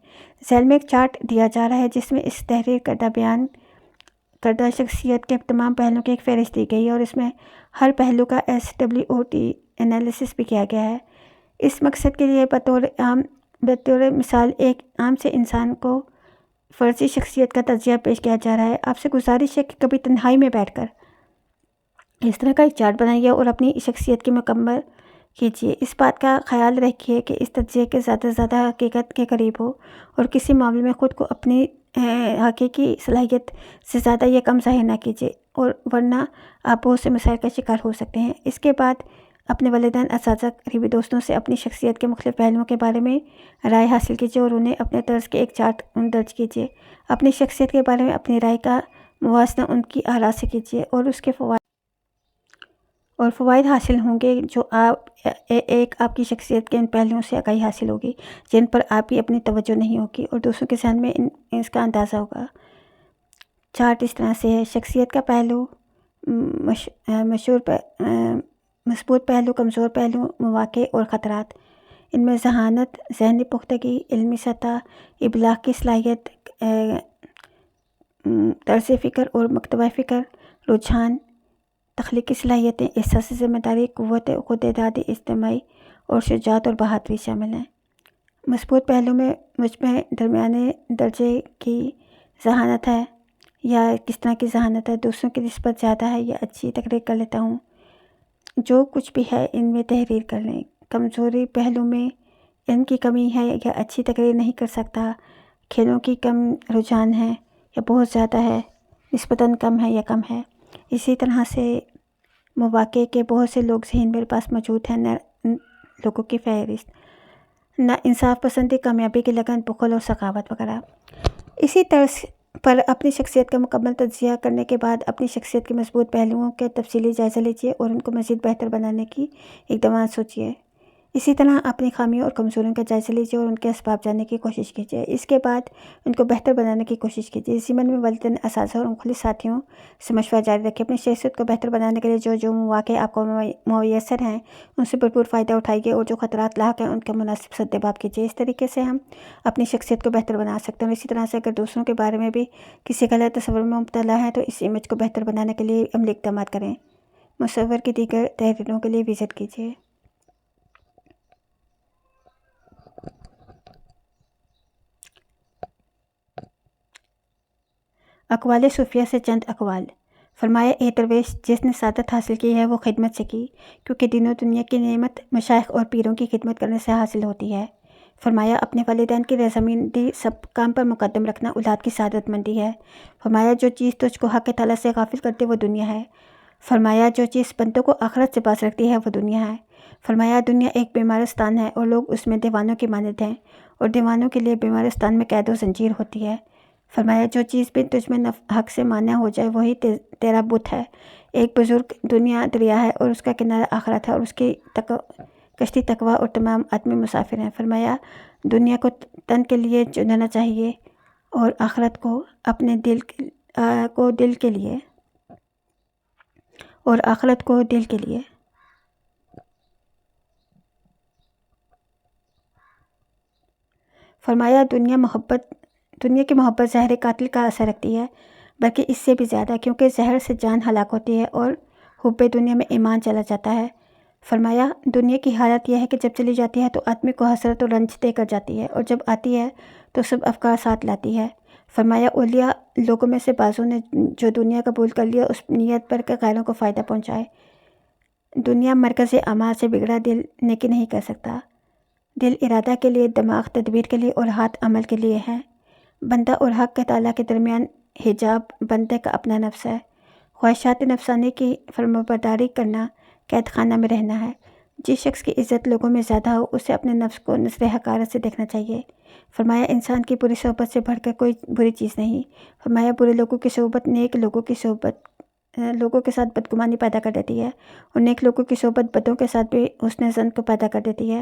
ذیل میں ایک چارٹ دیا جا رہا ہے جس میں اس تحریر کردہ بیان کردہ شخصیت کے تمام پہلوؤں کی ایک فہرست دی گئی ہے اور اس میں ہر پہلو کا SWOT انالیسس بھی کیا گیا ہے۔ اس مقصد کے لیے بطور مثال ایک عام سے انسان کو فرضی شخصیت کا تجزیہ پیش کیا جا رہا ہے۔ آپ سے گزارش ہے کہ کبھی تنہائی میں بیٹھ کر اس طرح کا ایک چارٹ بنائیے اور اپنی شخصیت کی مکمل کیجیے۔ اس بات کا خیال رکھیے کہ اس تجزیے کے زیادہ سے زیادہ حقیقت کے قریب ہو اور کسی معاملے میں خود کو اپنی حقیقی صلاحیت سے زیادہ یا کم ظاہر نہ کیجیے، اور ورنہ آپ بہت سے مسائل کا شکار ہو سکتے ہیں۔ اس کے بعد اپنے والدین، اساتذہ، قریبی دوستوں سے اپنی شخصیت کے مختلف پہلوؤں کے بارے میں رائے حاصل کیجیے اور انہیں اپنے طرز کے ایک چارٹ درج کیجیے۔ اپنی شخصیت کے بارے میں اپنی رائے کا موازنہ ان کی آراء سے کیجیے اور اس کے فوائد حاصل ہوں گے جو آپ کی شخصیت کے ان پہلوؤں سے آگاہی حاصل ہوگی جن پر آپ کی اپنی توجہ نہیں ہوگی اور دوسروں کے ذہن میں اس کا اندازہ ہوگا۔ چارٹ اس طرح سے ہے: شخصیت کا پہلو، مثبت پہلو، کمزور پہلو، مواقع اور خطرات۔ ان میں ذہانت، ذہنی پختگی، علمی سطح، ابلاغ کی صلاحیت، طرز فکر اور مکتبہ فکر، رجحان، تخلیقی صلاحیتیں، احساسی ذمہ داری، قوت خود ارادی، اجتماعی اور شجاعت اور بہادری شامل ہیں۔ مثبت پہلو میں مجھ میں درمیانے درجے کی ذہانت ہے یا کس طرح کی ذہانت ہے، دوسروں کی نسبت زیادہ ہے یا اچھی تقریر کر لیتا ہوں، جو کچھ بھی ہے ان میں تحریر کر لیں۔ کمزوری پہلو میں علم کی کمی ہے یا اچھی تقریر نہیں کر سکتا، کھیلوں کی کم رجحان ہے یا بہت زیادہ ہے، نسبتاً کم ہے یا کم ہے۔ اسی طرح سے مواقع کے بہت سے لوگ ذہن میرے پاس موجود ہیں، لوگوں کی فہرست، نا انصاف پسندی، کامیابی کی لگن، بخل اور سخاوت وغیرہ۔ اسی طرز پر اپنی شخصیت کا مکمل تجزیہ کرنے کے بعد اپنی شخصیت کے مضبوط پہلوؤں کا تفصیلی جائزہ لیجیے اور ان کو مزید بہتر بنانے کی اقدامات سوچیے۔ اسی طرح اپنی خامیوں اور کمزوریوں کا جائزہ لیجیے اور ان کے اسباب جاننے کی کوشش کیجیے۔ اس کے بعد ان کو بہتر بنانے کی کوشش کیجیے۔ اسی ضمن میں والدین، اساتذہ اور مخلص ساتھیوں سے مشورہ جاری رکھیے۔ اپنی شخصیت کو بہتر بنانے کے لیے جو مواقع آپ کو میسر ہیں ان سے بھرپور فائدہ اٹھائیے اور جو خطرات لاحق ہیں ان کا مناسب سدباب کیجیے۔ اس طریقے سے ہم اپنی شخصیت کو بہتر بنا سکتے ہیں۔ اور اسی طرح سے اگر دوسروں کے بارے میں بھی کسی غلط تصور میں مبتلا ہیں تو اس امیج کو بہتر بنانے کے لیے عملی اقدامات کریں۔ مصور کی دیگر تحریروں کے لیے وزٹ کیجیے۔ اقوال صوفیہ سے چند اقوال۔ فرمایا اے درویش، جس نے سعادت حاصل کی ہے وہ خدمت سے کی، کیونکہ دین و دنیا کی نعمت مشائخ اور پیروں کی خدمت کرنے سے حاصل ہوتی ہے۔ فرمایا اپنے والدین کی رضامندی سب کام پر مقدم رکھنا اولاد کی سعادت مندی ہے۔ فرمایا جو چیز تجھ کو حق تعالیٰ سے غافل کرتے وہ دنیا ہے۔ فرمایا جو چیز بندوں کو آخرت سے باز رکھتی ہے وہ دنیا ہے۔ فرمایا دنیا ایک بیمارستان ہے اور لوگ اس میں دیوانوں کی مانند ہیں، اور دیوانوں کے لیے بیمارستان میں قید و زنجیر ہوتی ہے۔ فرمایا جو چیز بھی تجھ میں حق سے مانع ہو جائے وہی تیرا بت ہے۔ ایک بزرگ دنیا دریا ہے اور اس کا کنارہ آخرت ہے، اور اس کی کشتی تقویٰ اور تمام آدمی مسافر ہیں۔ فرمایا دنیا کو تن کے لیے چننا چاہیے اور آخرت کو اپنے دل کے لیے اور آخرت کو دل کے لیے۔ فرمایا دنیا کی محبت زہر قاتل کا اثر رکھتی ہے، بلکہ اس سے بھی زیادہ، کیونکہ زہر سے جان ہلاک ہوتی ہے اور حب دنیا میں ایمان چلا جاتا ہے۔ فرمایا دنیا کی حالت یہ ہے کہ جب چلی جاتی ہے تو آدمی کو حسرت و رنج دے کر جاتی ہے، اور جب آتی ہے تو سب افکار ساتھ لاتی ہے۔ فرمایا اولیاء لوگوں میں سے بعضوں نے جو دنیا قبول کر لیا اس نیت پر کہ غیروں کو فائدہ پہنچائے۔ دنیا مرکز اعمال سے بگڑا دل نیکی نہیں کر سکتا۔ دل ارادہ کے لیے، دماغ تدبیر کے لیے اور ہاتھ عمل کے لیے ہیں۔ بندہ اور حق تعالیٰ کے درمیان حجاب بندے کا اپنا نفس ہے۔ خواہشات نفسانی کی فرمانبرداری کرنا قید خانہ میں رہنا ہے۔ جس شخص کی عزت لوگوں میں زیادہ ہو اسے اپنے نفس کو نظر حقارت سے دیکھنا چاہیے۔ فرمایا انسان کی بری صحبت سے بڑھ کر کوئی بری چیز نہیں۔ فرمایا برے لوگوں کی صحبت نیک لوگوں کی صحبت لوگوں کے ساتھ بدگمانی پیدا کر دیتی ہے، اور نیک لوگوں کی صحبت بدوں کے ساتھ بھی حسن ظن کو پیدا کر دیتی ہے۔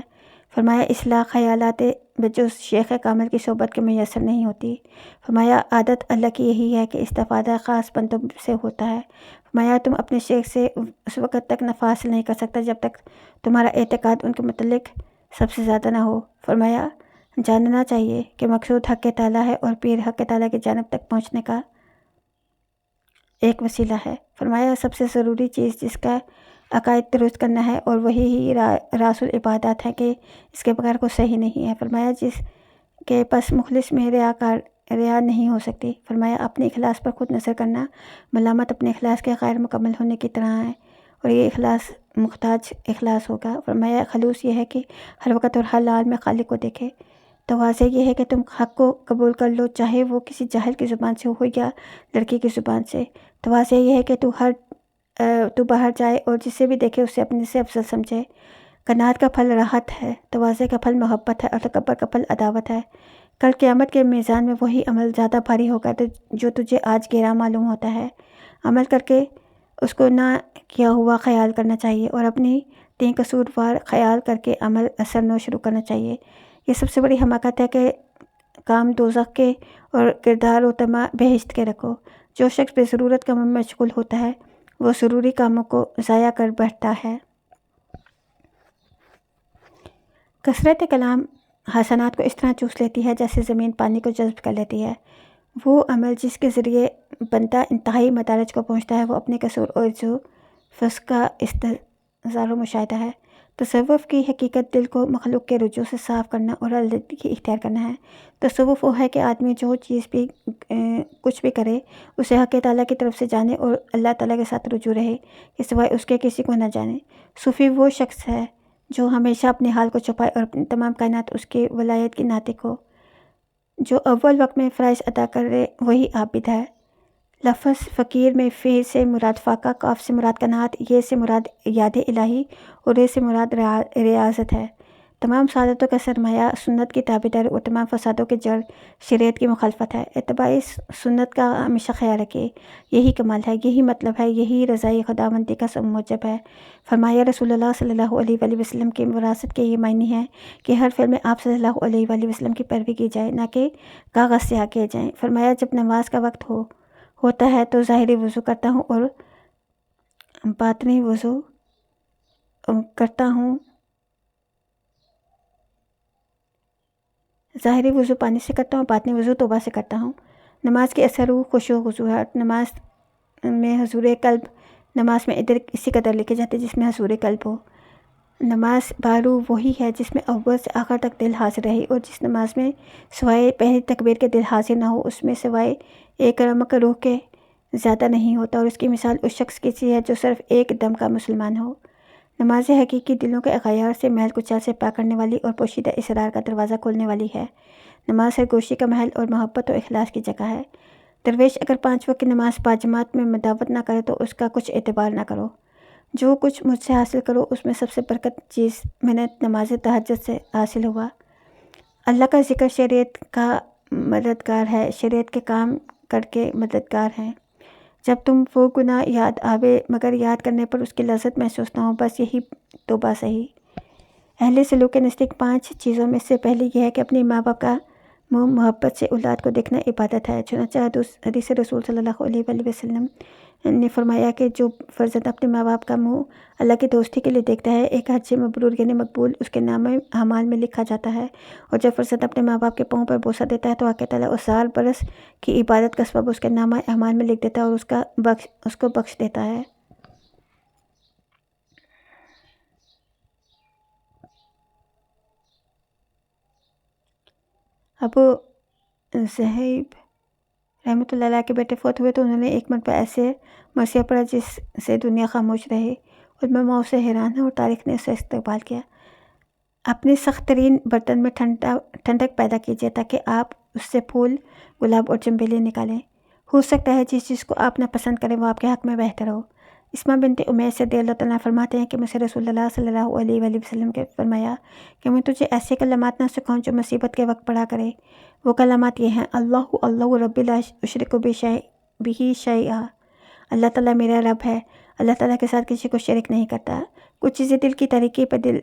فرمایا اصلاح خیالات بجز شیخ کامل کی صحبت کے میسر نہیں ہوتی۔ فرمایا عادت اللہ کی یہی ہے کہ استفادہ خاص بندوں سے ہوتا ہے۔ فرمایا تم اپنے شیخ سے اس وقت تک نفع حاصل نہیں کر سکتا جب تک تمہارا اعتقاد ان کے متعلق سب سے زیادہ نہ ہو۔ فرمایا جاننا چاہیے کہ مقصود حق تعالیٰ ہے اور پیر حق تعالیٰ کی جانب تک پہنچنے کا ایک وسیلہ ہے۔ فرمایا سب سے ضروری چیز جس کا عقائد درست کرنا ہے اور وہی ہی راس العبادات ہے کہ اس کے بغیر کوئی صحیح نہیں ہے۔ فرمایا جس کے پس مخلص میں ریا نہیں ہو سکتی۔ فرمایا اپنے اخلاص پر خود نظر کرنا ملامت اپنے اخلاص کے غیر مکمل ہونے کی طرح ہے، اور یہ اخلاص محتاج اخلاص ہوگا۔ فرمایا خلوص یہ ہے کہ ہر وقت اور ہر حال میں خالق کو دیکھے۔ تواضع یہ ہے کہ تم حق کو قبول کر لو، چاہے وہ کسی جاہل کی زبان سے ہو یا لڑکی کی زبان سے۔ تواضع یہ ہے کہ تو باہر جائے اور جسے بھی دیکھے اسے اپنے سے افضل سمجھے۔ قناعت کا پھل راحت ہے، تواضع کا پھل محبت ہے، اور تکبر کا پھل عداوت ہے۔ کل قیامت کے میزان میں وہی عمل زیادہ بھاری ہوگا جو تجھے آج گہرا معلوم ہوتا ہے۔ عمل کر کے اس کو نہ کیا ہوا خیال کرنا چاہیے، اور اپنی تین قصور وار خیال کر کے عمل اثر نو شروع کرنا چاہیے۔ یہ سب سے بڑی حماقت ہے کہ کام دوزخ کے اور کردار و طمع بہشت کے رکھو۔ جو شخص بے ضرورت کاموں میں مشغول ہوتا ہے وہ ضروری کاموں کو ضائع کر بیٹھتا ہے۔ کثرت کلام حسنات کو اس طرح چوس لیتی ہے جیسے زمین پانی کو جذب کر لیتی ہے۔ وہ عمل جس کے ذریعے بندہ انتہائی مدارج کو پہنچتا ہے وہ اپنے قصور اور عجز و فسق کا استحضار و مشاہدہ ہے۔ تصوف کی حقیقت دل کو مخلوق کے رجوع سے صاف کرنا اور علیحدگی اختیار کرنا ہے۔ تصوف وہ ہے کہ آدمی جو چیز بھی کچھ بھی کرے اسے حق تعالیٰ کی طرف سے جانے اور اللہ تعالیٰ کے ساتھ رجوع رہے کہ سوائے اس کے کسی کو نہ جانے۔ صوفی وہ شخص ہے جو ہمیشہ اپنے حال کو چھپائے اور اپنی تمام کائنات اس کی ولایت کی ناطق ہو۔ جو اول وقت میں فرائض ادا کرے وہی عابد ہے۔ لفظ فقیر میں فے سے مراد فاقہ، کاف سے مراد قناعت، یہ سے مراد یاد الہی اور رے سے مراد ریاضت ہے۔ تمام سعادتوں کا سرمایہ سنت کی تابعداری اور تمام فسادوں کے جڑ شریعت کی مخالفت ہے۔ اتباع سنت کا ہمیشہ خیال رکھے، یہی کمال ہے، یہی مطلب ہے، یہی رضائے خداوندی کا موجب ہے۔ فرمایا رسول اللہ صلی اللہ علیہ وآلہ وسلم کی وراثت کے یہ معنی ہے کہ ہر فعل میں آپ صلی اللہ علیہ وآلہ وسلم کی پیروی کی جائے، نہ کہ کاغذ سیاہ کیے جائیں۔ فرمایا جب نماز کا وقت ہوتا ہے تو ظاہری وضو کرتا ہوں اور باطنی وضو کرتا ہوں۔ ظاہری وضو پانی سے کرتا ہوں، باطنی وضو توبہ سے کرتا ہوں۔ نماز کی اثر روح، خشوع و خضوع ہے۔ نماز میں حضور قلب، نماز میں ادھر اسی قدر لکھے جاتے جس میں حضور قلب ہو۔ نماز بارو وہی ہے جس میں اول سے آخر تک دل حاضر رہے، اور جس نماز میں سوائے پہلی تکبیر کے دل حاضر نہ ہو، اس میں سوائے ایک رمق روح کے زیادہ نہیں ہوتا، اور اس کی مثال اس شخص کی سی ہے جو صرف ایک دم کا مسلمان ہو۔ نماز حقیقی دلوں کے اغیار سے، محل کچال سے پاک کرنے والی اور پوشیدہ اسرار کا دروازہ کھولنے والی ہے۔ نماز سرگوشی کا محل اور محبت و اخلاص کی جگہ ہے۔ درویش اگر 5 وقت کی نماز باجماعت میں مداوت نہ کرے تو اس کا کچھ اعتبار نہ کرو۔ جو کچھ مجھ سے حاصل کرو اس میں سب سے برکت چیز میں نے نماز تہجد سے حاصل ہوا۔ اللہ کا ذکر شریعت کا مددگار ہے، شریعت کے کام کر کے مددگار ہے۔ جب تم وہ گناہ یاد آوے مگر یاد کرنے پر اس کی لذت محسوس نہ ہو، بس یہی توبہ صحیح۔ اہل سلوک کے نزدیک 5 چیزوں میں سے پہلی یہ ہے کہ اپنے ماں باپ کا منہ محبت سے اولاد کو دیکھنا عبادت ہے۔ چنانچہ حدیث رسول صلی اللہ علیہ وآلہ وسلم نے فرمایا کہ جو فرزند اپنے ماں باپ کا منہ اللہ کی دوستی کے لیے دیکھتا ہے، ایک حج مبرور یعنی مقبول اس کے نامہ اعمال میں لکھا جاتا ہے، اور جب فرزند اپنے ماں باپ کے پاؤں پر بوسہ دیتا ہے تو حق تعالیٰ 1000 برس کی عبادت کا سبب اس کے نامہ اعمال میں لکھ دیتا ہے اور اس کو بخش دیتا ہے۔ ابو ذہیب رحمۃ اللہ علیہ کے بیٹے فوت ہوئے تو انہوں نے ایک مرتبہ ایسے مرثیہ پڑھا جس سے دنیا خاموش رہے۔ علماء اسے حیران ہیں اور تاریخ نے اسے استقبال کیا۔ اپنے سخت ترین برتن میں ٹھنڈک پیدا کیجیے تاکہ آپ اس سے پھول، گلاب اور چنبیلی نکالیں۔ ہو سکتا ہے جس چیز کو آپ ناپسند کریں وہ آپ کے حق میں بہتر ہو۔ اسما بنت امیس رضی اللہ تعالیٰ فرماتے ہیں کہ مجھے رسول اللہ صلی اللہ علیہ وآلہ وسلم نے فرمایا کہ میں تجھے ایسے کلمات نہ سکھاؤں جو مصیبت کے وقت پڑھا کرے۔ وہ کلمات یہ ہیں: اللہ اللہ رب لا اشرک بہ شیئا، اللہ تعالیٰ میرا رب ہے، اللہ تعالیٰ کے ساتھ کسی کو شریک نہیں کرتا۔ کچھ چیزیں دل کی تاریکی پر دل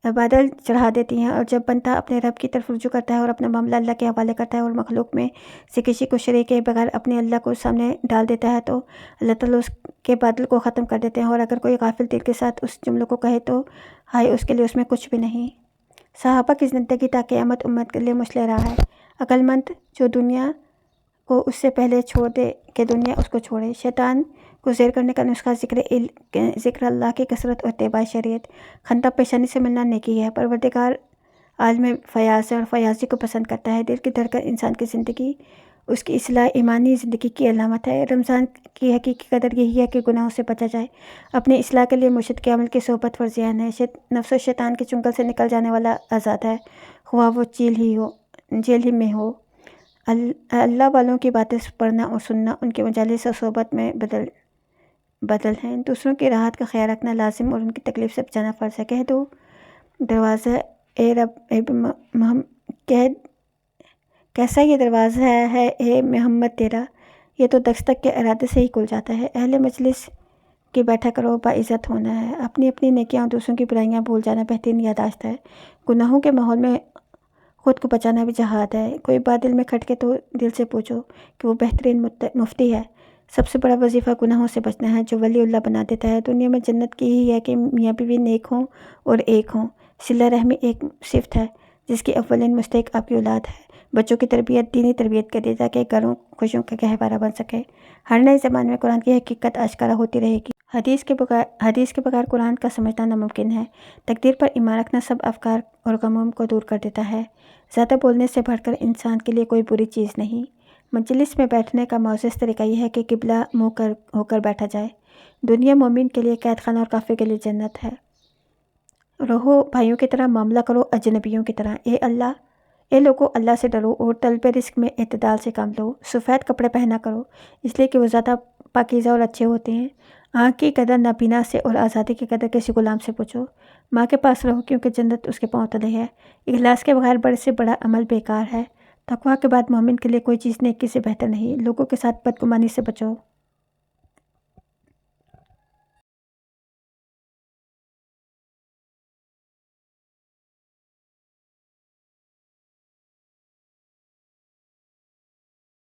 بادل چڑھا دیتی ہیں، اور جب بندہ اپنے رب کی طرف رجوع کرتا ہے اور اپنا معاملہ اللہ کے حوالے کرتا ہے اور مخلوق میں سے کسی کو شریک کے بغیر اپنے اللہ کو سامنے ڈال دیتا ہے تو اللہ تعالیٰ اس کے بادل کو ختم کر دیتے ہیں، اور اگر کوئی غافل دل کے ساتھ اس جملوں کو کہے تو ہائے اس کے لیے اس میں کچھ بھی نہیں۔ صحابہ کی زندگی تا قیامت امت کے لیے مشعل راہ ہے۔ عقل مند جو دنیا کو اس سے پہلے چھوڑ دے کہ دنیا اس کو چھوڑے۔ شیطان کو زیر کرنے کا نسخہ ذکر اللہ کی کثرت اور اتباع شریعت۔ خندہ پیشانی سے ملنا نیکی ہے۔ پروردگار عالم فیاض ہے اور فیاضی کو پسند کرتا ہے۔ دل کی دھڑکن انسان کی زندگی، اس کی اصلاح ایمانی زندگی کی علامت ہے۔ رمضان کی حقیقی قدر یہی ہے کہ گناہوں سے بچا جائے۔ اپنی اصلاح کے لیے مرشد کے عمل کی صحبت فرض عین ہے۔ نفس و شیطان کے چنگل سے نکل جانے والا آزاد ہے، خواہ وہ جیل ہی میں ہو۔ اللہ والوں کی باتیں پڑھنا اور سننا ان کے مجالس اور صحبت میں بدل ہیں۔ دوسروں کی راحت کا خیال رکھنا لازم اور ان کی تکلیف سے بچانا فرض ہے۔ کہہ دو دروازہ اے رب کیسا یہ دروازہ ہے اے محمد تیرا، یہ تو دستک کے ارادے سے ہی کھل جاتا ہے۔ اہل مجلس کی بیٹھا کرو باعزت ہونا ہے۔ اپنی اپنی نیکیاں اور دوسروں کی برائیاں بھول جانا بہترین یادداشت ہے۔ گناہوں کے ماحول میں خود کو بچانا بھی جہاد ہے۔ کوئی بات دل میں کھٹکے تو دل سے پوچھو کہ وہ بہترین مفتی ہے۔ سب سے بڑا وظیفہ گناہوں سے بچنا ہے جو ولی اللہ بنا دیتا ہے۔ دنیا میں جنت کی ہی ہے کہ میاں بیوی نیک ہوں اور ایک ہوں۔ صلہ رحمی ایک صفت ہے جس کی اولین مستحق آپ کی اولاد ہے۔ بچوں کی تربیت دینی تربیت کریے تاکہ گھروں خوشیوں کا گہوارہ بن سکے۔ ہر نئے زمانے میں قرآن کی حقیقت آشکارا ہوتی رہے گی۔ حدیث کے بغیر قرآن کا سمجھنا ناممکن ہے۔ تقدیر پر ایمان رکھنا سب افکار اور غموم کو دور کر دیتا ہے۔ زیادہ بولنے سے بڑھ کر انسان کے لیے کوئی بری چیز نہیں۔ مجلس میں بیٹھنے کا معزز طریقہ یہ ہے کہ قبلہ منہ ہو کر بیٹھا جائے۔ دنیا مومن کے لیے قید خانہ اور کافر کے لیے جنت ہے۔ رہو بھائیوں کی طرح، معاملہ کرو اجنبیوں کی طرح۔ اے لوگو اللہ سے ڈرو اور طلب رزق میں اعتدال سے کام لو۔ سفید کپڑے پہنا کرو اس لیے کہ وہ زیادہ پاکیزہ اور اچھے ہوتے ہیں۔ آنکھ کی قدر نابینا سے اور آزادی کی قدر کسی غلام سے پوچھو۔ ماں کے پاس رہو کیونکہ جنت اس کے پاؤں تلے ہے۔ اخلاص کے بغیر بڑے سے بڑا عمل بیکار ہے۔ تقویٰ کے بعد مومن کے لیے کوئی چیز نیکی سے بہتر نہیں۔ لوگوں کے ساتھ بدگمانی سے بچو۔